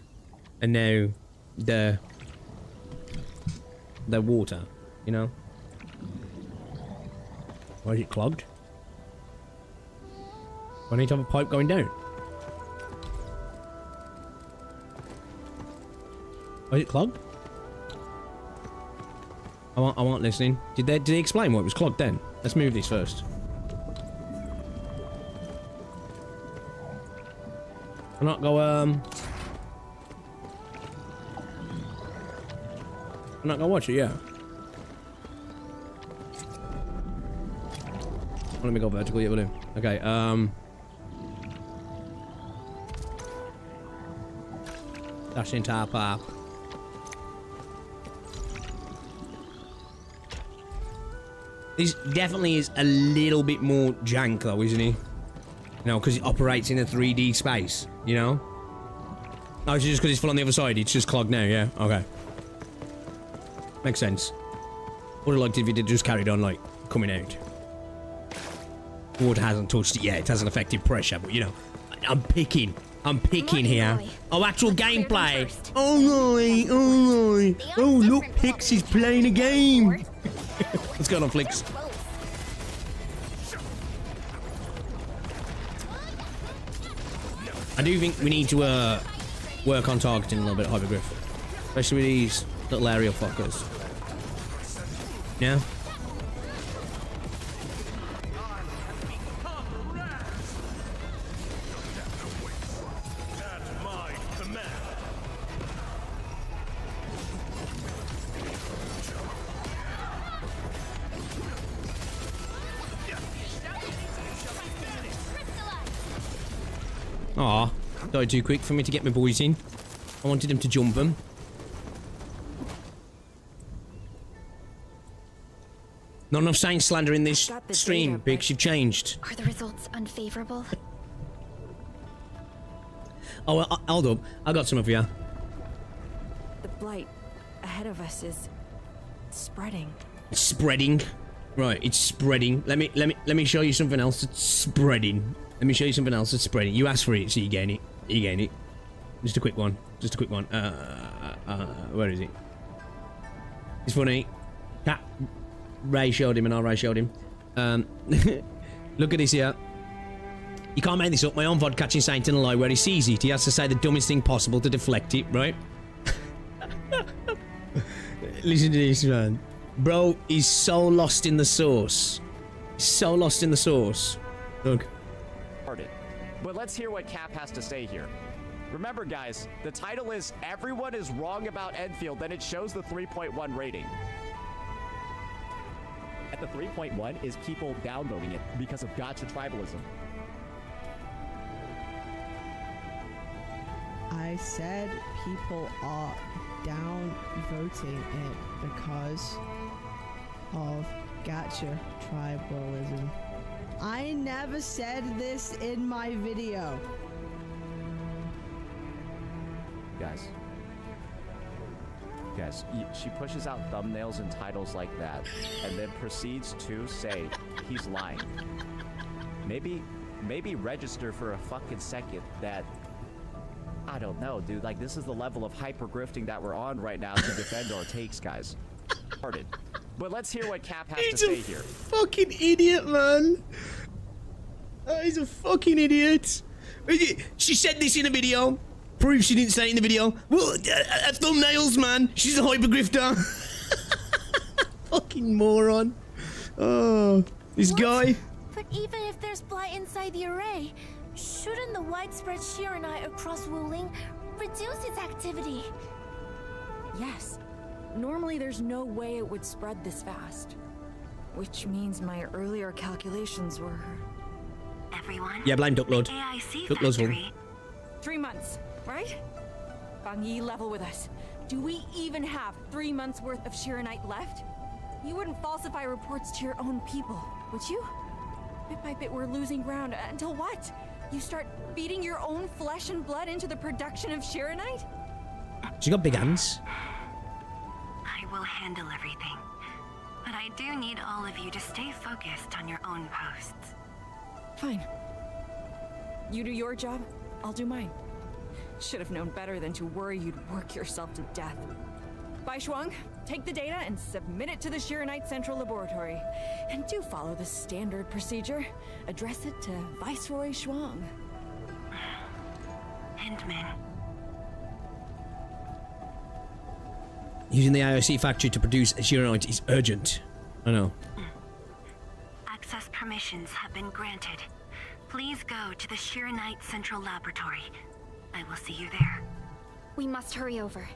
and now they're water. You know. Why is it clogged? I need to have a pipe going down. Why is it clogged? I want listening. Did they explain why it was clogged then? Let's move this first. I'm not go I'm not gonna watch it, yeah. Let me go vertical, yeah, we'll do. Okay, that's the entire path. This definitely is a little bit more jank though, isn't he? You know, because it operates in a 3D space, you know? Oh, it's just because it's full on the other side, it's just clogged now, yeah? Okay. Makes sense. Would have liked it if it just carried on, like, coming out. Water hasn't touched it yet, it hasn't affected pressure, but you know, I'm picking here. Oh, actual gameplay. Alright. Oh, look, Pix is playing a game. What's going on, Flix? I do think we need to work on targeting a little bit of Hypocrisy, especially with these little aerial fuckers. Yeah. Aw, died too quick for me to get my boys in. I wanted them to jump them. Not enough Saint slander in this stream, Biggs. You've changed. Are the results unfavorable? Oh, well, hold up. I got some of you. The blight ahead of us is spreading. It's spreading. Right, it's spreading. Let me show you something else that's spreading. Let me show you something else that's spreading. You asked for it, so you gain it. You gain it. Just a quick one. Just a quick one. Where is it? It's funny. Cat Ray showed him and I Ray showed him. Look at this here. You can't make this up. My own VOD catching Saint in a lie where he sees it. He has to say the dumbest thing possible to deflect it, right? Listen to this, man. Bro, he's so lost in the sauce. So lost in the sauce. Look. But let's hear what Cap has to say here. Remember, guys, the title is Everyone is Wrong About Endfield, then it shows the 3.1 rating. At the 3.1 is people downvoting it because of Gacha tribalism. I said people are downvoting it because of Gacha tribalism. I never said this in my video. Guys, she pushes out thumbnails and titles like that, and then proceeds to say he's lying. Maybe register for a fucking second that, I don't know, dude, like this is the level of hyper-grifting that we're on right now to defend our takes, guys. But let's hear what Cap has to say here. Fucking idiot, man. He's a fucking idiot. She said this in a video. Proof she didn't say it in the video. Well, thumbnails, man. She's a hyper-grifter. Fucking moron. Oh, this guy. But even if there's blight inside the array, shouldn't the widespread Shiranite across Wuling reduce its activity? Yes. Normally there's no way it would spread this fast. Which means my earlier calculations were... Everyone? Yeah, blame Ducklord. Ducklord's wrong. 3 months, right? Bang Yi, level with us. Do we even have 3 months worth of Shiranite left? You wouldn't falsify reports to your own people, would you? Bit by bit we're losing ground until what? You start feeding your own flesh and blood into the production of Shiranite? She got big hands. I will handle everything. But I do need all of you to stay focused on your own posts. Fine. You do your job, I'll do mine. Should have known better than to worry you'd work yourself to death. Bai Shuang, take the data and submit it to the Shiranite Central Laboratory. And do follow the standard procedure. Address it to Viceroy Shuang. Endman. Using the IOC factory to produce a Shiranite is urgent. I know. Access permissions have been granted. Please go to the Shiranite Central Laboratory. I will see you there. We must hurry over.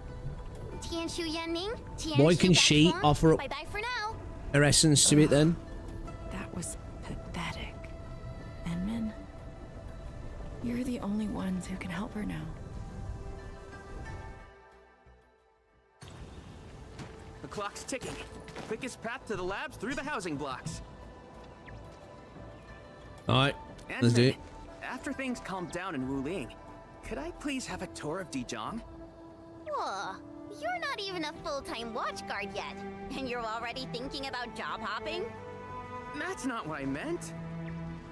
Why can she offer up Bye-bye for now. her essence to it then? That was pathetic. Endman, you're the only ones who can help her now. The clock's ticking. Quickest path to the labs through the housing blocks. Alright, let's do it. After things calm down in Wuling, could I please have a tour of Dijiang? Whoa, you're not even a full-time watchguard yet, and you're already thinking about job hopping? That's not what I meant.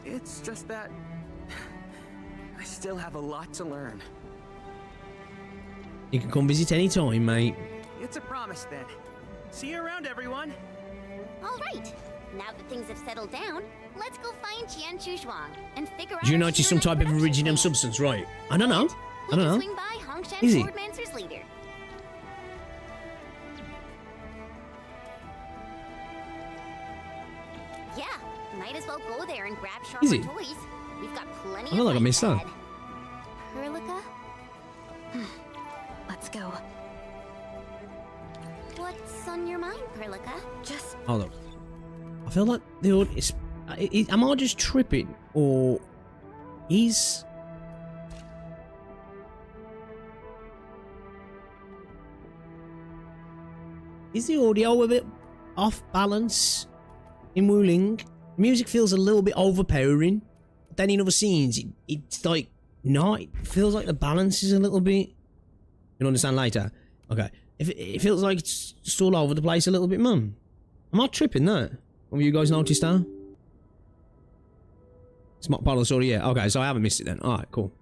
It's just that I still have a lot to learn. You can come visit any time, mate. It's a promise then. See you around, everyone. All right. Now that things have settled down, let's go find Jianchu Zhuang and figure out. Do you notice some type of iridium substance, right? I don't know. I don't know. Swing by Hongshan Is it? Swordmancer's later. Yeah, might as well go there and grab Is sharper it? toys. We've got plenty I feel like I missed that. Perlica? Let's go. What's on your mind, Perlica? Just Hold on. I feel like the audience. Am I just tripping, or is the audio a bit off balance in Wuling? Music feels a little bit overpowering. Then in other scenes, it's like not. It feels like the balance is a little bit. You'll understand later. Okay. If it feels like it's just all over the place a little bit, Mum. Am I tripping that? Have you guys noticed that? Smart Parlor sorry, yeah. Okay, so I haven't missed it then. Alright, cool.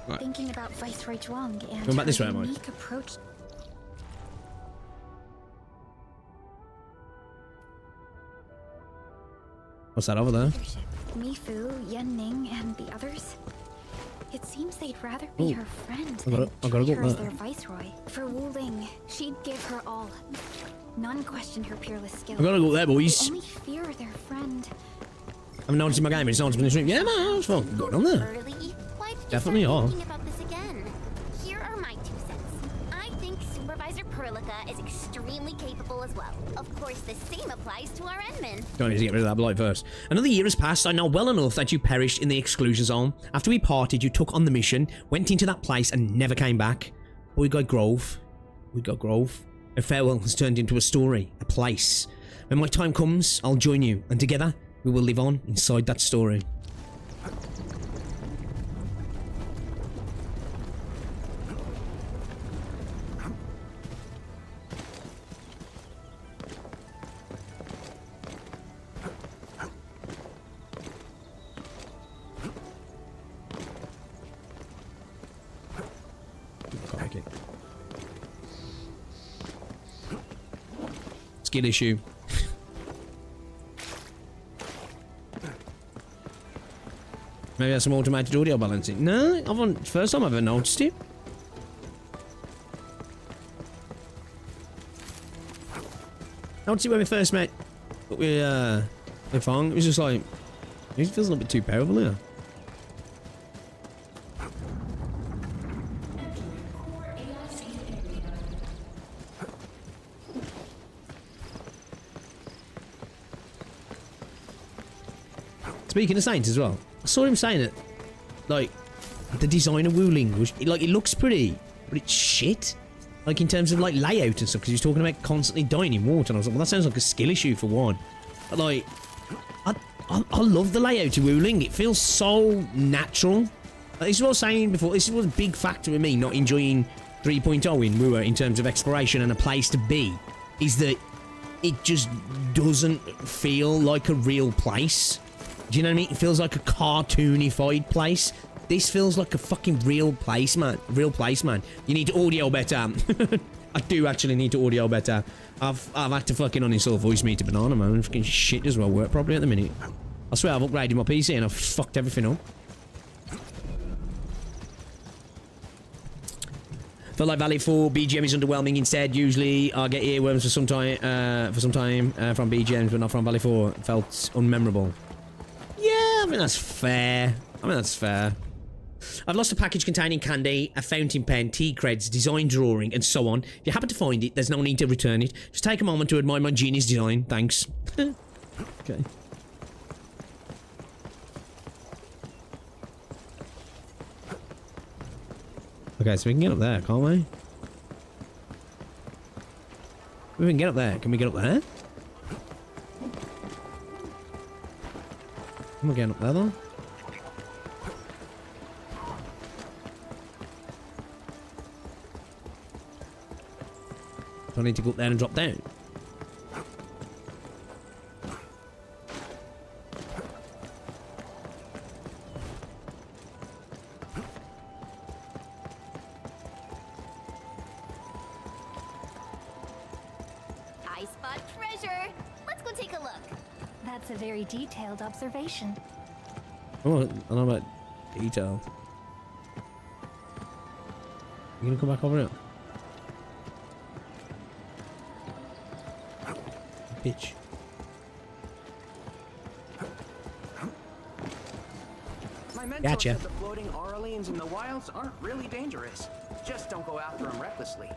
Right. Thinking about Viceroy Zhuang and Going back this way, her am I? unique approach. What's that over there? Leadership. Mifu, Yan Ning, and the others. It seems they'd rather be Ooh. her friend I gotta than go treat her up as there. their viceroy. For Wuling, she'd give her all. None question her peerless skill. I gotta go up there, boys. They only fear their friend. I'm noticing my game, but it's not been in stream. Yeah, man, I was fucking going on there. Early? Why did you Definitely start are. thinking about this again? Here are my 2 cents. I think Supervisor Perlica is extremely capable as well. Of course, the same applies to our Endman. Don't need to get rid of that blight first. Another year has passed. I know well enough that you perished in the exclusion zone. After we parted, you took on the mission, went into that place, and never came back. But we got Grove. We got Grove. A farewell has turned into a story, a place. When my time comes, I'll join you, and together we will live on inside that story. Okay. Skill issue. Maybe that's some automated audio balancing. No, first time I've ever noticed it. Noticed it when we first met with Fong. It was just like, he feels a little bit too powerful here. Speaking of Saints as well, I saw him saying it. Like, the design of Wuling was, like, it looks pretty, but it's shit. Like, in terms of, like, layout and stuff, because he was talking about constantly dying in water, and I was like, well, that sounds like a skill issue for one. But, like, I love the layout of Wuling. It feels so natural. Like, this is what I was saying before. This was a big factor with me not enjoying 3.0 in Wua in terms of exploration and a place to be, is that it just doesn't feel like a real place. Do you know what I mean? It feels like a cartoonified place. This feels like a fucking real place, man. Real place, man. You need to audio better. I do actually need to audio better. I've had to fucking uninstall Voice Meter Banana, man. Fucking shit does well work properly at the minute. I swear I've upgraded my PC and I've fucked everything up. Felt like Valley 4 BGM is underwhelming. Instead, usually I get earworms for some time from BGMs, but not from Valley 4. It felt unmemorable. Yeah, I mean that's fair. I've lost a package containing candy, a fountain pen, tea creds, design drawing, and so on. If you happen to find it, there's no need to return it. Just take a moment to admire my genius design. Thanks. Okay. Okay, so we can get up there, can't we? We can get up there. Can we get up there? Am I getting up there though? Do I need to go up there and drop down? I spot treasure. Let's go take a look. That's a very detailed observation. Oh, I don't know about detail. You gonna come back over here? Bitch. My mentor Gotcha. said the floating Aurelians in the wilds aren't really dangerous. Just don't go after them recklessly.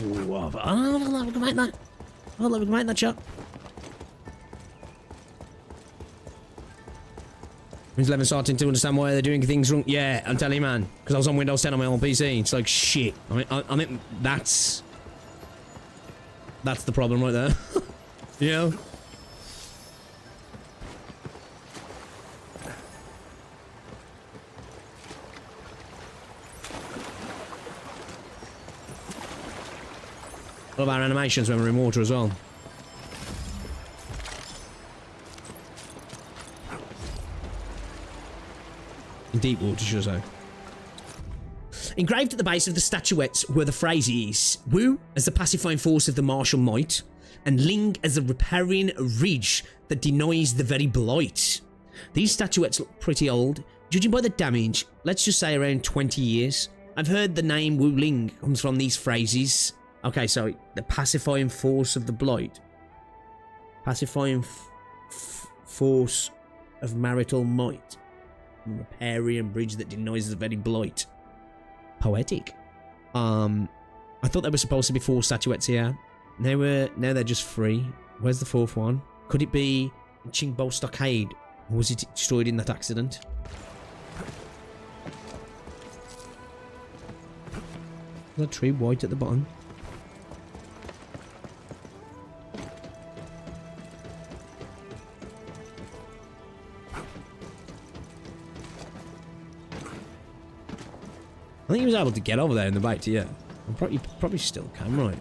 Ooh, I don't know if we can make that. I don't know if we can make that shot. Means Levin starting to understand why they're doing things wrong. Yeah, I'm telling you, man. Because I was on Windows 10 on my own PC. It's like shit. I mean, that's the problem right there. You know? All of our animations when we're in water as well. In deep water, should I say. Engraved at the base of the statuettes were the phrases Wu as the pacifying force of the martial might, and Ling as the riparian ridge that denies the very blight. These statuettes look pretty old. Judging by the damage, let's just say around 20 years. I've heard the name Wuling comes from these phrases. Okay, so the pacifying force of the blight. Pacifying force of marital might. Riparian bridge that denies the very blight. Poetic. I thought there were supposed to be 4 statuettes here. Now they're just 3. Where's the 4th one? Could it be Qingbo Stockade? Or was it destroyed in that accident? Is that tree white at the bottom? I think he was able to get over there in the bait, yeah. You probably still can, right?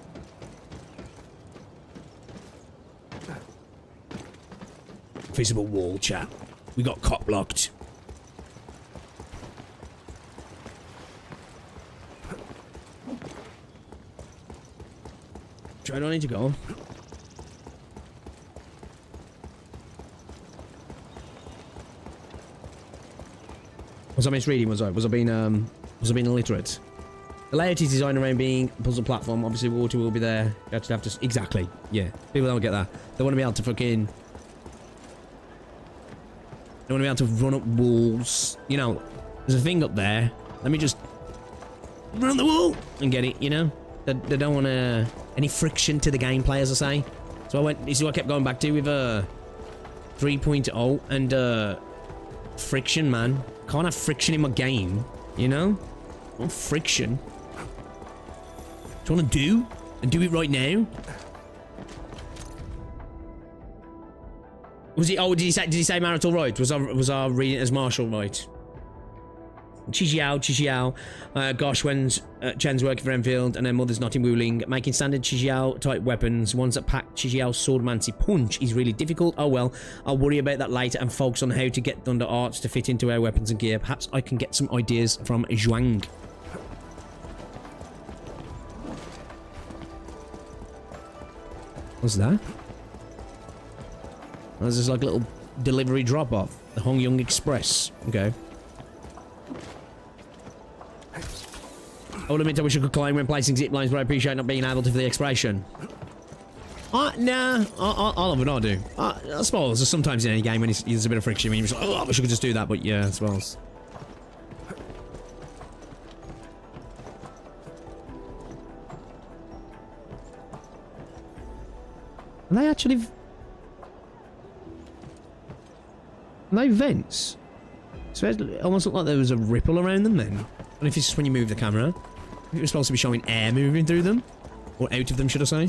Visible wall, chat. We got cock blocked. Where do I need to go? Was I misreading? Was I being illiterate? The layout is designed around being a puzzle platform. Obviously, water will be there. You actually have to... Exactly. Yeah. People don't get that. They want to be able to fucking... They want to be able to run up walls. You know, there's a thing up there. Let me just... run the wall! And get it, you know? They don't want any friction to the gameplay, as I say. So this is what I kept going back to with 3.0 and friction, man. Can't have friction in my game, you know? I want friction. Do you want to do? And do it right now? Was it? Oh, did he say marital right? Was I reading it as martial right? Chijiao. Gosh, when's Chen's working for Endfield and her mother's not in Wuling. Making standard Chijiao type weapons, ones that pack Chijiao's swordmancy punch, is really difficult. Oh well, I'll worry about that later and focus on how to get Thunder Arts to fit into our weapons and gear. Perhaps I can get some ideas from Zhuang. What's that? There's this like little delivery drop-off. The Hongyong Express. Okay. I would admit I wish I could climb when placing zip lines, but I appreciate not being able to for the expression. Nah, I'll have what I do. I suppose there's sometimes in any game when there's a bit of friction, when you're just like, oh, I wish I could just do that, but yeah, I suppose. Are they actually... Are they vents? So it almost looked like there was a ripple around them then. But if it's just when you move the camera, it was supposed to be showing air moving through them. Or out of them, should I say.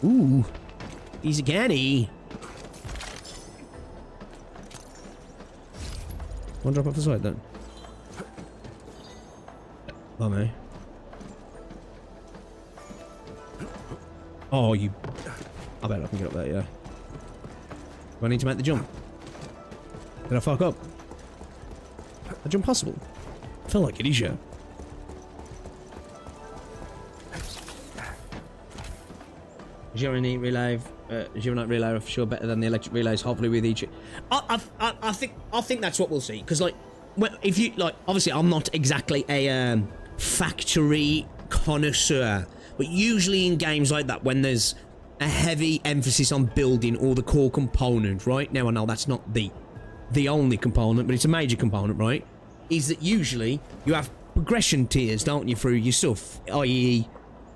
Ooh. Easy candy. One drop off the side then. Bummer. Oh, you... I bet I can get up there, yeah. Do I need to make the jump? Did I fuck up? A jump possible? I feel like it is, yeah. Journey relay, Journey relay are for sure better than the electric relays. Hopefully with each. I think that's what we'll see. Because like, if you like, obviously I'm not exactly a factory connoisseur, but usually in games like that, when there's a heavy emphasis on building all the core component, right? Now I know that's not the only component, but it's a major component, right? Is that usually you have progression tiers, don't you, through your stuff, i.e.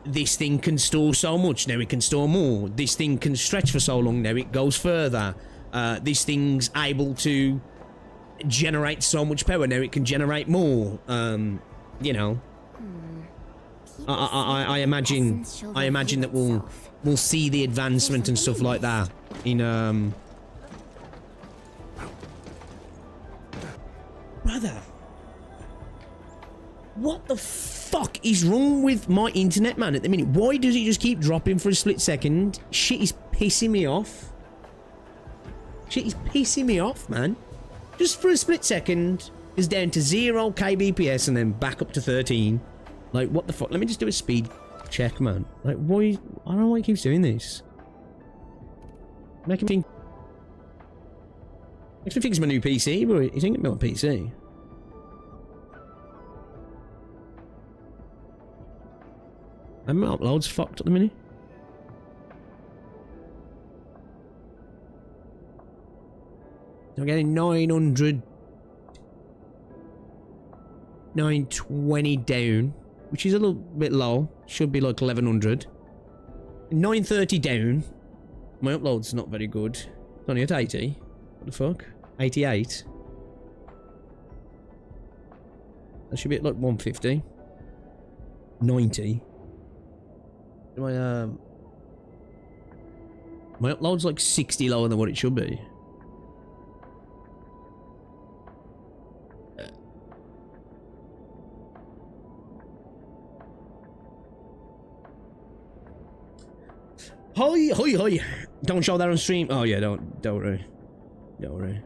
this thing can store so much, now it can store more. This thing can stretch for so long, now it goes further. This thing's able to generate so much power, now it can generate more. You know. I imagine that we'll see the advancement and stuff like that in Brother. What the fuck is wrong with my internet, man, at the minute? Why does it just keep dropping for a split second? Shit is pissing me off. Shit is pissing me off, man. Just for a split second, it's down to 0 kbps and then back up to 13. Like, what the fuck? Let me just do a speed check, man. Like, why? I don't know why it keeps doing this. Makes me think it's my new PC, but it ain't my PC. My upload's fucked at the minute. I'm getting 900, 920 down, which is a little bit low. Should be like 1100. 930 down. My upload's not very good. It's only at 80. What the fuck? 88. That should be at like 150. 90. My upload's like 60 lower than what it should be. Hi. Don't show that on stream. Oh yeah, don't worry. Don't worry.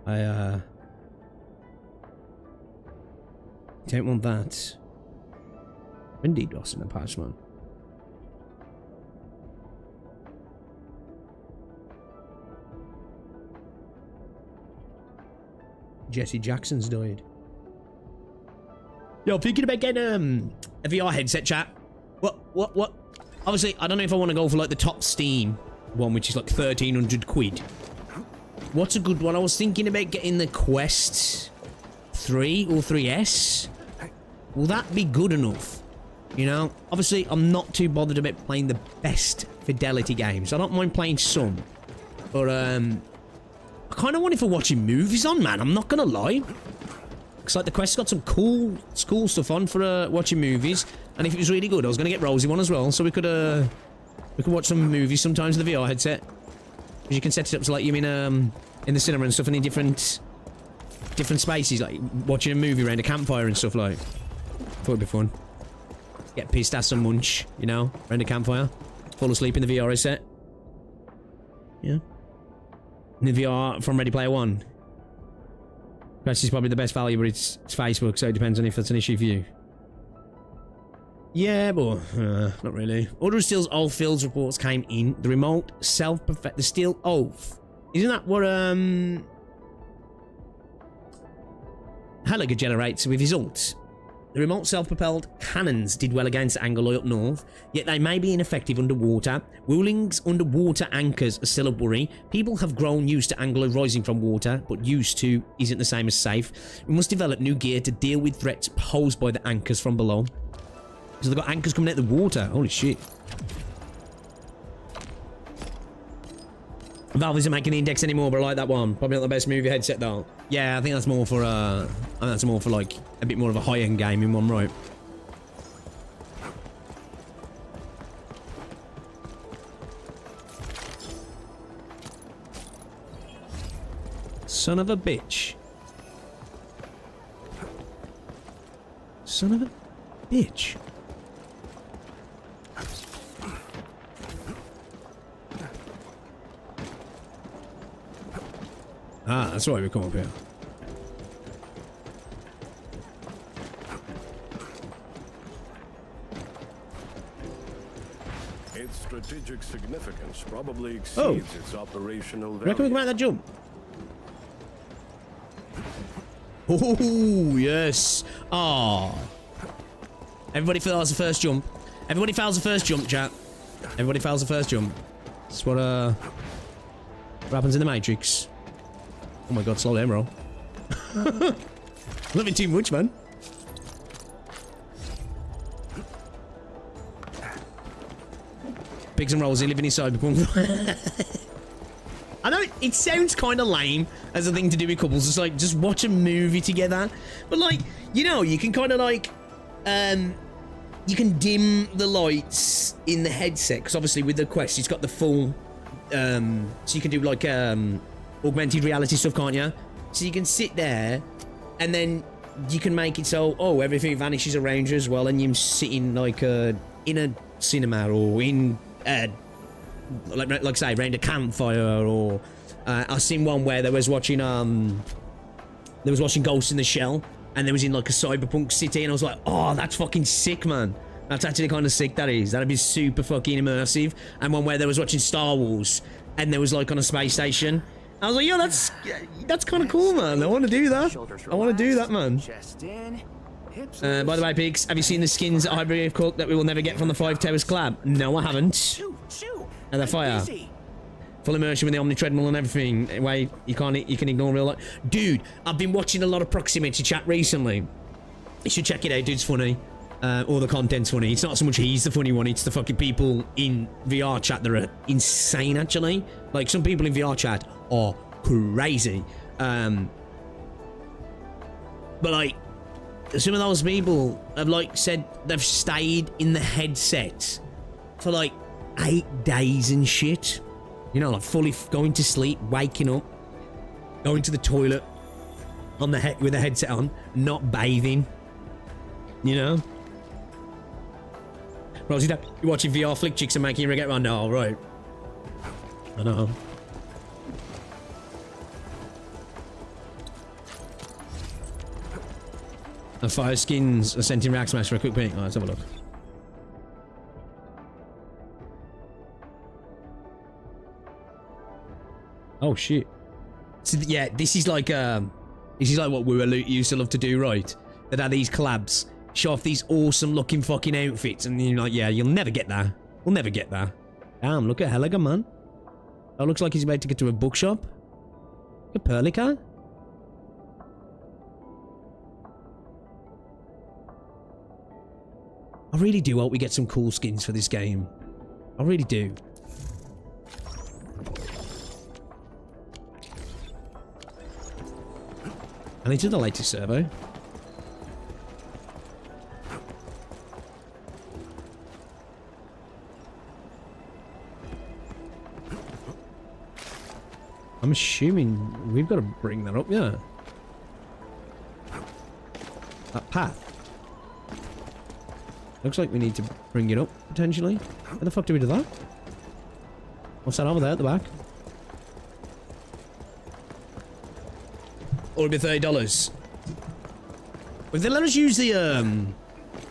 I don't want that. Indeed, lost in the past, man. Jesse Jackson's died. Yo, thinking about getting a VR headset, chat. What? Obviously, I don't know if I want to go for like the top Steam one, which is like 1,300 quid. What's a good one? I was thinking about getting the Quest 3 or 3S. Will that be good enough? You know, obviously, I'm not too bothered about playing the best fidelity games. I don't mind playing some, but I kind of want it for watching movies on, man. I'm not gonna lie. Looks like the Quest's got some cool stuff on for watching movies. And if it was really good, I was gonna get Rosie one as well, so we could watch some movies sometimes with the VR headset. Because you can set it up so like you in the cinema and stuff, and in different spaces, like watching a movie around a campfire and stuff like. Thought it'd be fun. Get pissed, have some munch, you know, around a campfire. Fall asleep in the VR headset. Yeah. And the VR from Ready Player One. Quest is probably the best value, but it's Facebook, so it depends on if that's an issue for you. Yeah, but not really. Order of Steel's old fields reports came in. The remote self-perfect the Steel Oath. Isn't that what Halliger generates with his ult? The remote self-propelled cannons did well against Angoloi up north, yet they may be ineffective underwater. Wuling's underwater anchors are still a worry. People have grown used to Angoloi rising from water, but used to isn't the same as safe. We must develop new gear to deal with threats posed by the anchors from below. So they've got anchors coming out of the water. Holy shit. Valve isn't making the index anymore, but I like that one. Probably not the best movie headset though. Yeah, I think that's more for like a bit more of a high-end gaming one, right? Son of a bitch. Son of a bitch. Ah, that's why we come up here. Its strategic significance probably exceeds its operational value. Reckon we can make that jump? Oh, yes. Ah. Everybody fails the first jump. Everybody fails the first jump, chat. Everybody fails the first jump. That's what happens in the Matrix. Oh my god, slow down, bro. Living too much, man. Pigs and Rosie living in Cyberpunk. I know it sounds kind of lame as a thing to do with couples. It's like, just watch a movie together. But like, you know, you can kind of like, you can dim the lights in the headset. Because obviously with the Quest, it's got the full, so you can do like, augmented reality stuff, can't you? So you can sit there and then you can make it so, oh, everything vanishes around you as well, and you're sitting like in a cinema or in like say around a campfire, or I seen one where they was watching Ghost in the Shell, and they was in like a cyberpunk city, and I was like, oh, that's fucking sick, man. That's actually kind of sick, that is. That'd be super fucking immersive. And one where they was watching Star Wars, and they was like on a space station. I was like, yo, that's kind of cool, man. I want to do that. I want to do that, man. By the way, Pigs, have you seen the skins at Highbury of Cook that we will never get from the Five Towers collab? No, I haven't. And the fire. Full immersion with the Omni treadmill and everything. Wait, you can ignore real life. Dude, I've been watching a lot of proximity chat recently. You should check it out, dude. It's funny. All the content's funny. It's not so much he's the funny one, it's the fucking people in VR chat that are insane, actually. Like, some people in VR chat are crazy. But, like, some of those people have, like, said they've stayed in the headset for, like, 8 days and shit. You know, like, fully going to sleep, waking up, going to the toilet on the with the headset on, not bathing. You know? Rosie, you're watching VR flick chicks and making you regret one. No, right. I know. The fire skins are sent in Rack Smash for a quick peek. Alright, let's have a look. Oh shit. So yeah, this is like what we used to love to do, right? That are these collabs. Show off these awesome looking fucking outfits, and you're like, yeah, you'll never get that. We'll never get that. Damn, look at Helligan, man. That looks like he's about to get to a bookshop. Look at Perlica. I really do hope we get some cool skins for this game. I really do. And into the latest servo. I'm assuming we've got to bring that up, yeah. That path. Looks like we need to bring it up, potentially. How the fuck do we do that? What's that over there at the back? Or it'll be $30. If they let us use the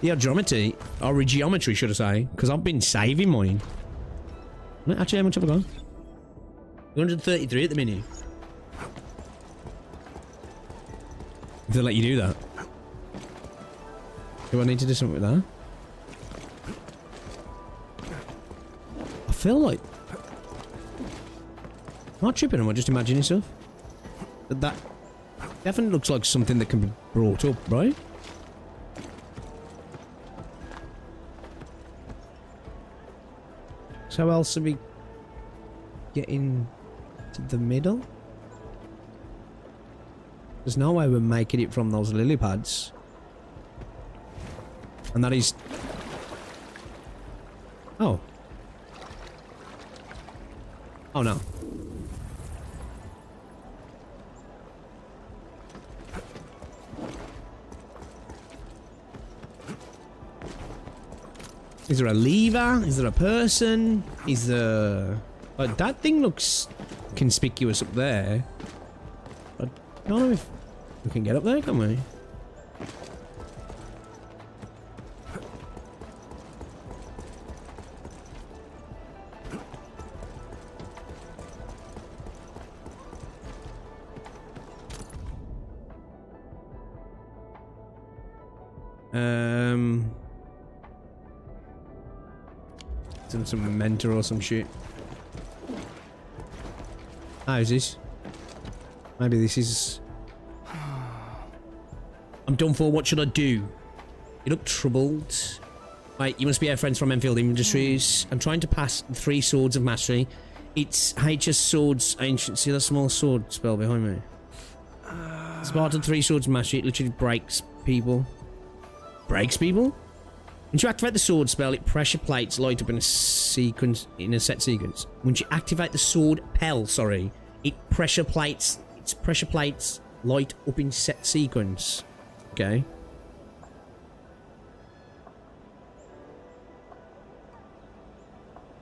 geometry, or geometry, should I say, because I've been saving mine. Actually, how much have I got? 133 at the minute. If they let you do that. Do I need to do something with that? I feel like... I'm not tripping, am I just imagining stuff? But that definitely looks like something that can be brought up, right? So how else are we getting to the middle? There's no way we're making it from those lily pads. And that is... Oh. Oh no. Is there a lever? Is there a person? Is there... Like, that thing looks conspicuous up there. I don't know if we can get up there, can we? Some mentor or some shit. How's this? Maybe this is... I'm done for. What should I do? You look troubled. Right, you must be our friends from Endfield Industries. I'm trying to pass 3 swords of mastery. It's HS swords ancient. See that small sword spell behind me? Spartan 3 swords of mastery. It literally breaks people. Breaks people? Once you activate the sword spell, it pressure plates light up in a sequence, in a set sequence. Once you activate the sword pell, it pressure plates light up in set sequence. Okay.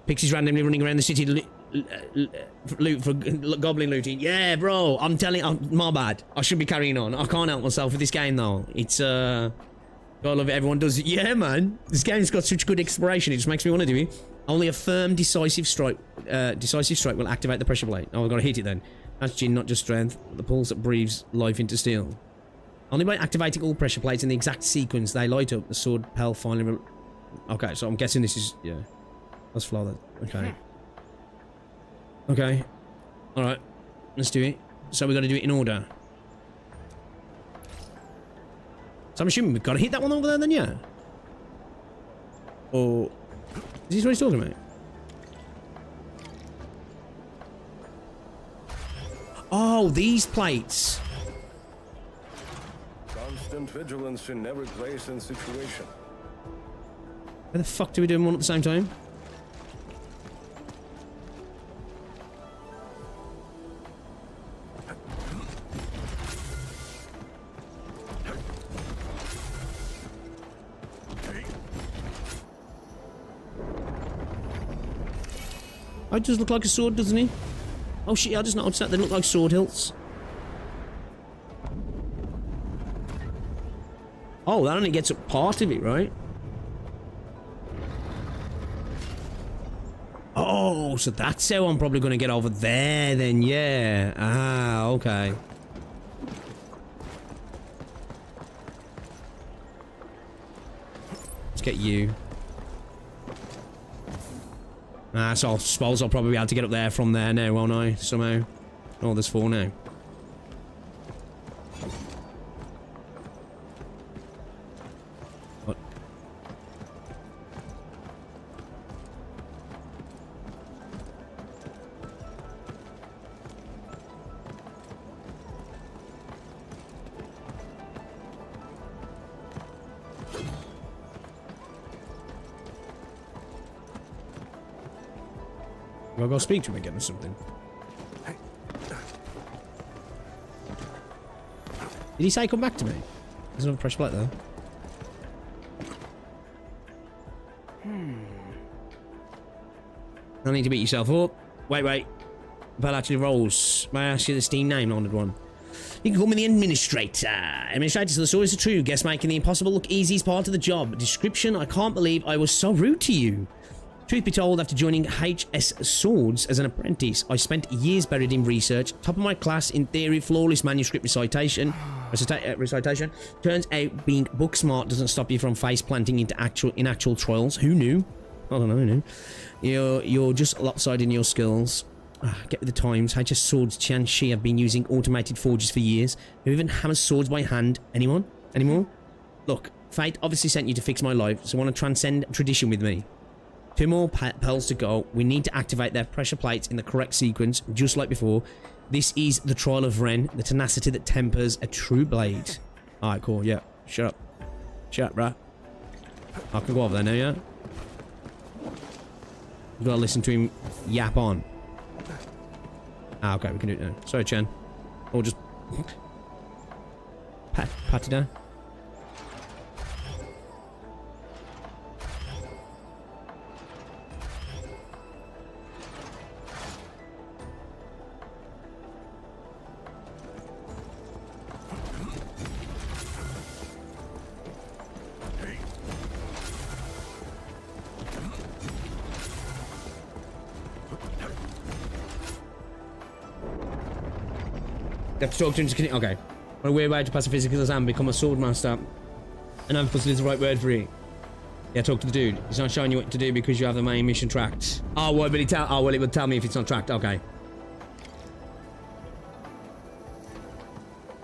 Pixies randomly running around the city to loot for goblin looting. Yeah, bro. I'm telling. My bad. I should be carrying on. I can't help myself with this game though. It's gotta love it. Everyone does it. Yeah, man. This game's got such good exploration. It just makes me want to do it. Only a firm, decisive strike will activate the pressure plate. Oh, I've got to hit it then. That's Jin, not just strength. The pulse that breathes life into steel. Only by activating all pressure plates in the exact sequence they light up, the sword hell finally. Okay, so I'm guessing this is Let's flow that. Okay. Okay. Alright. Let's do it. So we got to do it in order. So I'm assuming we've got to hit that one over there then, yeah? Or... Is this what he's talking about? Oh, these plates. Constant vigilance in every place and situation. How the fuck do we do them all at the same time? I just look like a sword, doesn't he? Oh shit, I just noticed that. They look like sword hilts. Oh, that only gets up part of it, right? Oh, so that's how I'm probably going to get over there then, yeah. Ah, okay. Let's get you. Ah, so I suppose I'll probably be able to get up there from there now, won't I? Somehow. Oh, there's 4 now. What? Do I go speak to him again or something? Did he say come back to me? There's another pressure plate there. I need to beat yourself up. Wait. Bell actually rolls. May I ask you the Steam name, honored one? You can call me the Administrator. Administrator, so the stories are true. Guess making the impossible look easy is part of the job. Description, I can't believe I was so rude to you. Truth be told, after joining HS Swords as an apprentice, I spent years buried in research, top of my class in theory, flawless manuscript recitation. Turns out being book smart doesn't stop you from face planting into actual trials. Who knew? I don't know, who knew? You're just lopsided in your skills. Get with the times. HS Swords Qianxi have been using automated forges for years. Who even hammers swords by hand? Anyone? Anymore? Look, fate obviously sent you to fix my life, so want to transcend tradition with me. 2 more pearls to go. We need to activate their pressure plates in the correct sequence, just like before. This is the trial of Ren, the tenacity that tempers a true blade. Alright, cool, yeah. Shut up. Shut up, bruh. I can go over there now, yeah? You've got to listen to him yap on. Ah, okay, we can do it now. Sorry, Chen. Or just... pat it down. You have to talk to him to continue. Okay. What a weird way to pass a physical exam, become a sword master. And emphasis is the right word for it. Yeah, talk to the dude. He's not showing you what to do because you have the main mission tracked. Oh, well, but it would tell me if it's not tracked. Okay.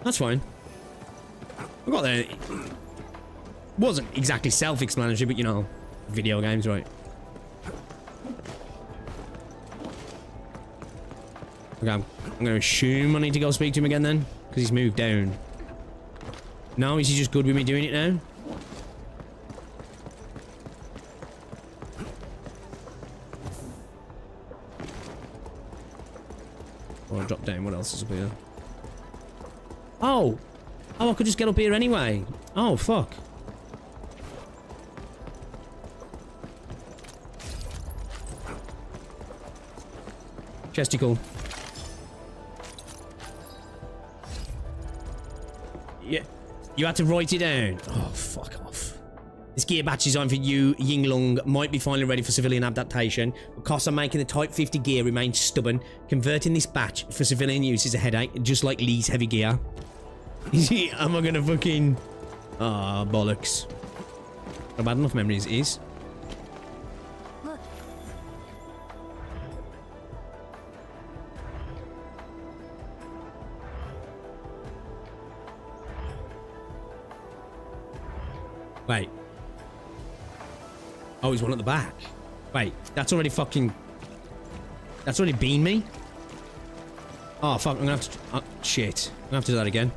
That's fine. I got there. Wasn't exactly self-explanatory, but you know, video games, right? Okay, I'm going to assume I need to go speak to him again then, because he's moved down. No, is he just good with me doing it now? Oh, I dropped down. What else is up here? Oh! Oh, I could just get up here anyway. Oh, fuck. Chesticle. Yeah. You had to write it down. Oh, fuck off. This gear batch design for you, Yinglong, might be finally ready for civilian adaptation, but costs on making the Type 50 gear remains stubborn. Converting this batch for civilian use is a headache, just like Lee's heavy gear. Am I gonna fucking... Ah, bollocks. Not bad enough memories is. Look. Wait. Oh, there's one at the back. Wait, that's already fucking... That's already been me? Oh, fuck, I'm gonna have to... Oh, shit. I'm gonna have to do that again.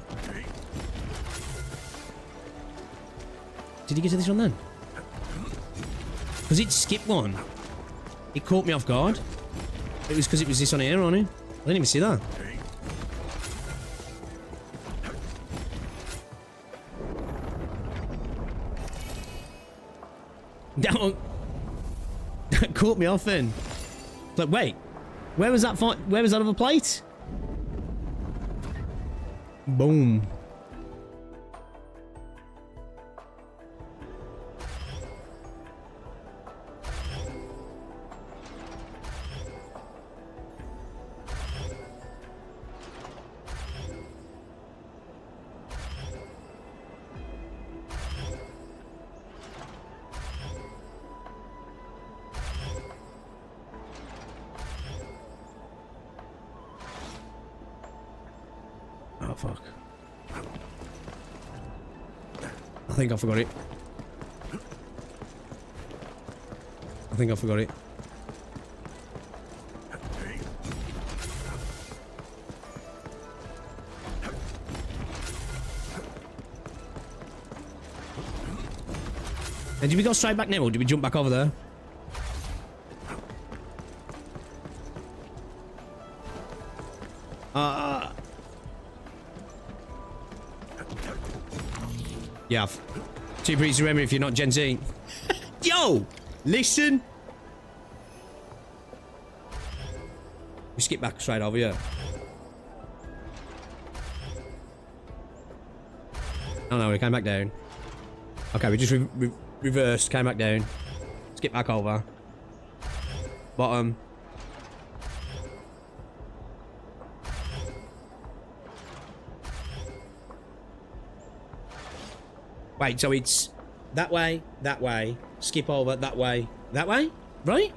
Did he get to this one then? Because it skipped one. It caught me off guard. It was because it was this on here, on it. I didn't even see that. That caught me off then. Like, wait. Where was that fight? Where was that other plate? Boom. Oh, fuck. I think I forgot it. I think I forgot it. And did we go straight back now, or did we jump back over there? Yeah. Too please remember if you're not Gen Z. Yo! Listen! We skip back straight over here. Oh no, we came back down. Okay, we just reversed, came back down. Skip back over. Bottom. Wait, so it's that way, skip over, that way, right?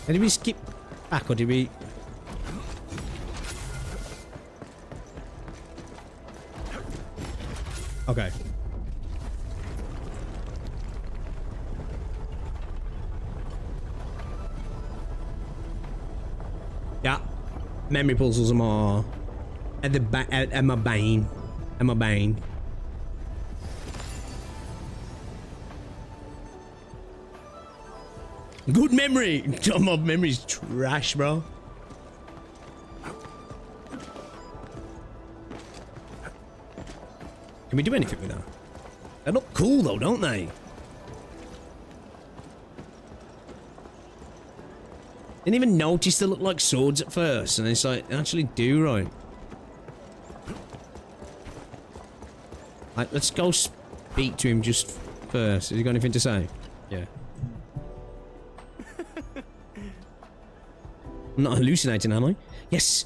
Did we skip back or did we... Okay. Yeah. Memory puzzles are more... At my bane. At my bane. Good memory! Oh, my memory's trash, bro. Can we do anything with that? They look cool though, don't they? Didn't even notice they look like swords at first, and it's like, they actually do, right? Like, let's go speak to him just first. Has he got anything to say? Yeah. I'm not hallucinating, am I? Yes.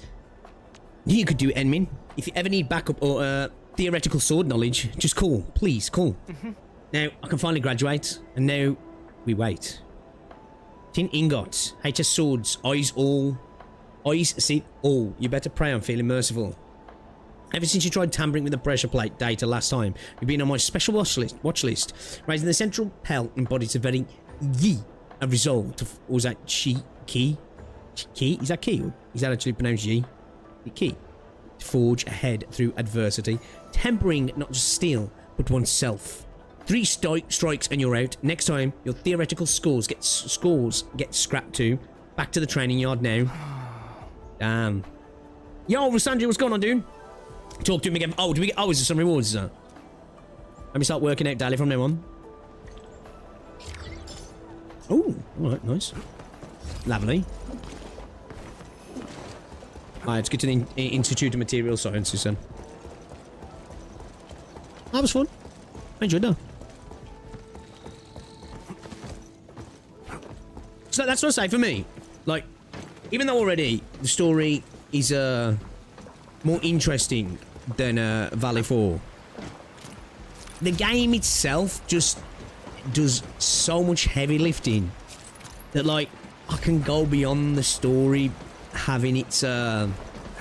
You could do it, Enmin. If you ever need backup or theoretical sword knowledge, just call. Please, call. Now, I can finally graduate, and now we wait. Tin ingots, HS swords, eyes all Eyes see all. You better pray I'm feeling merciful. Ever since you tried tampering with the pressure plate data last time, you've been on my special watch list. Raising the central pelt embodies a very ye of resolve to... Or was that key? Key? Is that key? Or is that actually pronounced ye? The key. To forge ahead through adversity. Tempering not just steel, but oneself. 3 strikes and you're out. Next time, your theoretical scores get scrapped too. Back to the training yard now. Damn. Yo, Rosandri, what's going on, dude? Talk to him again. Oh, is there some rewards, sir? Let me start working out daily from now on. Oh, alright, nice. Lovely. Alright, let's get to the Institute of Material Sciences then. That was fun. I enjoyed that. So that's what I say for me. Like, even though already the story is more interesting than Valley 4, the game itself just does so much heavy lifting that, like, I can go beyond the story having its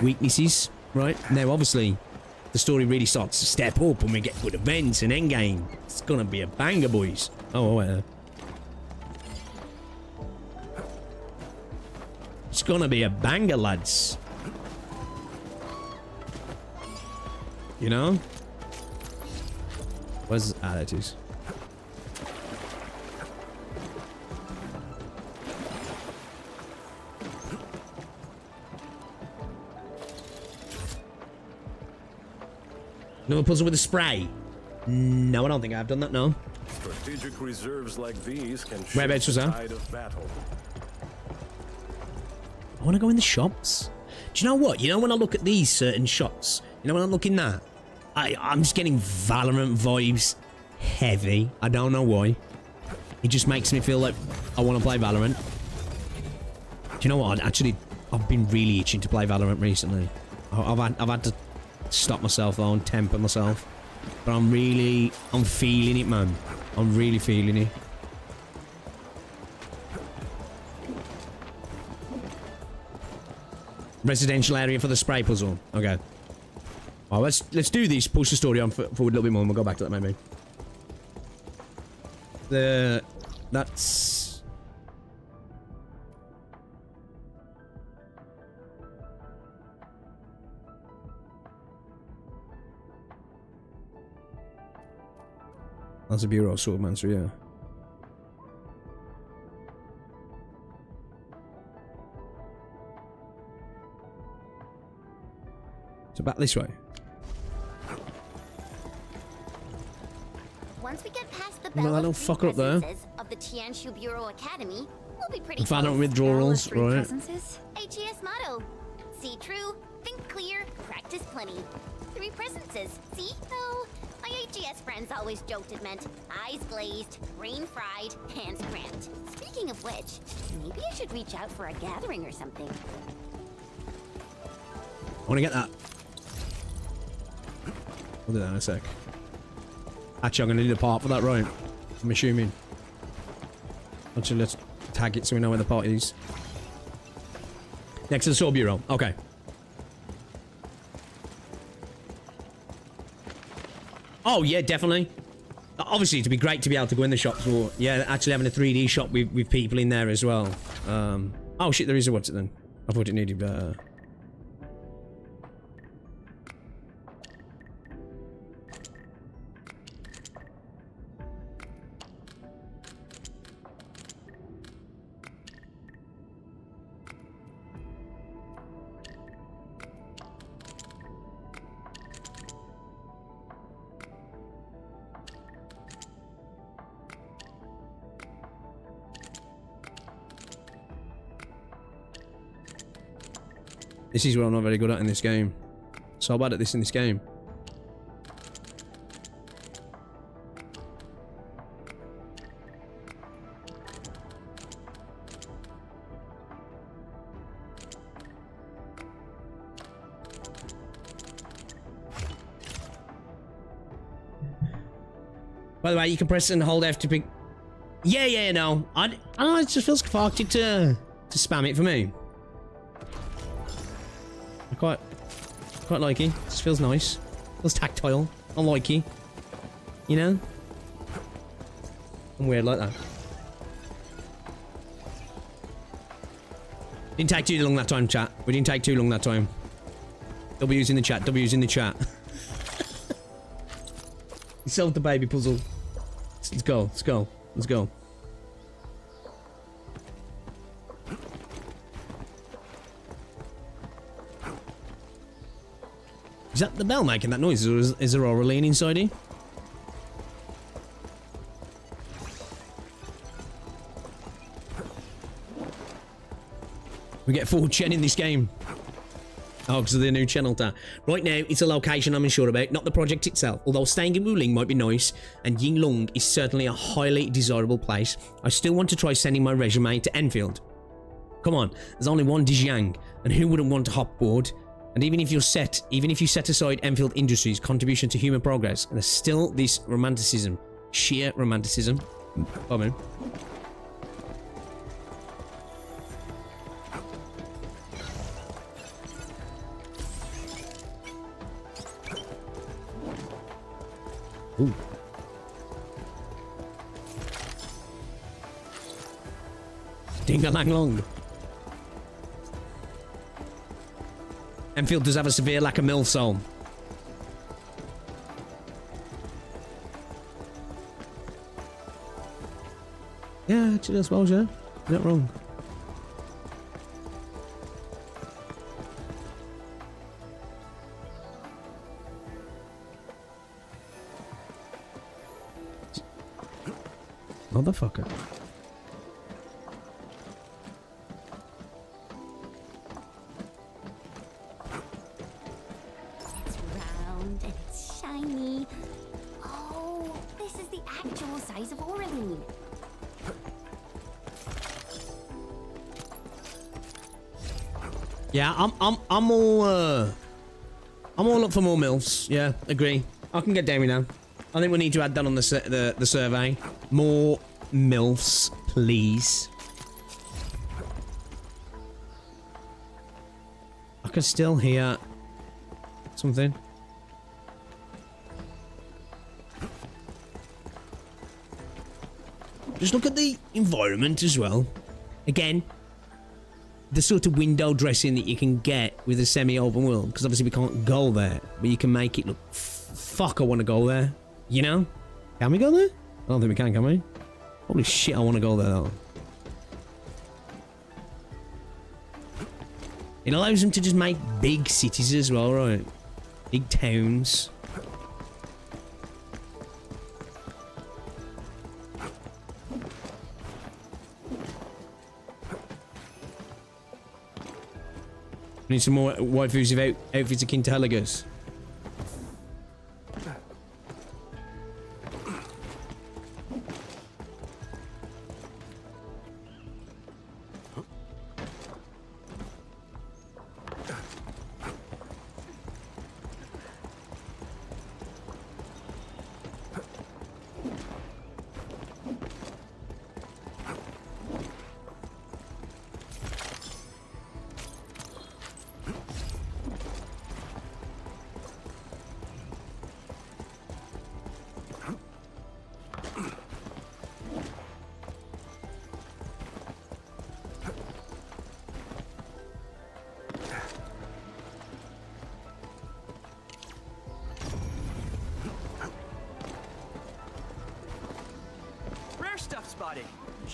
weaknesses, right? Now, obviously, the story really starts to step up when we get good events and endgame. It's gonna be a banger, boys. Oh, wait. It's gonna be a banger, lads. You know? Where's... Ah, there it is. Another puzzle with a spray? No, I don't think I've done that, no. Strategic reserves like these can Whereabouts shift was the that? tide of battle. I want to go in the shops. Do you know what? You know when I look at these certain shops, you know when I'm looking at, I'm just getting Valorant vibes heavy. I don't know why. It just makes me feel like I want to play Valorant. Do you know what? I've been really itching to play Valorant recently. I've had to stop myself though and temper myself. But I'm feeling it, man. I'm really feeling it. Residential area for the spray puzzle. Okay. Oh, let's do this. Push the story on forward a little bit more, and we'll go back to that maybe. That's. That's a Bureau of Swordmancer, yeah. So back this way. Once we get past the Well, that little fucker up there. of the Tianshu Bureau Academy, we'll be pretty Found out close. withdrawals, right? AGS motto: see true, think clear, practice plenty. 3 presences. See? Though my AGS friends always joked it meant eyes glazed, brain fried, hands cramped. Speaking of which, maybe I should reach out for a gathering or something. I want to get that. I'll do that in a sec. Actually, I'm going to need a part for that, right? I'm assuming. Actually, let's tag it so we know where the part is. Next to the Sword Bureau. Okay. Oh, yeah, definitely. Obviously, it'd be great to be able to go in the shops or, yeah, actually having a 3D shop with people in there as well. Oh, shit, there is a what's it then? I thought it needed better. This is what I'm not very good at in this game. So bad at this in this game. By the way, you can press and hold F to pick. Yeah, no. I don't know, it just feels fucked to spam it for me. quite like it. Just feels nice. Feels tactile. I like it. You know? I'm weird like that. Didn't take too long that time, chat. We didn't take too long that time. W's in the chat. W's in the chat. You solved the baby puzzle. Let's go. Let's go. Let's go. Is that the bell making that noise, or is there Aureline inside here? We get full Chen in this game. Oh, because of the new channel tab. Right now, it's a location I'm unsure about, not the project itself. Although staying in Wuling might be nice, and Yinglong is certainly a highly desirable place, I still want to try sending my resume to Endfield. Come on, there's only one Dijiang, and who wouldn't want to hop board? And even if you set aside Enfield Industries' contribution to human progress, there's still this romanticism, sheer romanticism. Come on. Ooh. Ding-a-lang long. Enfield does have a severe lack of MILF soul. Yeah, actually, I suppose, yeah. You're not wrong. Motherfucker. It's round and it's shiny. Oh, this is the actual size of Aureline. Yeah, I'm all up for more MILFs. Yeah, agree. I can get down with that. I think we need to add that on the survey. More MILFs, please. I can still hear something. Just look at the environment as well. Again, the sort of window dressing that you can get with a semi-open world, because obviously we can't go there, but you can make it look. Fuck, I want to go there. You know? Can we go there? I don't think we can we? Holy shit, I want to go there though. It allows them to just make big cities as well, right? Big towns. We need some more waifus with outfits akin to Heligas.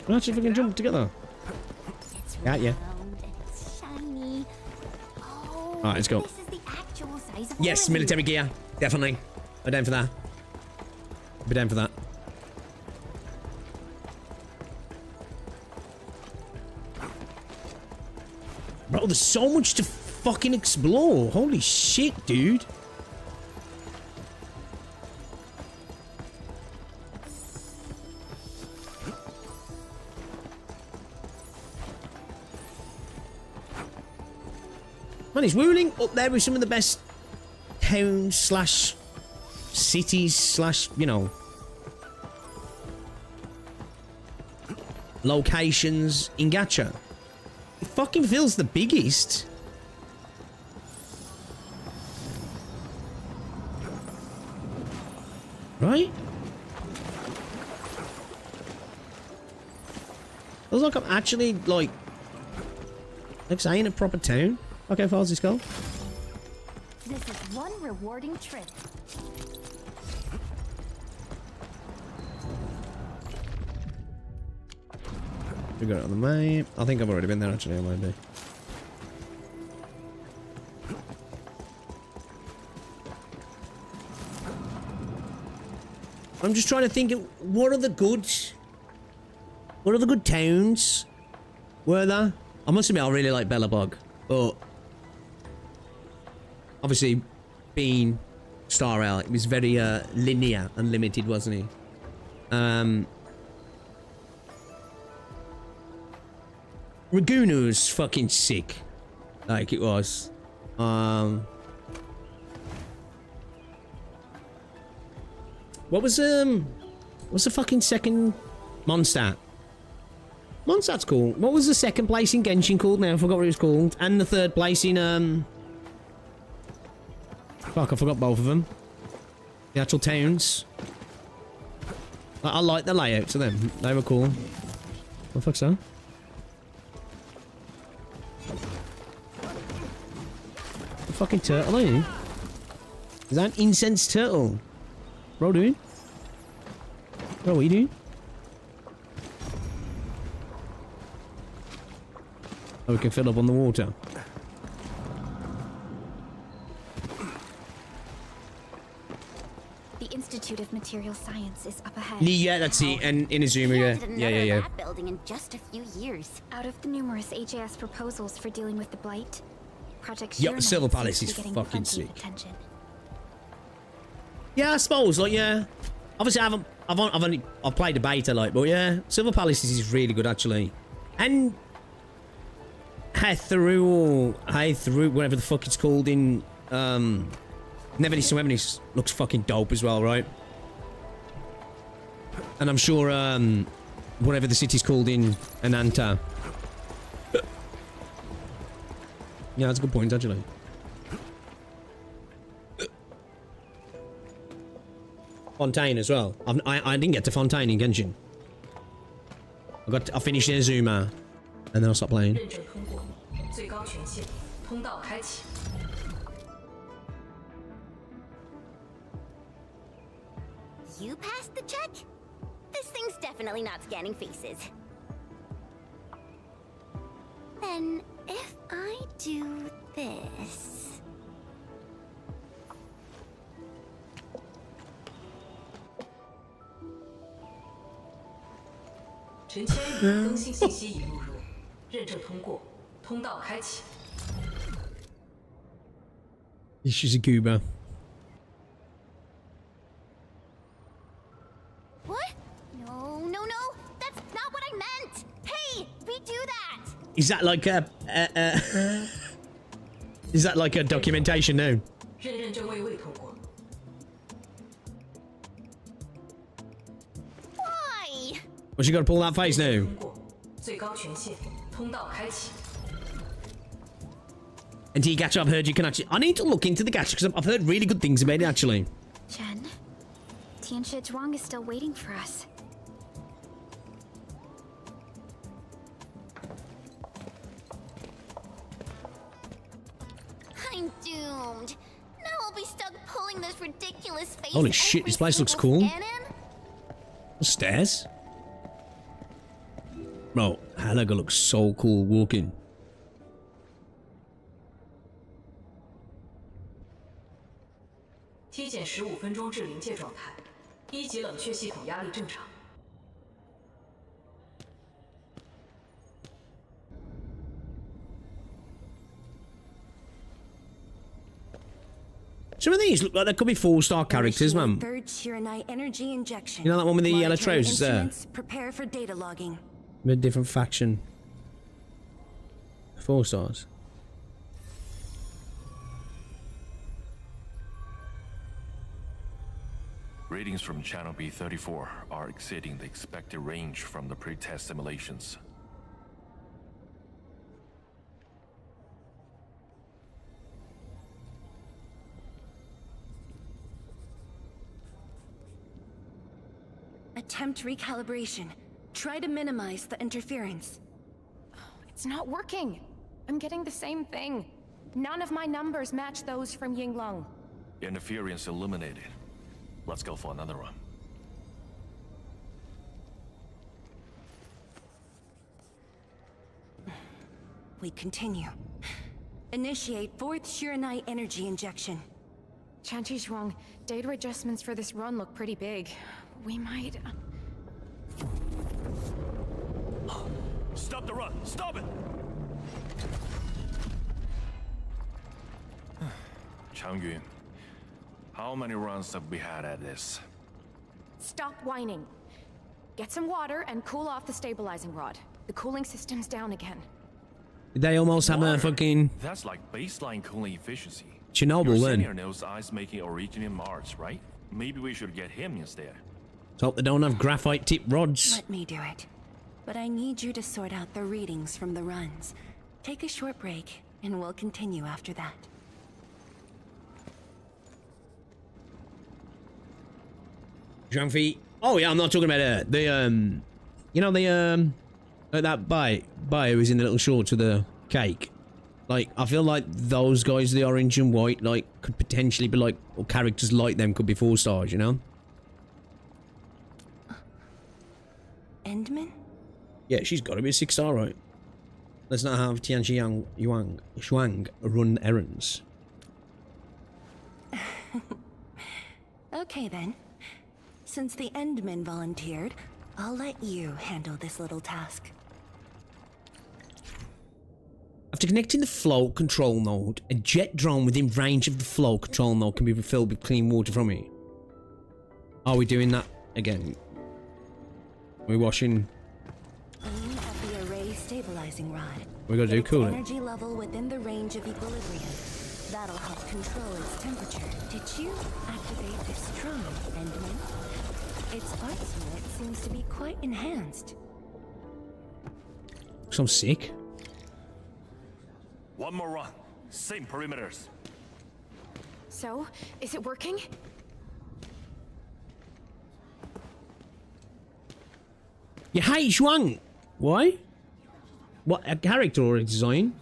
We're actually fucking jump together. Yeah, yeah. Alright, let's go. Yes, military gear. Definitely. I'm down for that. I'll be down for that. Bro, there's so much to fucking explore. Holy shit, dude. Man, is Wuling up there with some of the best towns slash cities slash, you know, locations in Gacha? It fucking feels the biggest. Right? Looks like I'm actually, like saying a proper town. Okay, far as this go. This is one rewarding trip. We got it on the map. I think I've already been there actually, I might be. I'm just trying to think of what are the good towns were there? I must admit I really like Bellabog, but obviously being Star Rail, it was very linear and limited, wasn't it? Ragusa was fucking sick. Like it was. What's the fucking second Mondstadt? Mondstadt's cool. What was the second place in Genshin called now? I forgot what it was called. And the third place in fuck, I forgot both of them. The actual towns. I like the layouts of them. They were cool. What the fuck's that? A fucking turtle, ain't you? Is that an incense turtle? Bro, dude? Bro, what are you doing? Oh, we can fill up on the water. The Institute of Material Science is up ahead. Yeah, that's it. And Inazuma, yeah. Lab building in just a few years. Out of the numerous AJS proposals for dealing with the blight, Project Yeah, Sheer Silver Knight Palace seems is to be getting fucking plenty of sick. attention. Yeah, I suppose, like, yeah. Obviously, I've played the beta, like, but yeah, Silver Palace is really good, actually. And Hathru, whatever the fuck it's called in, Nevernice and Wemnice looks fucking dope as well, right? And I'm sure, whatever the city's called in Ananta. Yeah, that's a good point, actually. Fontaine as well. I didn't get to Fontaine in Genshin. I finished Inazuma, and then I'll stop playing. You passed the check? This thing's definitely not scanning faces. Then, if I do this... She's a goober. What? No. That's not what I meant. Hey, redo that. Is that like a is that like a documentation now? Why? Well, she got to pull that face now. And Gacha, I've heard you can actually... I need to look into the Gacha because I've heard really good things about it, actually. Jen, Tianxie Zhuang is still waiting for us. I'm doomed. Now I'll be stuck pulling this ridiculous face. Holy shit, this place looks cool. The stairs? Bro, Halaga looks so cool walking. Some of these look like they could be 4-star characters, man. Third Shiranite energy injection. You know that one with the yellow Monitoring trousers there? instruments, prepare for data logging. With a different faction. 4 stars. Readings from Channel B34 are exceeding the expected range from the pre-test simulations. Attempt recalibration. Try to minimize the interference. It's not working. I'm getting the same thing. None of my numbers match those from Yinglong. Interference eliminated. Let's go for another run. We continue. Initiate 4th Shiranite energy injection. Chanchi's wrong. Data adjustments for this run look pretty big. We might... Stop the run! Stop it! Changyun, how many runs have we had at this? Stop whining. Get some water and cool off the stabilizing rod. The cooling system's down again. They almost have a fucking That's like baseline cooling efficiency. Chernobyl Your then. senior knows ice-making origin in Mars, right? Maybe we should get him instead. Hope they don't have graphite tip rods. Let me do it. But I need you to sort out the readings from the runs. Take a short break, and we'll continue after that. Jean-Phi. Oh yeah, I'm not talking about the you know the that bite who was in the little shorts with the cake. Like, I feel like those guys, the orange and white, like, could potentially be like, or characters like them could be 4 stars, you know? Endman? Yeah, she's got to be a 6-star, right? Let's not have Tianchi Shuang run errands. Okay then. Since the Endman volunteered, I'll let you handle this little task. After connecting the flow control node, a jet drone within range of the flow control node can be refilled with clean water from it. Are we doing that again? Are we washing? Aim at the array stabilizing rod. We gotta do Get its cooling. energy level within the range of equilibrium. That'll help control its temperature. Did you activate this drone, Endman? Its arts unit seems to be quite enhanced. So I'm sick. One more run. Same perimeters. So, is it working? You hate Shuang. Why? What, a character or a design?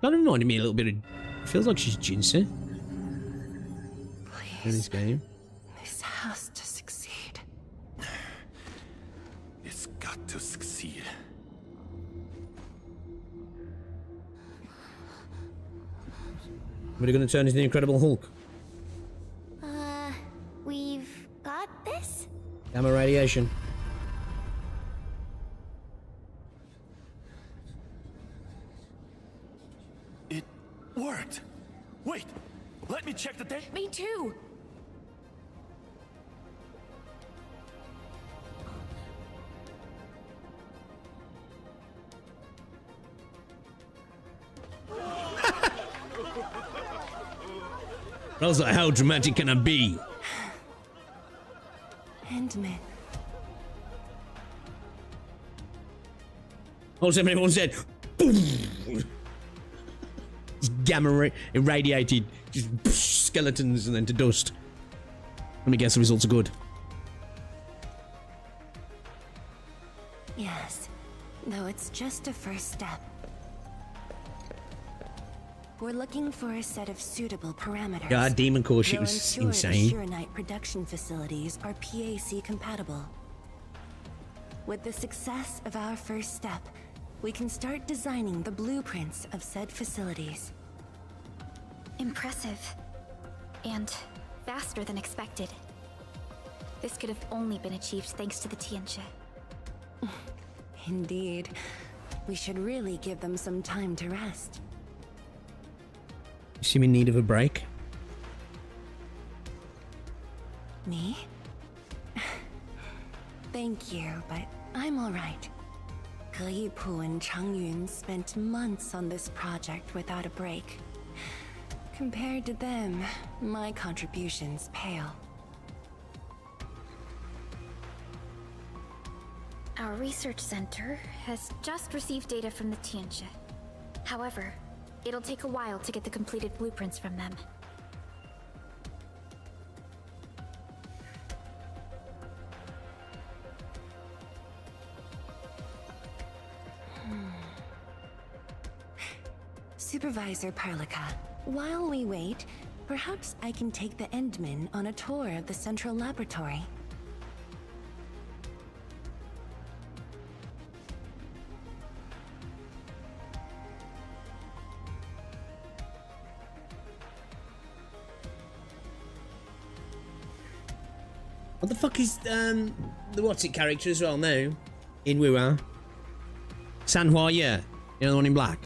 That reminded me a little bit of... Feels like she's Jinsei. In this game. This has to succeed. It's got to succeed. What are you going to turn into the Incredible Hulk? We've got this? Gamma radiation. It worked. Wait, let me check the data. Me too. I was like, how dramatic can I be? Endman. All of a sudden everyone said, boom! Just gamma irradiated, just skeletons and then to dust. Let me guess the results are good. Yes, though it's just a first step. We're looking for a set of suitable parameters. Yeah, Demon Core shit They'll was ensure insane. The Shiranite production facilities are PAC compatible. With the success of our first step, we can start designing the blueprints of said facilities. Impressive. And faster than expected. This could have only been achieved thanks to the Tianchi. Indeed. We should really give them some time to rest. You seem in need of a break. Me? Thank you, but I'm alright. Ge Yipu and Changyun spent months on this project without a break. Compared to them, my contributions pale. Our research center has just received data from the Tianchi. However, it'll take a while to get the completed blueprints from them. Supervisor Perlica. While we wait, perhaps I can take the Endmen on a tour of the central laboratory. What the fuck is the what's it character as well now in Wuha? Sanhua, yeah, you know the one in black.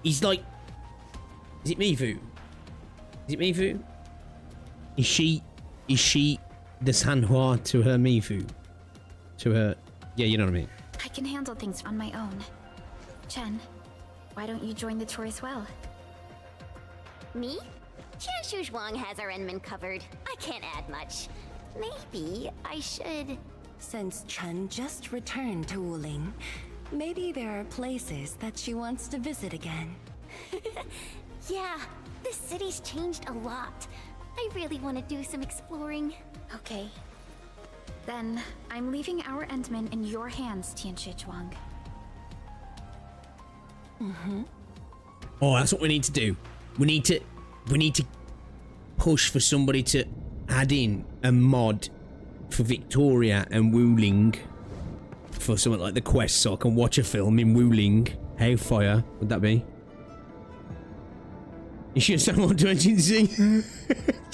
He's like, is it Mifu? Is it Mifu? Is she the Sanhua to her Mifu? To her, yeah, you know what I mean. I can handle things on my own. Chen, why don't you join the tour as well? Me? Chen Shuzhuang has our Endman covered. I can't add much. Maybe I should... Since Chen just returned to Wuling, maybe there are places that she wants to visit again. Yeah, this city's changed a lot. I really want to do some exploring. Okay. Then, I'm leaving our Endman in your hands, Tianshi Zhuang. Oh, that's what we need to do. We need to push for somebody to add in a mod for Victoria and Wuling for something like the quest, so I can watch a film in Wuling. How fire would that be? You should sound more to agency. Do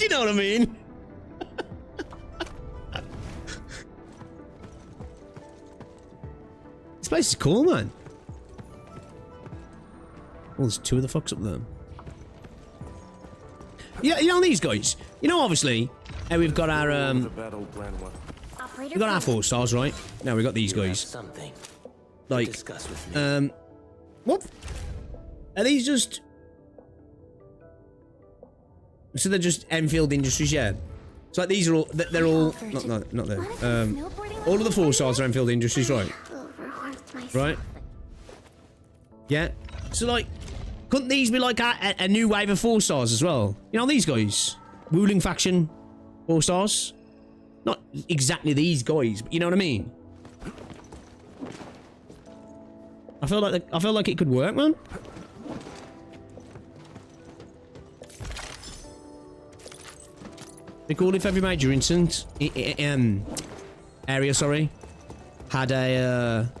you know what I mean? This place is cool, man. Oh, there's two of the fucks up there. Yeah, you know these guys. You know, obviously, we've got our we've got our 4 stars, right? Now we've got these guys. Something. Like, Discuss with me. what? Are these just? So they're just Enfield Industries, yeah. So like these are all, they're all not there. All of the 4 stars are Enfield Industries, right? Right. Yeah. So like, couldn't these be like a new wave of 4 stars as well? You know these guys, Wuling faction, 4 stars. Not exactly these guys, but you know what I mean. I feel like it could work, man. It'd be cool if every major instance, area, sorry, had a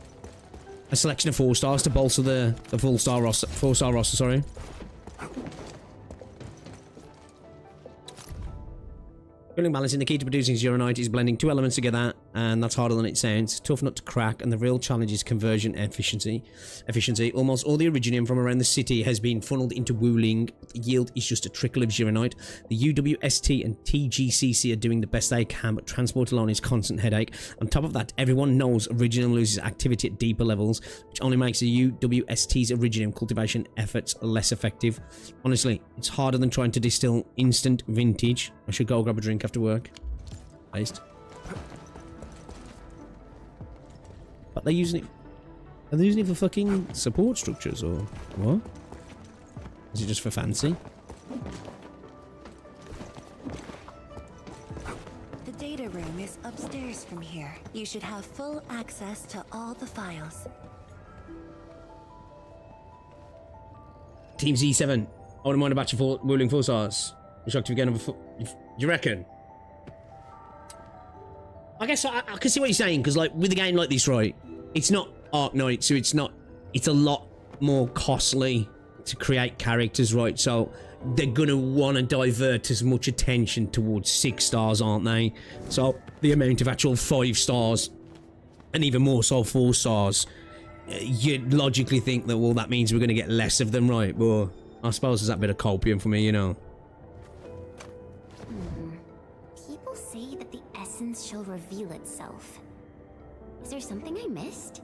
selection of 4 stars to bolster the 4-star roster, sorry. Building balancing, the key to producing Zeronite is blending 2 elements together, and that's harder than it sounds. Tough nut to crack, and the real challenge is conversion efficiency. Almost all the Originium from around the city has been funneled into Wuling. The yield is just a trickle of Zeronite. The UWST and TGCC are doing the best they can, but transport alone is a constant headache. On top of that, everyone knows Originium loses activity at deeper levels, which only makes the UWST's Originium cultivation efforts less effective. Honestly, it's harder than trying to distill instant vintage. I should go grab a drink after work. Based. But they're using it. Are they using it for fucking support structures or what? Is it just for fancy? The data room is upstairs from here. You should have full access to all the files. Team Z7. I wouldn't mind a batch of Wuling 4 stars. I'm shocked if you get another. You reckon? I guess I can see what you're saying, because like with a game like this, right? It's not Arknights, so it's a lot more costly to create characters, right? So they're gonna want to divert as much attention towards 6 stars, aren't they? So the amount of actual 5 stars, and even more so 4 stars, you'd logically think that, well, that means we're gonna get less of them, right? But I suppose there's that bit of copium for me, you know. People say that the essence shall reveal itself. Is there something I missed?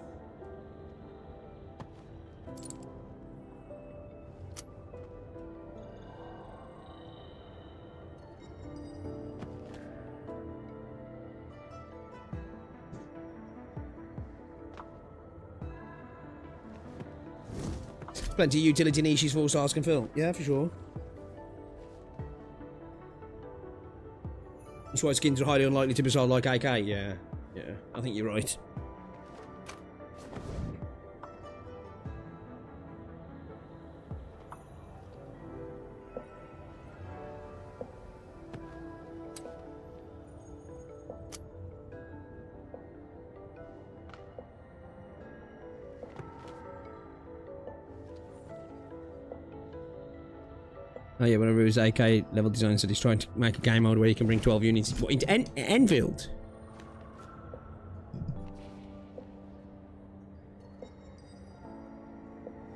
Plenty of utility niches 4 stars can fill. Yeah, for sure. That's why skins are highly unlikely to be sold like AK. Yeah, I think you're right. Oh yeah, whenever it was AK level design, said he's trying to make a game mode where you can bring 12 units into Enfield.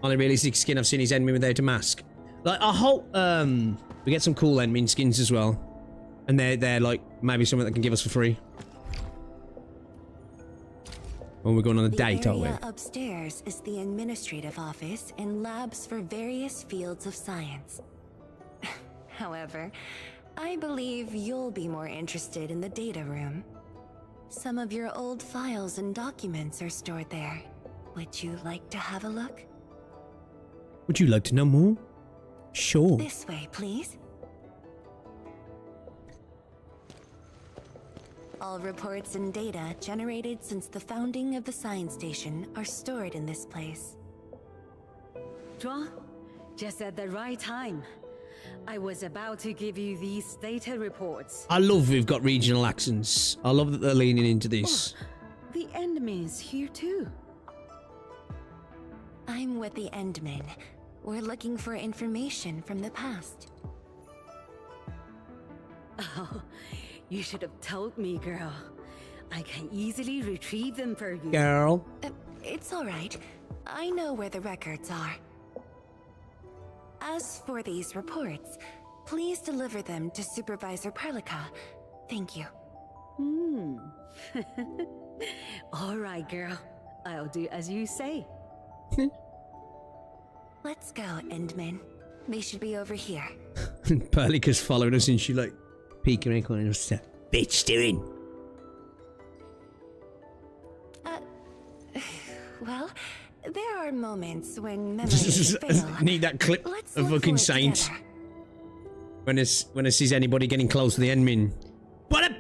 Only realistic skin I've seen is enemy without a mask. Like, I hope we get some cool enemy skins as well. And they're like maybe something that can give us for free. When we're going on a date, aren't we? The area upstairs is the administrative office and labs for various fields of science. However, I believe you'll be more interested in the data room. Some of your old files and documents are stored there. Would you like to have a look? Would you like to know more? Sure. This way, please. All reports and data generated since the founding of the science station are stored in this place. Zhuang, just at the right time. I was about to give you these data reports. I love we've got regional accents. I love that they're leaning into this. Oh, the Endman's here too. I'm with the Endmen. We're looking for information from the past. Oh, you should have told me, girl. I can easily retrieve them for you. Girl. It's all right. I know where the records are. As for these reports, please deliver them to Supervisor Perlica. Thank you. All right, girl. I'll do as you say. Let's go, Endman. They should be over here. Perlica's following us and she like peeking around corner. What's that bitch doing? Well, there are moments when memories fail. Need that clip Let's of look fucking for it Saints. together. When it sees anybody getting close to the Endmin. What a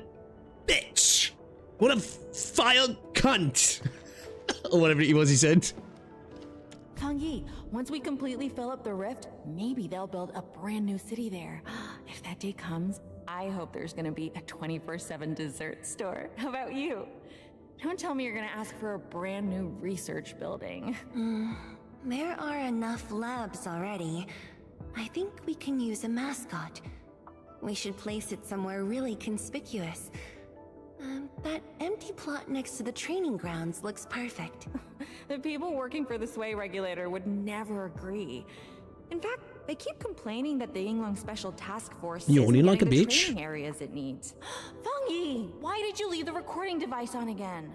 bitch! What a vile cunt! Or whatever it was he said. Tang Yi, once we completely fill up the rift, maybe they'll build a brand new city there. If that day comes, I hope there's gonna be a 24/7 dessert store. How about you? Don't tell me you're gonna ask for a brand new research building. There are enough labs already. I think we can use a mascot. We should place it somewhere really conspicuous. That empty plot next to the training grounds looks perfect. The people working for the Sway Regulator would never agree. In fact, they keep complaining that the Yinglong Special Task Force You only isn't like a getting the bitch? training areas it needs. Feng Yi, why did you leave the recording device on again?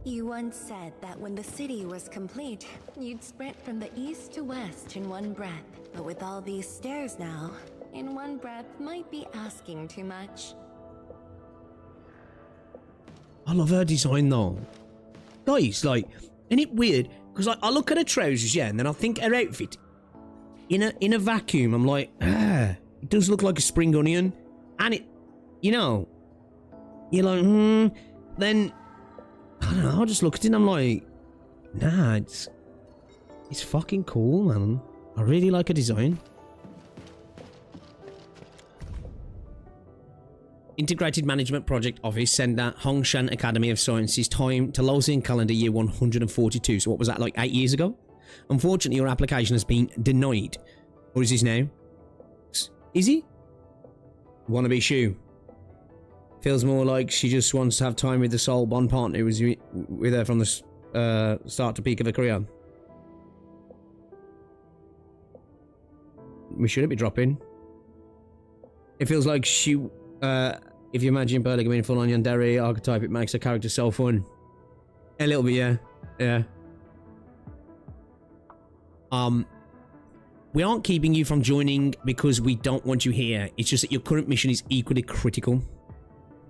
You once said that when the city was complete, you'd sprint from the east to west in one breath. But with all these stairs now, in one breath might be asking too much. I love her design though. Guys, like, isn't it weird? Because like, I look at her trousers, yeah, and then I think her outfit. In a vacuum, I'm like, it does look like a spring onion. And it, you know, you're like, then, I don't know, I just look at it and I'm like, nah, it's fucking cool, man. I really like her design. Integrated Management Project Office, Sender, Hongshan Academy of Sciences, time to Losing calendar year 142. So what was that, like 8 years ago? Unfortunately, your application has been denied. Or is this now? Is he? Wannabe Shu. Feels more like she just wants to have time with the sole bond partner who was with her from the start to peak of her career. We shouldn't be dropping. It feels like she... if you imagine Perlica being full on yandere archetype, it makes her character so fun. A little bit, yeah. Yeah. We aren't keeping you from joining because we don't want you here. It's just that your current mission is equally critical.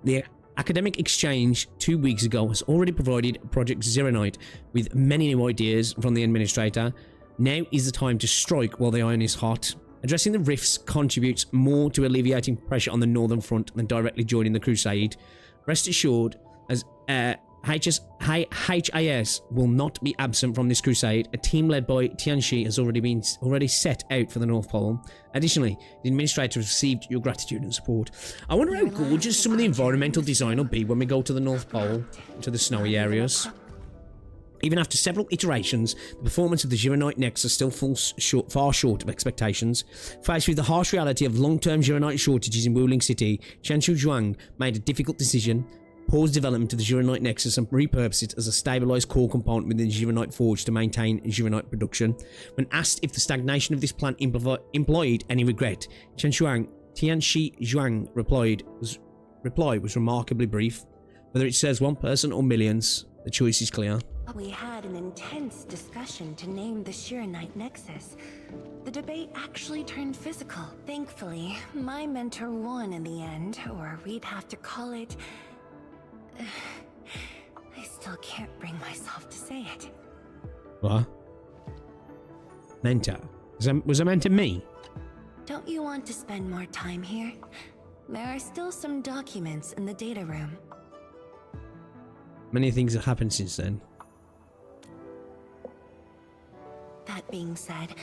The academic exchange 2 weeks ago has already provided Project Zero Night with many new ideas from the administrator. Now is the time to strike while the iron is hot. Addressing the rifts contributes more to alleviating pressure on the northern front than directly joining the crusade. Rest assured, as HIS will not be absent from this crusade. A team led by Tianxi has already set out for the North Pole. Additionally, the administrator has received your gratitude and support. I wonder how gorgeous some of the environmental design will be when we go to the North Pole, to the snowy areas. Even after several iterations, the performance of the Gironite Nexus still falls far short of expectations. Faced with the harsh reality of long-term Gironite shortages in Wuling City, Chanshu Zhuang made a difficult decision: pause development of the Gironite Nexus and repurpose it as a stabilized core component within the Gironite Forge to maintain Gironite production. When asked if the stagnation of this plant implied any regret, Tianshi Zhuang reply was remarkably brief. Whether it serves one person or millions, the choice is clear. We had an intense discussion to name the Shironite Nexus. The debate actually turned physical. Thankfully, my mentor won in the end, or we'd have to call it... I still can't bring myself to say it. What? Mentor? Was it meant to me? Don't you want to spend more time here? There are still some documents in the data room. Many things have happened since then. That being said,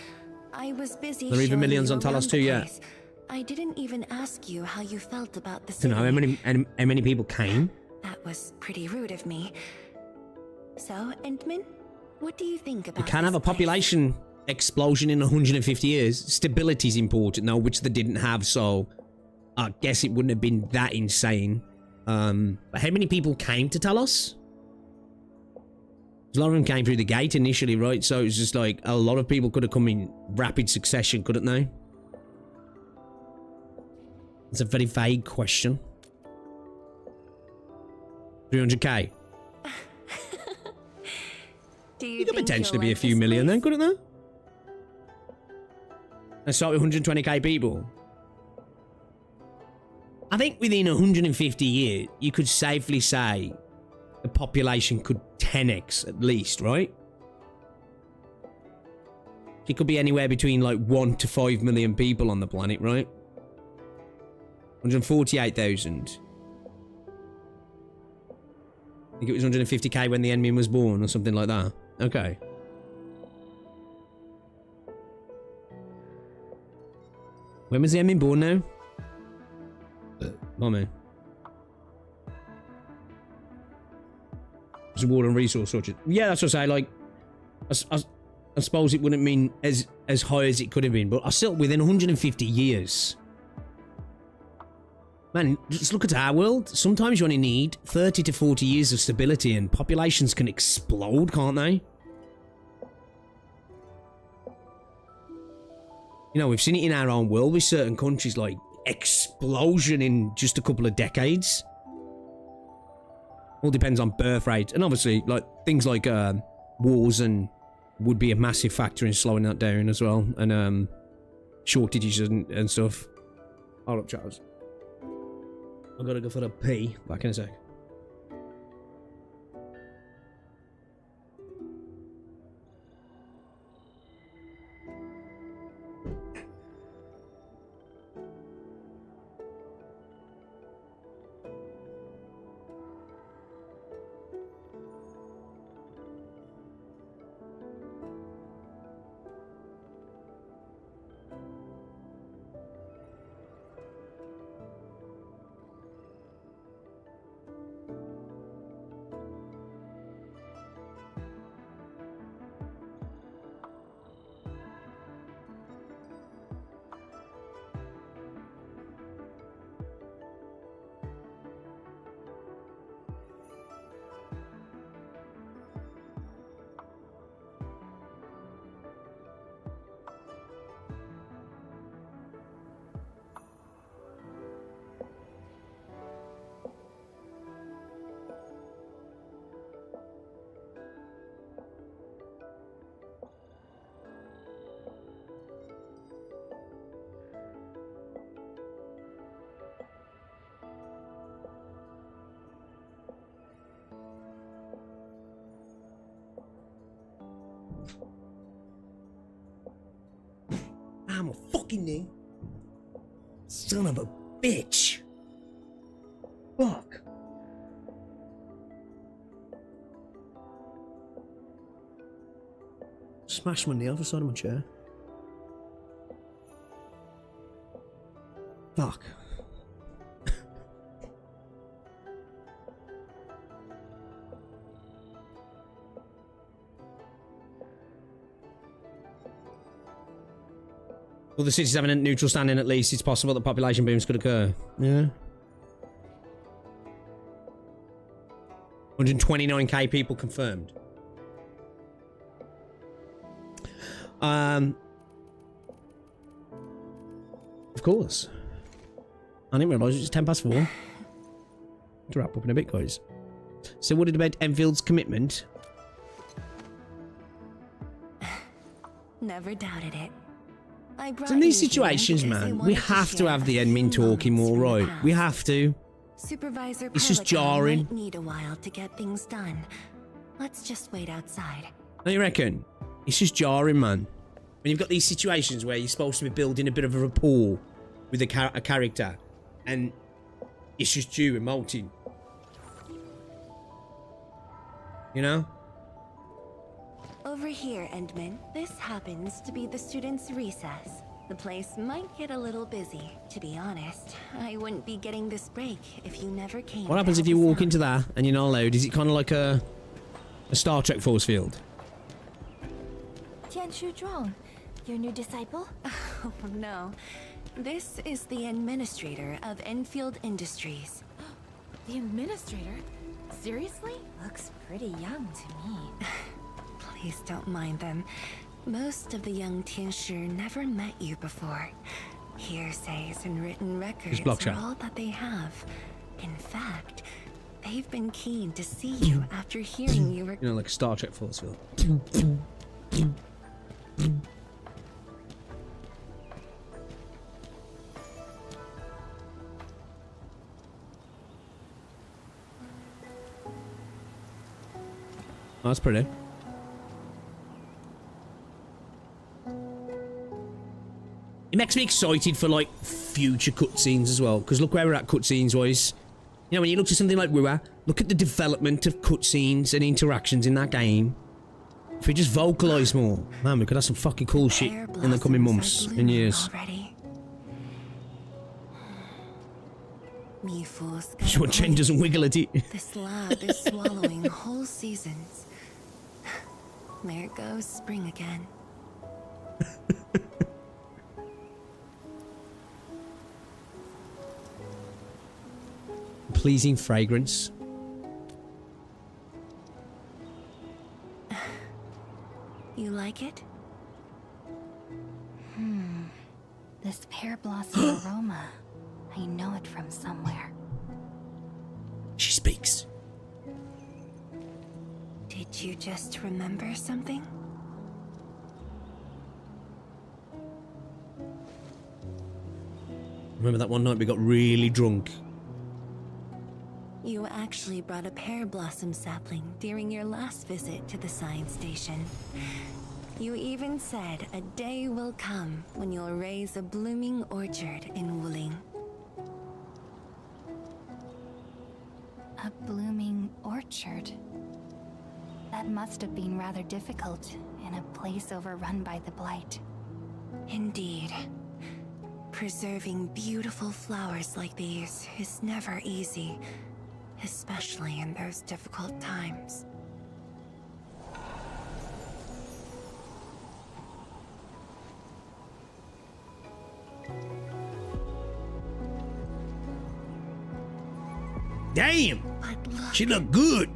I was busy. There are even showing millions you on Talos around too, the yeah. place. I didn't even ask you how you felt about the You city. know how many people came? That was pretty rude of me. So, Endman, what do you think about You can't have a population explosion in 150 years. Stability is important, though, which they didn't have, so I guess it wouldn't have been that insane. But how many people came to Talos? A lot of them came through the gate initially, right? So it was just like a lot of people could have come in rapid succession, couldn't they? It's a very vague question. 300k. You could potentially be a few million then, couldn't there? Let's start with 120k people. I think within 150 years, you could safely say the population could 10x at least, right? It could be anywhere between like 1 to 5 million people on the planet, right? 148,000. I think it was 150k when the Endmin was born or something like that. Okay. When was the Endmin born now? Mommy. It's a water and resource shortage. Yeah, that's what I say. Like, I suppose it wouldn't mean as high as it could have been, but I still within 150 years. Man, just look at our world. Sometimes you only need 30 to 40 years of stability, and populations can explode, can't they? You know, we've seen it in our own world with certain countries, like explosion in just a couple of decades. All depends on birth rate, and obviously, like things like wars and would be a massive factor in slowing that down as well, and shortages and stuff. Hold up, Charles. I've got to go for a pee. Back in a sec. I'm a fucking name. Son of a bitch. Fuck. Smash my nail for side of my chair. Fuck. Well, the city's having a neutral standing at least. It's possible that population booms could occur. Yeah. 129k people confirmed. Of course. I didn't realise it was 10 past 4. To wrap up in a bit, guys. So what about Enfield's commitment? Never doubted it. So in these situations, man, we have to have the admin talking more, right? We have to. Supervisor It's just Perlican jarring. might need a while to get things done. Let's just wait outside. Don't you reckon? It's just jarring, man. When you've got these situations where you're supposed to be building a bit of a rapport with a character, and it's just you emoting. You know? Over here, Endman. This happens to be the students' recess. The place might get a little busy. To be honest, I wouldn't be getting this break if you never came. What happens if you walk into that and you're not allowed? Is it kind of like a Star Trek force field? Tianshu Zhuang, your new disciple? Oh no. This is the administrator of Endfield Industries. The administrator? Seriously? Looks pretty young to me. Please don't mind them. Most of the young Tianshu never met you before. Hearsays and written records are all that they have. In fact, they've been keen to see you after hearing you were... You know, like Star Trek force field. Oh, that's pretty. It makes me excited for like future cutscenes as well, because look where we're at cutscenes wise. You know, when you look at something like WoW, look at the development of cutscenes and interactions in that game. If we just vocalise more, man, we could have some fucking cool shit in the coming months and years. Just what Chen doesn't wiggle at it. This lab is swallowing whole seasons. There goes spring again. Pleasing fragrance. You like it? This pear blossom aroma. I know it from somewhere. She speaks. Did you just remember something? Remember that one night we got really drunk? You actually brought a pear blossom sapling during your last visit to the science station. You even said a day will come when you'll raise a blooming orchard in Wuling. A blooming orchard. That must have been rather difficult in a place overrun by the Blight. Indeed. Preserving beautiful flowers like these is never easy, especially in those difficult times. Damn! She looked good!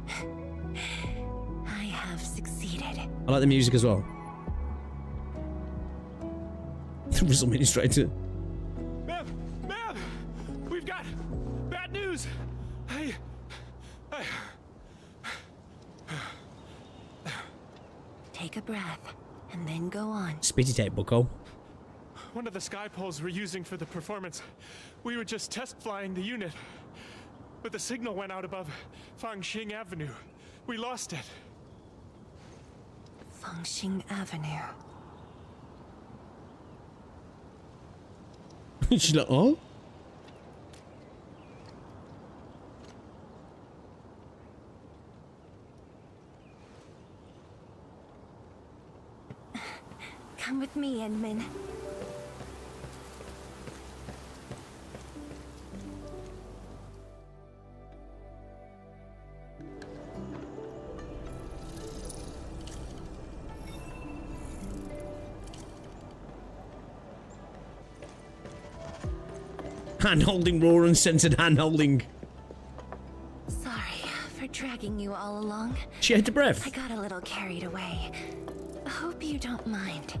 I have succeeded. I like the music as well. The Rizzle Administrator. Ma'am! We've got bad news! Take a breath, and then go on. Spit it out, bucko. One of the sky poles we're using for the performance. We were just test flying the unit. But the signal went out above Fangxing Avenue. We lost it. Fangxing Avenue. She's like, oh? Come with me, Endman. Hand-holding raw uncensored hand-holding. Sorry for dragging you all along. She had the breath. I got a little carried away. Hope you don't mind.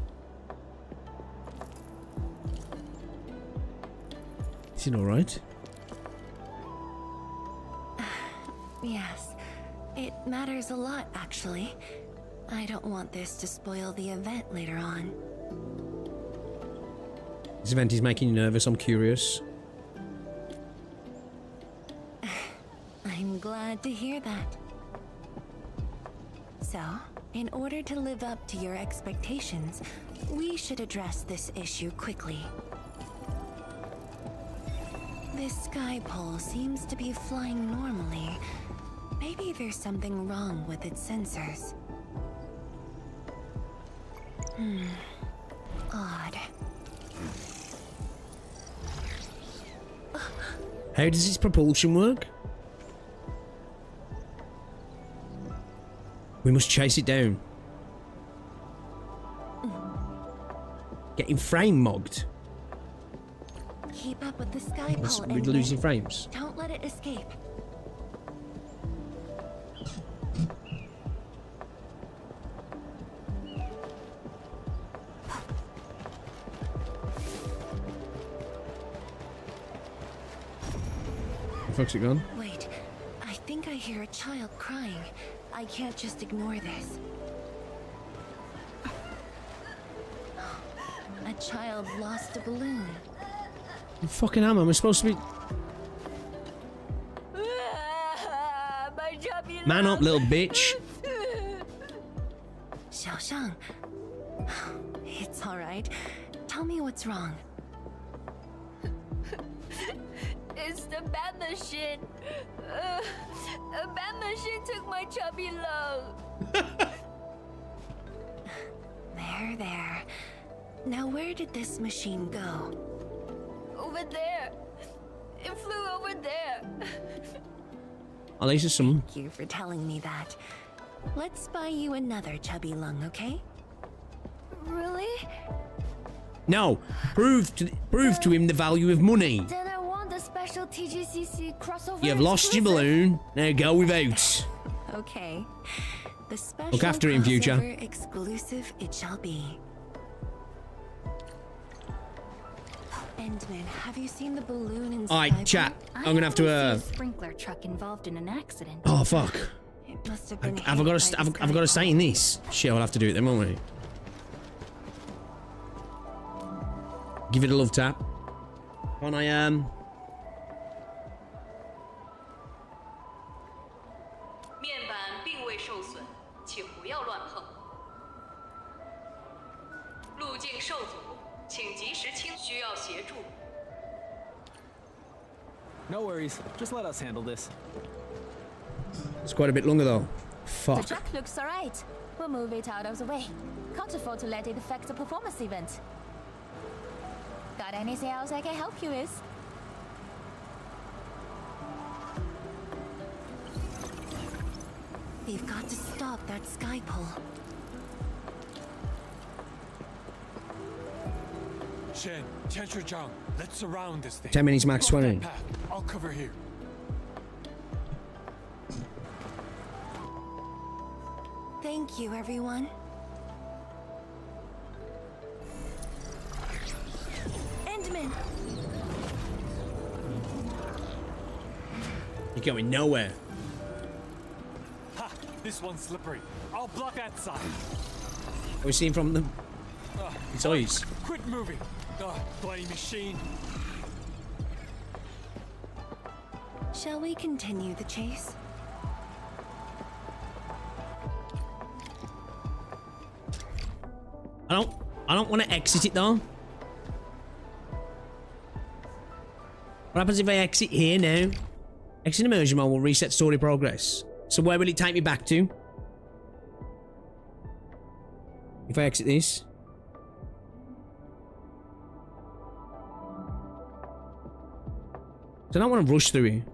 Is it alright? Yes. It matters a lot, actually. I don't want this to spoil the event later on. This event is making you nervous, I'm curious. I'm glad to hear that. So, in order to live up to your expectations, we should address this issue quickly. This sky pole seems to be flying normally. Maybe there's something wrong with its sensors. Odd. How does its propulsion work? We must chase it down. Getting frame mogged. Keep up with the sky pole. We're losing frames. Don't let it escape. The fuck's it gone? Wait, I think I hear a child crying. I can't just ignore this. A child lost a balloon. You fucking hammer, am I supposed to be... Man up, little bitch. Xiaoshang. It's alright. Tell me what's wrong. It's the bad machine. A bad machine took my chubby lung. There. Now where did this machine go? Over there. It flew over there. At least there's some... Thank you for telling me that. Let's buy you another chubby lung, okay? Really? No! Prove to him the value of money. Then I want the special TGCC crossover. You have lost your balloon. Now go without. Okay. The special Look after it in future. crossover exclusive it shall be. Endman, have you seen the balloon in Alright, chat. I'm gonna have to Sprinkler truck involved in an accident. Oh fuck. It must have been Have I got to stay in this? Shit, I'll have to do it then, won't we? Give it a love tap. Can I No worries. Just let us handle this. It's quite a bit longer though. The Fuck. truck looks alright. We'll move it out of the way. Can't afford to let it affect the performance event. Got anything else I can help you with? We've got to stop that sky pole. Shen, Zhang, let's surround this thing. 10 minutes max 20. I'll cover here. Thank you, everyone. Endman! You're going nowhere. Ha! This one's slippery. I'll block that side. Are we seeing from them? It's eyes. Quit moving. Bloody machine. Shall we continue the chase? I don't want to exit it though. What happens if I exit here now? Exit immersion mode will reset story progress. So where will it take me back to? If I exit this? So I don't want to rush through here.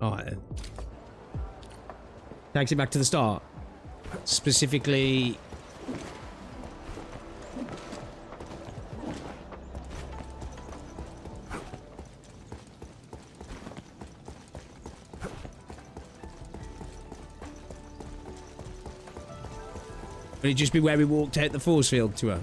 Alright then. Takes it back to the start. Specifically... Will it just be where we walked out the force field to her?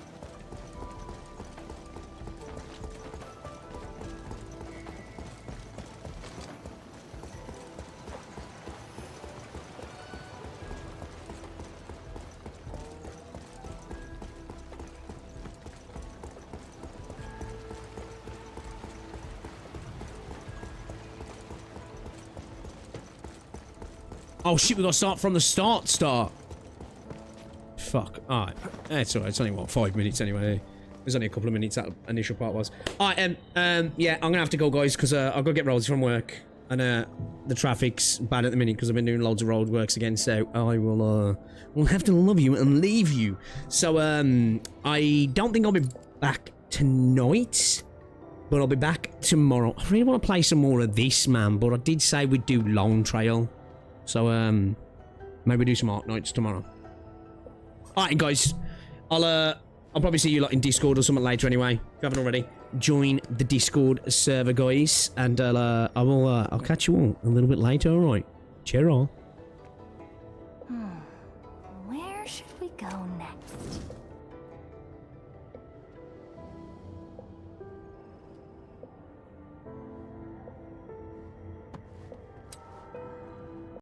Oh shit, we gotta start from the start. Fuck. Alright. It's alright. It's only, what, 5 minutes anyway. There's only a couple of minutes that initial part was. Alright, yeah, I'm gonna have to go, guys, because I've got to get rolls from work. And, the traffic's bad at the minute because I've been doing loads of road works again, so I will have to love you and leave you. So, I don't think I'll be back tonight, but I'll be back tomorrow. I really want to play some more of this, man, but I did say we'd do Long Trail. So, maybe do some Arknights tomorrow. Alright, guys. I'll probably see you lot in Discord or something later anyway. If you haven't already, join the Discord server, guys. And, I'll catch you all a little bit later, alright? Cheers. Where should we go next?